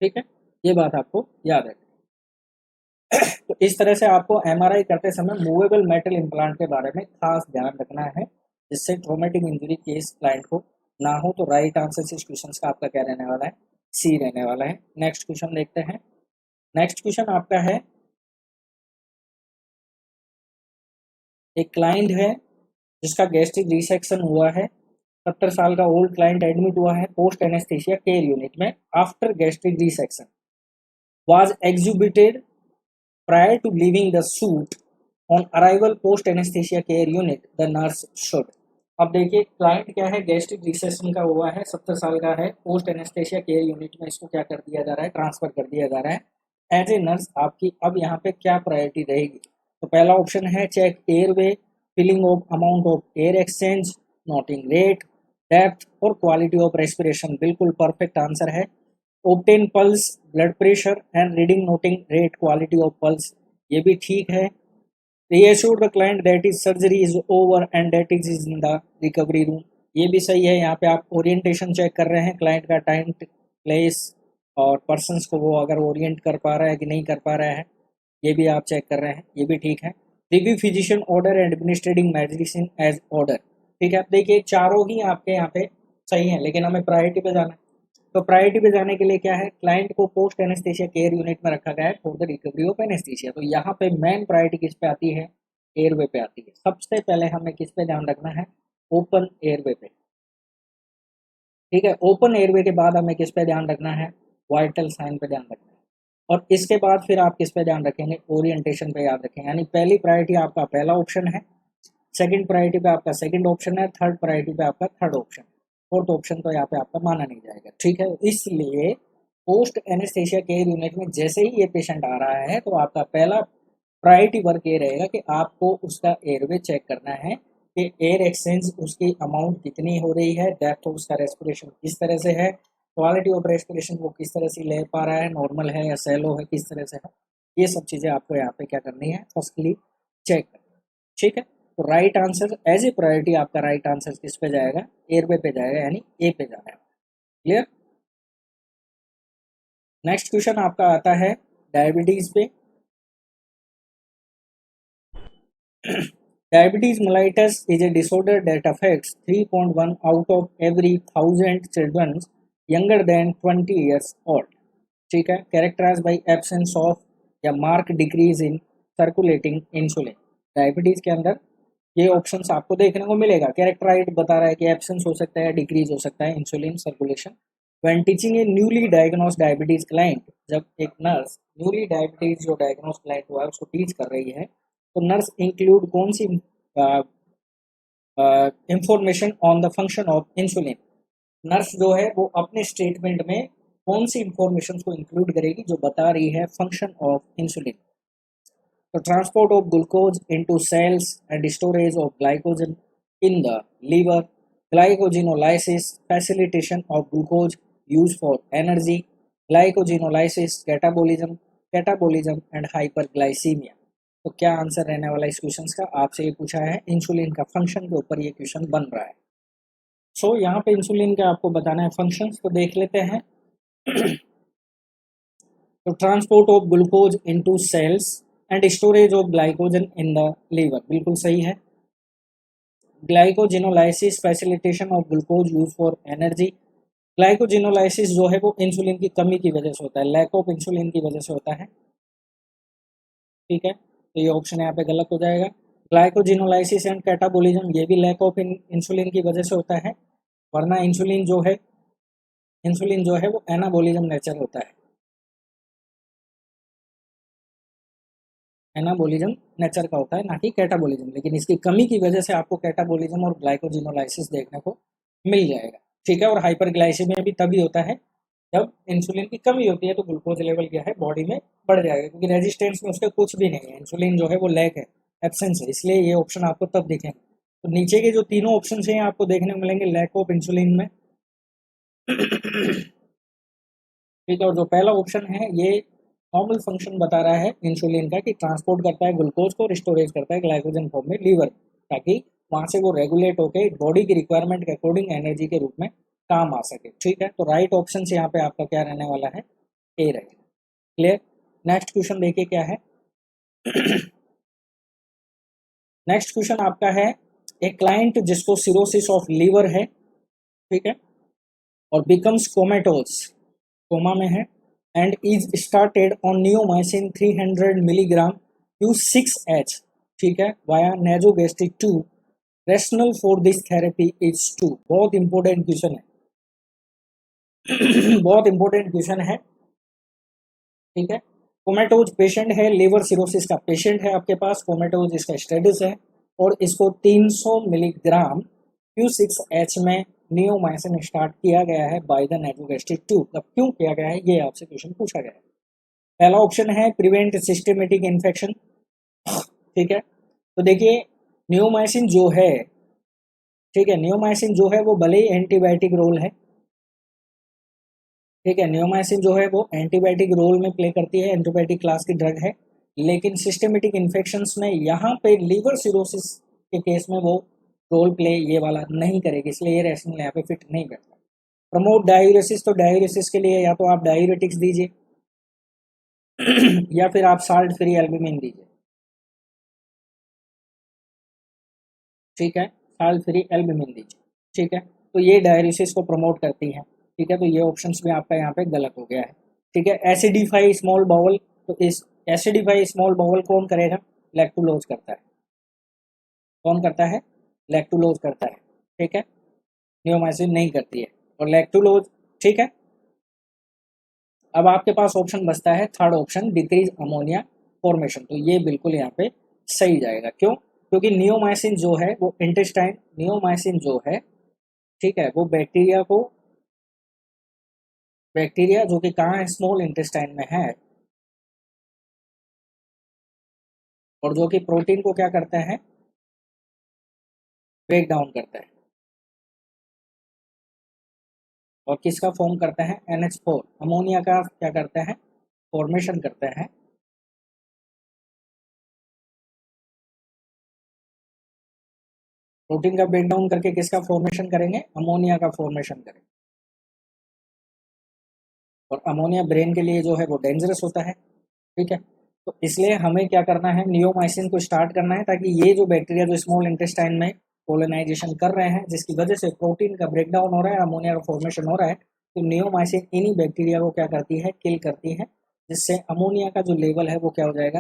ठीक है, ये बात आपको याद है। तो इस तरह से आपको एमआरआई करते समय मूवेबल मेटल इम्प्लांट के बारे में खास ध्यान रखना है, जिससे ट्रोमेटिक इंजरी केस क्लाइंट को ना हो। तो राइट आंसर इस क्वेश्चन का आपका क्या रहने वाला है, सी रहने वाला है। नेक्स्ट क्वेश्चन देखते हैं। नेक्स्ट क्वेश्चन आपका है एक क्लाइंट है जिसका गैस्ट्रिक रिसेक्शन हुआ है, 70 साल का ओल्ड क्लाइंट एडमिट हुआ है पोस्ट एनेस्थीसिया केयर यूनिट में after gastric resection, was exhibited prior to leaving the suit. On arrival post anesthesia care unit, the nurse should. अब देखिए क्लाइंट क्या है, गैस्ट्रिक रिसेशन का हुआ है, 70 साल का है, पोस्ट एनेस्थेशिया केयर यूनिट में इसको क्या कर दिया जा रहा है, ट्रांसफर कर दिया जा रहा है। एज ए नर्स आपकी अब यहाँ पे क्या प्रायोरिटी रहेगी, तो पहला ऑप्शन है check airway, filling of amount of air exchange, noting rate, depth और क्वालिटी ऑफ रेस्पिरेशन, बिल्कुल परफेक्ट आंसर है। obtain pulse, blood pressure and reading noting rate, quality of pulse, ये भी ठीक है। reassure the client that his surgery is over and that is in the recovery room, ये भी सही है। यहाँ पे आप ओरिएंटेशन चेक कर रहे हैं क्लाइंट का, टाइम प्लेस और पर्सन्स को वो अगर ओरिएंट कर पा रहा है कि नहीं कर पा रहा है, ये भी आप चेक कर रहे हैं, ये भी ठीक है। Review physician order and administrating medicine as order, ठीक है। अब देखिए चारों ही आपके यहाँ पे सही है, लेकिन हमें प्रायोरिटी पे जाना है। तो प्रायोरिटी पे जाने के लिए क्या है, क्लाइंट को पोस्ट एनेस्थीसिया केयर यूनिट में रखा गया है for the recovery of anaesthesia, तो यहाँ पे मेन प्रायोरिटी किस पे आती है, एयरवे पे आती है। सबसे पहले हमें किस पे ध्यान रखना है, ओपन एयरवे पे, ठीक है। ओपन एयरवे के बाद हमें किस पे ध्यान रखना है, वाइटल साइन पे ध्यान रखना है, और इसके बाद फिर आप किस पे ध्यान रखेंगे, ओरिएंटेशन पे याद रखेंगे। यानी पहली प्रायोरिटी आपका पहला ऑप्शन है, सेकंड प्रायोरिटी पे आपका सेकंड ऑप्शन है, थर्ड प्रायोरिटी पे आपका थर्ड ऑप्शन, फोर्थ ऑप्शन तो यहाँ पे आपका माना नहीं जाएगा, ठीक है। इसलिए पोस्ट एनेस्थेशिया केयर यूनिट में जैसे ही ये पेशेंट आ रहा है तो आपका पहला प्रायोरिटी वर्क ये रहेगा कि आपको उसका एयरवे चेक करना है कि एयर एक्सचेंज उसकी अमाउंट कितनी हो रही है, डेप्थ ऑफ उसका रेस्पिरेशन किस तरह से है, क्वालिटी ऑफ रेस्पिरेशन वो किस तरह से ले पा रहा है, नॉर्मल है या सैलो है, किस तरह से है, ये सब चीज़ें आपको यहाँ पे क्या करनी है, फर्स्टली चेक करनी है, ठीक है। तो right answer as a priority आपका राइट आंसर किस पे जाएगा, एयरवे पे जाएगा, यानी ए पे जाना है। क्लियर। नेक्स्ट क्वेश्चन आपका आता है डायबिटीज पे। Diabetes mellitus is a disorder that affects 3.1 out of every 1,000 children younger than 20 years old, ठीक है। Characterized by absence of या marked decrease in circulating insulin। Diabetes के अंदर ये ऑप्शंस आपको देखने को मिलेगा, कैरेक्टराइज बता रहा है कि एब्सेंस हो सकता है, डिक्रीज हो सकता है insulin circulation. When teaching A newly diagnosed diabetes client, जब एक नर्स न्यूली डायबिटीज जो डायग्नोस क्लाइंट हुआ है उसको टीच कर रही है, तो नर्स इंक्लूड कौन सी information on the function of insulin, nurse जो है वो अपने स्टेटमेंट में कौन सी इंफॉर्मेशन को इंक्लूड करेगी जो बता रही है फंक्शन ऑफ इंसुलिन। तो transport of glucose into cells and storage of glycogen in the liver, glycogenolysis, facilitation of glucose use for energy, glycogenolysis, catabolism, catabolism and hyperglycaemia. तो क्या आंसर रहने वाला इस क्वेश्चन का, आपसे ये पूछा है इंसुलिन का फंक्शन के ऊपर ये क्वेश्चन बन रहा है। सो यहाँ पे इंसुलिन का आपको बताना है फंक्शंस, तो देख लेते हैं। तो transport of glucose into cells and storage of glycogen in the liver, बिल्कुल सही है। Glycogenolysis, facilitation of glucose use for energy, glycogenolysis जो है वो इंसुलिन की कमी की वजह से होता है, लैक ऑफ इंसुलिन की वजह से होता है, ठीक है। तो ये ऑप्शन यहाँ पे गलत हो जाएगा। ग्लाइकोजिनोलाइसिस एंड कैटाबोलिज्म ये भी लैक ऑफ इंसुलिन की वजह से होता है, वरना इंसुलिन जो है वो एनाबोलिज्म नेचर होता है, एनाबोलिज्म नेचर का होता है, ना कि कैटाबोलिज्म। लेकिन इसकी कमी की वजह से आपको कैटाबोलिज्म और ग्लाइकोजिनोलाइसिस देखने को मिल जाएगा, ठीक है। और हाइपरग्लाइसीमिया भी तभी होता है जब इंसुलिन की कमी होती है, तो ग्लूकोज लेवल क्या है बॉडी में बढ़ जाएगा, क्योंकि रेजिस्टेंस में उसके कुछ भी नहीं है, इंसुलिन जो है वो लैक है, एब्सेंस है, इसलिए ये ऑप्शन आपको तब दिखेंगे। तो नीचे के जो तीनों ऑप्शन हैं आपको देखने को मिलेंगे लैक ऑफ इंसुलिन में, ठीक है। और जो पहला ऑप्शन है ये नॉर्मल फंक्शन बता रहा है इंसुलिन का कि ट्रांसपोर्ट करता है ग्लूकोज को और स्टोरेज करता है ग्लाइकोजन फॉर्म में लीवर, ताकि वहां से वो रेगुलेट होकर बॉडी की रिक्वायरमेंट के अकॉर्डिंग एनर्जी के रूप में काम आ सके, ठीक है। तो राइट ऑप्शन से यहाँ पे आपका क्या रहने वाला है, ए रहेगा। क्लियर। नेक्स्ट क्वेश्चन देखिए क्या है। नेक्स्ट क्वेश्चन आपका है, एक क्लाइंट जिसको सिरोसिस ऑफ लीवर है, ठीक है, और बिकम्स कोमेटोज, कोमा में है, and is started on neomycin 300 milligram Q6H, ठीक है, via nasogastric tube, rationale for this therapy is to, बहुत इंपॉर्टेंट क्वेश्चन है बहुत इंपॉर्टेंट क्वेश्चन है, ठीक है। कोमेटोज पेशेंट है, लिवर सिरोसिस का पेशेंट है आपके पास, कोमेटोज इसका स्टेटस है, और इसको 300 मिलीग्राम Q6H में नियोमाइसिन स्टार्ट किया गया है बाय द नेजोगेस्ट्रिक ट्यूब। अब क्यों किया गया है ये आपसे क्वेश्चन पूछा गया है। पहला ऑप्शन है प्रिवेंट सिस्टमेटिक इन्फेक्शन, ठीक है। तो देखिए नियोमाइसिन जो है, ठीक है, नियोमाइसिन जो है वो भले ही एंटीबायोटिक रोल है, ठीक है, नियोमाइसिन जो है वो एंटीबायोटिक रोल में प्ले करती है, एंटीबायोटिक क्लास की ड्रग है, लेकिन सिस्टमेटिक इन्फेक्शंस में यहाँ पे लीवर सिरोसिस के केस में वो रोल प्ले ये वाला नहीं करेगी, इसलिए ये रैशनल यहाँ पे फिट नहीं बैठता। प्रमोट डायूरेसिस, तो डायूरेसिस के लिए या तो आप डायूरेटिक्स दीजिए या फिर आप साल्ट फ्री एल्बुमिन दीजिए, ठीक है, साल्ट फ्री एल्बुमिन दीजिए, ठीक है। तो ये डायलिसिस को प्रमोट करती है, ठीक है। तो ये ऑप्शंस भी आपका यहाँ पे गलत हो गया है, ठीक है। एसिडिफाई स्मॉल बाउल, तो इस एसिडिफाई स्मॉल बाउल कौन करेगा, लैक्टुलोज करता है, कौन करता है, लैक्टुलोज करता है, ठीक है, नियोमाइसिन नहीं करती है, और लैक्टुलोज, ठीक है। अब आपके पास ऑप्शन बचता है third option, decrease ammonia formation, तो ये बिल्कुल यहाँ पे सही जाएगा, क्यों, क्योंकि नियोमाइसिन जो है वो इंटेस्टाइन, नियोमाइसिन जो है, ठीक है, वो बैक्टीरिया को, बैक्टीरिया जो कि कहाँ है, स्मॉल इंटेस्टाइन में है, और जो कि प्रोटीन को क्या करता है, ब्रेक डाउन करता है, और किसका फॉर्म करता है, NH4, अमोनिया का क्या करता है, फॉर्मेशन करता है, प्रोटीन का ब्रेक डाउन करके किसका फॉर्मेशन करेंगे, अमोनिया का फॉर्मेशन करेंगे, और अमोनिया ब्रेन के लिए जो है वो डेंजरस होता है, ठीक है। तो इसलिए हमें क्या करना है, नियोमाइसिन को स्टार्ट करना है, ताकि ये जो बैक्टीरिया जो स्मॉल इंटेस्टाइन में कोलोनाइजेशन कर रहे हैं, जिसकी वजह से प्रोटीन का ब्रेक डाउन हो रहा है, अमोनिया का फॉर्मेशन हो रहा है, तो नियोमाइसिन इन्हीं बैक्टीरिया को क्या करती है, किल करती है, जिससे अमोनिया का जो लेवल है वो क्या हो जाएगा,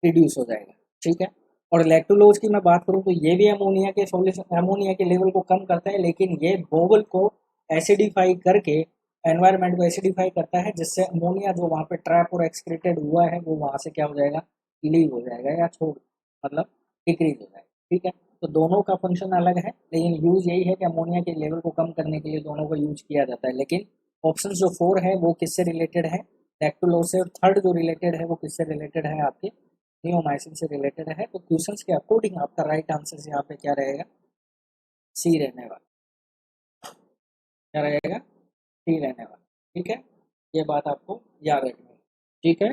रिड्यूस हो जाएगा, ठीक है। और लैक्टुलोज की मैं बात करूँ तो ये भी अमोनिया के सॉल्यूशन, अमोनिया के लेवल को कम करता है, लेकिन ये बोवल को एसिडिफाई करके, एनवायरनमेंट को एसिडिफाई करता है, जिससे अमोनिया जो वहाँ पे ट्रैप और एक्सक्रीटेड हुआ है वो वहाँ से क्या हो जाएगा, लीव हो जाएगा, या छोड़, मतलब डिक्रीज हो जाएगा, ठीक है। तो दोनों का फंक्शन अलग है, लेकिन यूज यही है कि अमोनिया के लेवल को कम करने के लिए दोनों को यूज किया जाता है। लेकिन ऑप्शन जो 4 है वो किससे रिलेटेड है, लैक्टुलोज से, और थर्ड जो रिलेटेड है वो किससे रिलेटेड है, आपके नियोमाइसिन से रिलेटेड है। तो क्वेश्चंस के अकॉर्डिंग आपका राइट आंसर यहाँ पे क्या रहेगा, सी रहने वाला, क्या रहेगा, सी रहने वाला, ठीक है। ये बात आपको याद रखनी है, ठीक है,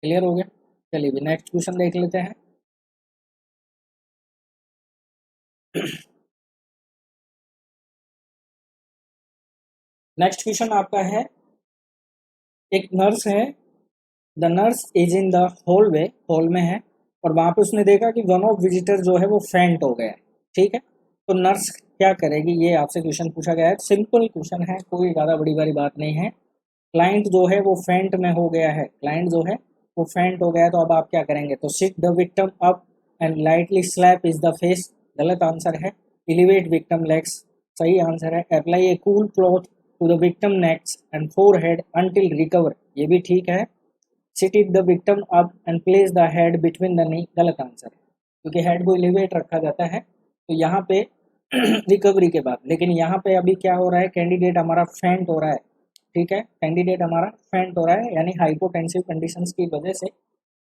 क्लियर हो गया। चलिए भी नेक्स्ट क्वेश्चन देख लेते हैं। नेक्स्ट क्वेश्चन आपका है, एक नर्स है, the nurse is in the hallway, hall में है, और वहां पे उसने देखा कि वन ऑफ विजिटर जो है वो फेंट हो गया है, ठीक है। तो नर्स क्या करेगी, ये आपसे क्वेश्चन पूछा गया है, सिंपल क्वेश्चन है, कोई ज़्यादा बड़ी बड़ी बात नहीं है। क्लाइंट जो है वो फेंट में हो गया है, क्लाइंट जो है वो फेंट हो गया है, तो अब आप क्या करेंगे, तो sit the victim up and lightly slap is the face, गलत आंसर है। एलिवेट विक्टिम लेग्स, सही आंसर है। Apply a cool cloth to the victim necks and forehead until recover, ये भी ठीक है। Sit it the victim up and place the head between the knee, गलत answer है, क्योंकि हेड को एलिवेट रखा जाता है, तो यहाँ पे रिकवरी के बाद, लेकिन यहाँ पे अभी क्या हो रहा है, कैंडिडेट हमारा फेंट हो रहा है, ठीक है, कैंडिडेट हमारा फेंट हो रहा है, यानी हाइपोटेंसिव कंडीशंस की वजह से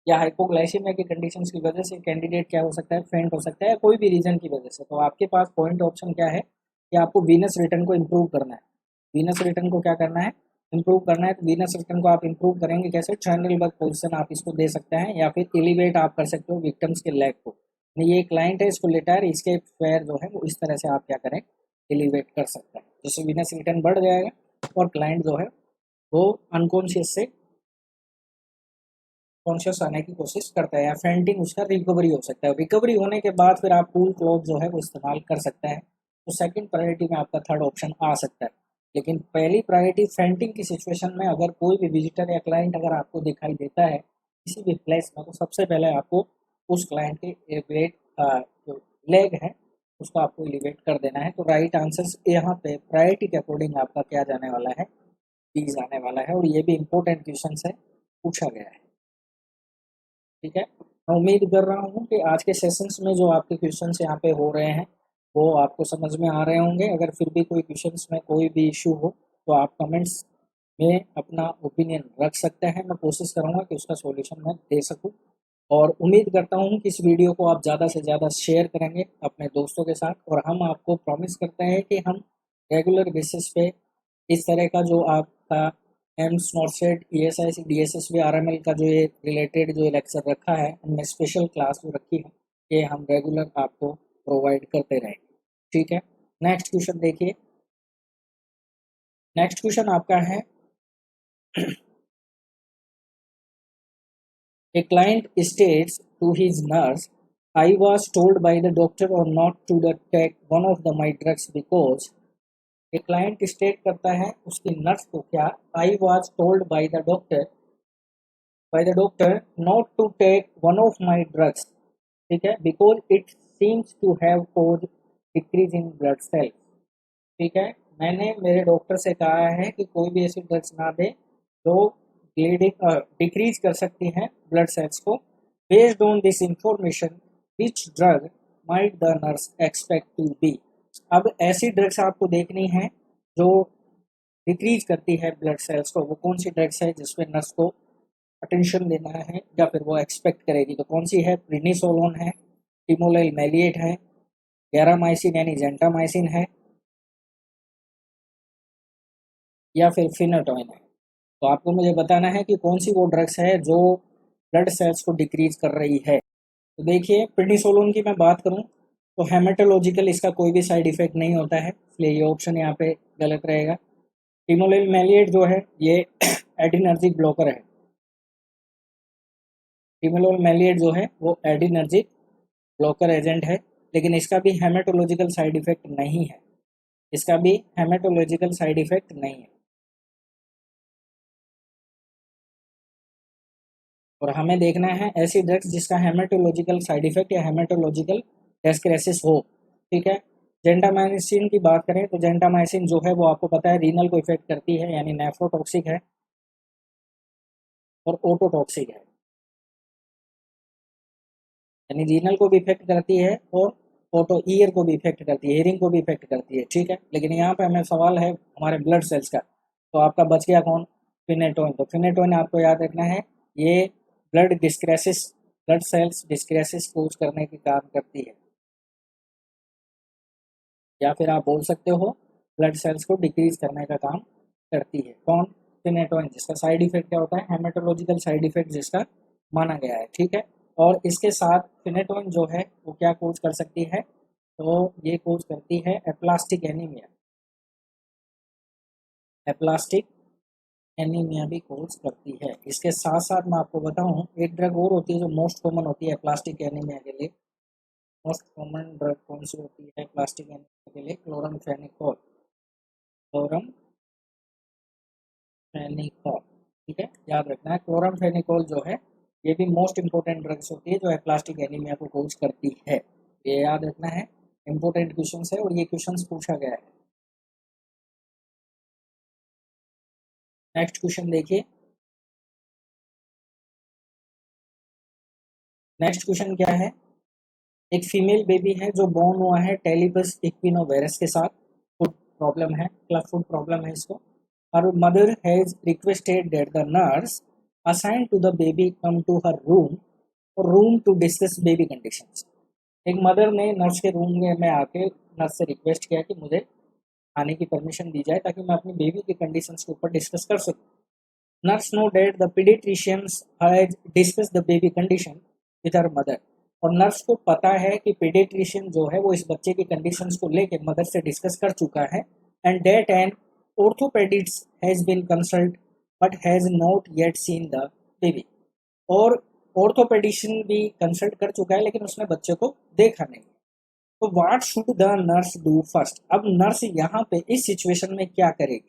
या हाइपोग्लाइसीमिया की कंडीशंस की वजह से कैंडिडेट क्या हो सकता है, फेंट हो सकता है, कोई भी रीजन की वजह से। तो आपके पास पॉइंट ऑप्शन क्या है कि आपको वीनस रिटर्न को इम्प्रूव करना है, वीनस रिटर्न को क्या करना है, इम्प्रूव करना है। तो वीनस रिटर्न को आप इम्प्रूव करेंगे कैसे, ट्रायंगल बर्ग पोजिशन आप इसको दे सकते हैं, या फिर एलिवेट आप कर सकते हो विक्टिम्स के लेग को, ये क्लाइंट है, इसको लेटायर, इसके पैर जो है वो इस तरह से आप क्या करें, एलिवेट कर सकते हैं, जिससे वीनस रिटर्न बढ़ जाएगा और क्लाइंट जो है वो अनकॉन्शियस से कॉन्शियस आने की कोशिश करता है, या फेंटिंग उसका रिकवरी हो सकता है। रिकवरी होने के बाद फिर आप कूल क्लॉथ जो है वो इस्तेमाल कर सकते हैं, तो सेकंड प्रायोरिटी में आपका थर्ड ऑप्शन आ सकता है। लेकिन पहली प्रायोरिटी फेंटिंग की सिचुएशन में अगर कोई भी विजिटर या क्लाइंट अगर आपको दिखाई देता है किसी भी प्लेस में, तो सबसे पहले आपको उस क्लाइंट के वेट जो लेग है उसको आपको एलिवेट कर देना है। तो राइट आंसर यहाँ पे प्रायोरिटी के अकॉर्डिंग आपका क्या जाने वाला है, बी जाने वाला है। और ये भी इम्पोर्टेंट क्वेश्चन है, पूछा गया है। ठीक है, मैं उम्मीद कर रहा हूँ कि आज के सेशंस में जो आपके क्वेश्चंस यहाँ पे हो रहे हैं वो आपको समझ में आ रहे होंगे। अगर फिर भी कोई क्वेश्चंस में कोई भी इशू हो तो आप कमेंट्स में अपना ओपिनियन रख सकते हैं। मैं कोशिश करूँगा कि उसका सॉल्यूशन मैं दे सकूँ। और उम्मीद करता हूँ कि इस वीडियो को आप ज़्यादा से ज़्यादा शेयर करेंगे अपने दोस्तों के साथ। और हम आपको प्रॉमिस करते हैं कि हम रेगुलर बेसिस पे इस तरह का जो आपका एम्स नॉटसेट ESIC DSSB RML का जो ये रिलेटेड जो लेक्चर रखा है, हमने स्पेशल क्लास जो रखी है, ये हम रेगुलर आपको प्रोवाइड करते रहेंगे। ठीक है, नेक्स्ट क्वेश्चन देखिए। नेक्स्ट क्वेश्चन आपका है A client states to his nurse, I was told by the doctor or not to take one of the my drugs because एक क्लाइंट स्टेट करता है उसकी नर्स को क्या, I was told by the doctor not to take one of my drugs. ठीक है, because it seems to have cause decrease in blood cells. ठीक है, मैंने मेरे डॉक्टर से कहा है कि कोई भी ऐसी ड्रग्स ना दे जो ब्लीडिंग डिक्रीज कर सकती हैं ब्लड सेल्स को। Based on this information which drug might the nurse expect to be. अब ऐसी ड्रग्स आपको देखनी है जो डिक्रीज करती है ब्लड सेल्स को, वो कौन सी ड्रग्स है जिसपे नर्स को अटेंशन देना है या फिर वो एक्सपेक्ट करेगी। तो कौन सी है, प्रिनिसोलोन है, टिमोलिल मैलिएट है, गैरामाइसिन यानी जेंटामाइसिन है, या फिर फिनाटोइन है। तो आपको मुझे बताना है कि कौन सी वो ड्रग्स है जो ब्लड सेल्स को डिक्रीज कर रही है। तो देखिए, प्रिनिसोलोन की मैं बात करूं तो हेमेटोलॉजिकल इसका कोई भी साइड इफेक्ट नहीं होता है, इसलिए ये ऑप्शन यहाँ पे गलत रहेगा। टिमोलिल मैलिएट जो है ये एडिनर्जिक ब्लॉकर है। टिमोलिल मैलिएट जो है वो एडिनर्जिक ब्लॉकर एजेंट है, लेकिन इसका भी हेमेटोलॉजिकल साइड इफेक्ट नहीं है। इसका भी हेमेटोलॉजिकल साइड इफेक्ट नहीं है। और हमें देखना है ऐसी ड्रग्स जिसका हेमेटोलॉजिकल साइड इफेक्ट या हेमेटोलॉजिकल डेस्क्रेसिस हो। ठीक है, जेंटामाइसिन की बात करें तो जेंटामाइसिन जो है वो आपको पता है रीनल को इफेक्ट करती है, यानी नेफ्रोटॉक्सिक है और ओटोटॉक्सिक है, यानी रीनल को भी इफेक्ट करती है और ओटो ईयर को भी इफेक्ट करती है, हियरिंग को भी इफेक्ट करती है। ठीक है, लेकिन यहाँ पे हमें सवाल है हमारे ब्लड सेल्स का, तो आपका बच गया कौन, फिनेटोइन। तो फिनेटोइन आपको याद रखना है ये ब्लड डिस्क्रेसिस, ब्लड सेल्स डिस्क्रेसिस कोज करने के काम करती है, या फिर आप बोल सकते हो ब्लड सेल्स को डिक्रीज करने का काम करती है। कौन, फिनेटोइन, जिसका साइड इफेक्ट क्या होता है, हेमेटोलॉजिकल साइड इफेक्ट जिसका माना गया है। ठीक है, और इसके साथ फिनेटोइन जो है वो क्या कोज कर सकती है, तो ये कोज करती है एप्लास्टिक एनीमिया। एप्लास्टिक एनीमिया भी कोज करती है। इसके साथ साथ मैं आपको बताऊं एक ड्रग और होती है जो मोस्ट कॉमन होती है एप्लास्टिक एनीमिया के लिए। मोस्ट कॉमन ड्रग कौन सी होती है प्लास्टिक एनीमिया के लिए, क्लोरामफेनिकोल। क्लोरामफेनिकोल, ठीक है, याद रखना है। क्लोरामफेनिकोल जो है ये भी मोस्ट इंपॉर्टेंट ड्रग्स होती है जो एप्लास्टिक एनीमिया को कोज करती है, ये याद रखना है। इंपॉर्टेंट क्वेश्चन है और ये क्वेश्चन पूछा गया है। नेक्स्ट क्वेश्चन देखिए। नेक्स्ट क्वेश्चन क्या है, एक फीमेल बेबी है जो बोर्न हुआ है टेलीपस इक्विनोवायरस के साथ, फूड प्रॉब्लम है, क्लब फूड प्रॉब्लम है इसको। Her mother has requested that the nurse assigned to the baby come to her room to discuss baby conditions। एक मदर ने नर्स के रूम में आके नर्स से रिक्वेस्ट किया कि मुझे आने की परमिशन दी जाए ताकि मैं अपनी बेबी की कंडीशंस के ऊपर डिस्कस कर सकूं। Nurse know that the paediatricians has discuss the baby condition with her mother. और नर्स को पता है कि पीडियाट्रिशियन जो है वो इस बच्चे की कंडीशंस को लेके मदर से डिस्कस कर चुका है। And that an orthopaedist has been consult but has not yet seen the baby. और ऑर्थोपेडिशियन भी कंसल्ट कर चुका है लेकिन उसने बच्चे को देखा नहीं। तो what should the nurse do first. अब नर्स यहाँ पे इस सिचुएशन में क्या करेगी,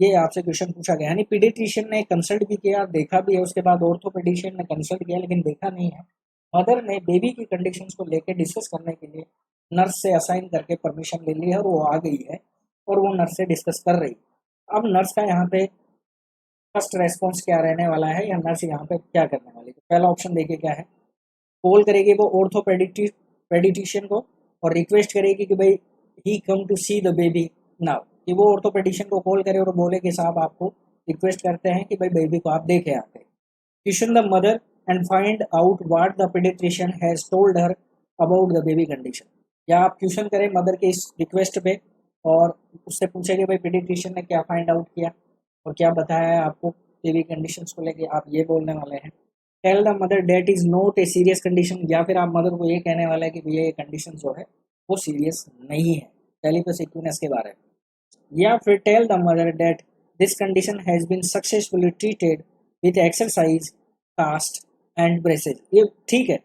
ये आपसे क्वेश्चन पूछा गया। यानी पीडियाट्रिशियन ने कंसल्ट भी किया, देखा भी है, उसके बाद ऑर्थोपेडिशियन ने कंसल्ट किया लेकिन देखा नहीं है, मदर ने बेबी की कंडीशंस को लेकर डिस्कस करने के लिए नर्स से असाइन करके परमिशन ले ली है और वो आ गई है और वो नर्स से डिस्कस कर रही है। अब नर्स का यहाँ पे फर्स्ट रेस्पॉन्स क्या रहने वाला है या नर्स यहाँ पे क्या करने वाली है? तो पहला ऑप्शन देखिए क्या है, कॉल करेगी वो पेडिटिशियन को और रिक्वेस्ट करेगी कि भाई he come to see the baby now, कि वो ऑर्थोपेडिशियन को कॉल करे और बोले कि साहब आपको रिक्वेस्ट करते हैं कि भाई बेबी को आप देखे आते हैं। Question the mother and find out what the paediatrician has told her about the baby condition. या आप क्वेश्चन करें मदर के इस रिक्वेस्ट पे और उससे पूछे कि भाई पेडिट्रिशियन ने क्या फाइंड आउट किया और क्या बताया है आपको बेबी कंडीशंस को लेके, आप ये बोलने वाले हैं। Tell the mother that is not a serious condition, या फिर आप मदर को ये कहने वाला है कि भैया ये कंडीशन जो है वो सीरियस नहीं है, टेलीपैथ इक्विनेस के बारे में। या फिर tell the mother that this condition has been successfully treated with exercise, cast and braces. ये ठीक है,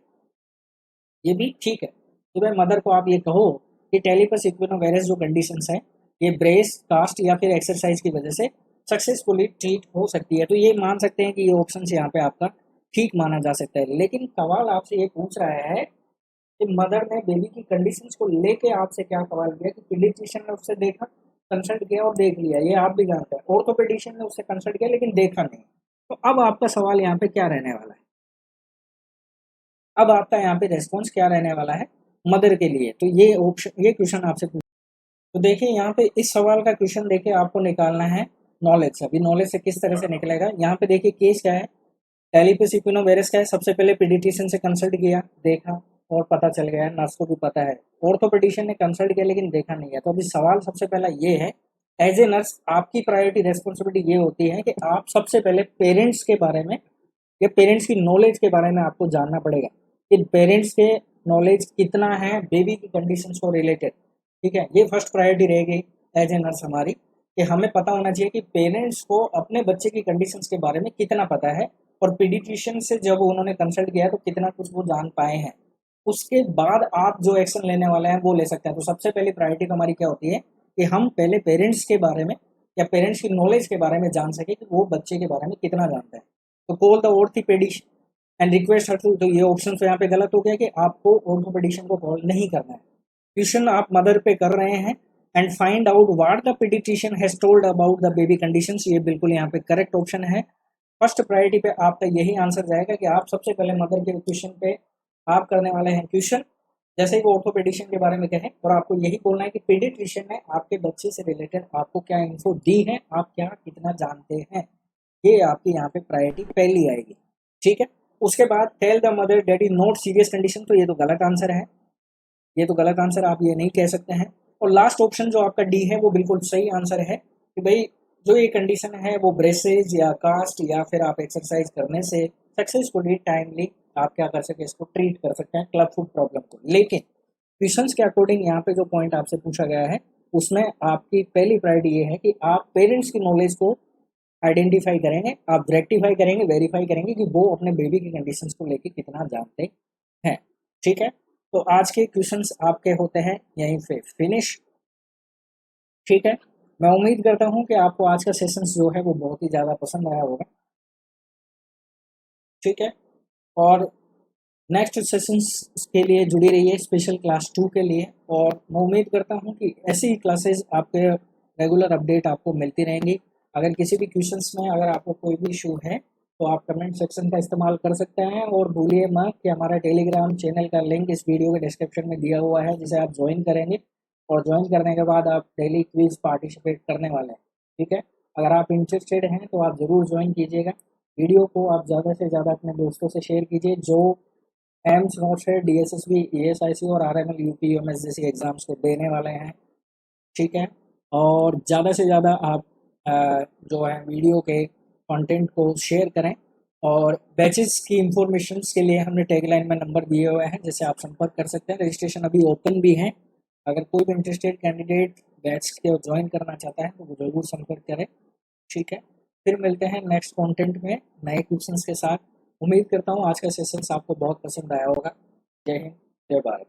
ये भी ठीक है। तो भाई मदर को आप ये कहो कि टेलीपैथ इक्विनोवायरस जो कंडीशंस है ये ब्रेस, कास्ट या फिर एक्सरसाइज की वजह से सक्सेसफुली ट्रीट हो सकती है, तो ये मान सकते हैं कि ये ऑप्शन यहाँ पे आपका ठीक माना जा सकता है। लेकिन सवाल आपसे ये पूछ रहा है कि मदर ने बेबी की कंडीशंस को लेके आपसे क्या सवाल किया कि पीडियाट्रिशियन ने उससे देखा, कंसल्ट किया और देख लिया, ये आप भी जानते हैं। ऑर्थोपेडिशियन ने उससे कंसल्ट किया लेकिन देखा नहीं। तो अब आपका सवाल यहाँ पे क्या रहने वाला है, अब आपका यहाँ पे रेस्पॉन्स क्या रहने वाला है मदर के लिए। तो ये ऑप्शन, ये क्वेश्चन आपसे पूछ, तो देखिए यहाँ पे इस सवाल का क्वेश्चन देखिए आपको निकालना है नॉलेज से। अभी नॉलेज से किस तरह से निकलेगा, यहाँ पे देखिए केस क्या है, टेलीपैथ इक्विनोवायरस का है। सबसे पहले पीडियाट्रिशियन से कंसल्ट किया, देखा और पता चल गया, नर्स को भी पता है। ऑर्थोपेडिशियन ने कंसल्ट किया लेकिन देखा नहीं है। तो अभी सवाल सबसे पहला ये है, एज ए नर्स आपकी प्रायोरिटी रेस्पॉन्सिबिलिटी ये होती है कि आप सबसे पहले पेरेंट्स के बारे में या पेरेंट्स की नॉलेज के बारे में आपको जानना पड़ेगा कि पेरेंट्स के नॉलेज कितना है बेबी की कंडीशंस को रिलेटेड। ठीक है, ये फर्स्ट प्रायोरिटी रहेगी एज ए नर्स हमारी, कि हमें पता होना चाहिए कि पेरेंट्स को अपने बच्चे की कंडीशंस के बारे में कितना पता है और पीडियाट्रिशियन से जब उन्होंने कंसल्ट किया तो कितना कुछ वो जान पाए हैं। उसके बाद आप जो एक्शन लेने वाले हैं वो ले सकते हैं। तो सबसे पहली प्रायोरिटी हमारी क्या होती है कि हम पहले पेरेंट्स के बारे में या पेरेंट्स की नॉलेज के बारे में जान सके कि वो बच्चे के बारे में कितना जानते हैं। तो call the orthopaedician and request her to, तो ये ऑप्शन तो यहाँ पे गलत हो गया कि आपको ऑर्थोपेडिशियन को कॉल नहीं करना है। क्वेश्चन आप मदर पे कर रहे हैं and find out what the paediatrician has told about the baby conditions, ये बिल्कुल यहाँ पे करेक्ट ऑप्शन है। फर्स्ट प्रायोरिटी पे आपका यही आंसर जाएगा कि आप सबसे पहले मदर के क्वेश्चन पे आप करने वाले हैं क्वेश्चन, जैसे ही वो ऑर्थोपेडिशियन के बारे में कहें और आपको यही बोलना है कि पीडियाट्रिशियन ने आपके बच्चे से रिलेटेड आपको क्या इन्फो दी है, आप क्या कितना जानते हैं। ये आपकी यहाँ पे प्रायोरिटी पहली आएगी। ठीक है, उसके बाद tell the mother that is not serious condition, तो ये तो गलत आंसर है, ये तो गलत आंसर, आप ये नहीं कह सकते हैं। और लास्ट ऑप्शन जो आपका डी है वो बिल्कुल सही आंसर है कि भाई जो ये कंडीशन है वो ब्रेसेज या कास्ट या फिर आप एक्सरसाइज करने से सक्सेसफुली टाइमली आप क्या कर सकते हैं, इसको ट्रीट कर सकते हैं क्लब फुट प्रॉब्लम को। लेकिन क्वेश्चंस के अकॉर्डिंग यहाँ पे जो पॉइंट आपसे पूछा गया है उसमें आपकी पहली प्रायोरिटी ये है कि आप पेरेंट्स की नॉलेज को आइडेंटिफाई करेंगे, आप रेक्टिफाई करेंगे, वेरीफाई करेंगे कि वो अपने बेबी की कंडीशंस को लेके कितना जानते हैं। ठीक है, तो आज के क्वेश्चंस आपके होते हैं यहीं पे फिनिश। ठीक है, मैं उम्मीद करता हूँ कि आपको आज का सेशंस जो है वो बहुत ही ज़्यादा पसंद आया होगा। ठीक है, और नेक्स्ट सेशंस के लिए जुड़ी रहिए स्पेशल क्लास 2 के लिए, और मैं उम्मीद करता हूँ कि ऐसी ही क्लासेस आपके रेगुलर अपडेट आपको मिलती रहेंगी। अगर किसी भी क्वेश्चंस में अगर आपको कोई भी इशू है तो आप कमेंट सेक्शन का इस्तेमाल कर सकते हैं, और भूलिए मत कि हमारा टेलीग्राम चैनल का लिंक इस वीडियो के डिस्क्रिप्शन में दिया हुआ है, जिसे आप ज्वाइन करेंगे और ज्वाइन करने के बाद आप डेली क्विज पार्टिसिपेट करने वाले हैं। ठीक है, अगर आप इंटरेस्टेड हैं तो आप ज़रूर ज्वाइन कीजिएगा। वीडियो को आप ज़्यादा से ज़्यादा अपने दोस्तों से शेयर कीजिए जो एम्स नोट्स है, डीएसएसबी, ईएसआईसी और आरएमएल यूपी यूएमएस जैसी एग्जाम्स को देने वाले हैं। ठीक है, और ज़्यादा से ज़्यादा आप जो है वीडियो के कंटेंट को शेयर करें, और बैचेस की इंफॉर्मेशन के लिए हमने टैगलाइन में नंबर दिए हुए हैं जिससे आप संपर्क कर सकते हैं। रजिस्ट्रेशन अभी ओपन भी है, अगर कोई भी इंटरेस्टेड कैंडिडेट बैच के ज्वाइन करना चाहता है तो वो ज़रूर संपर्क करें। ठीक है, फिर मिलते हैं नेक्स्ट कंटेंट में नए क्वेश्चंस के साथ। उम्मीद करता हूँ आज का सेशन आपको बहुत पसंद आया होगा। जय हिंद, जय भारत।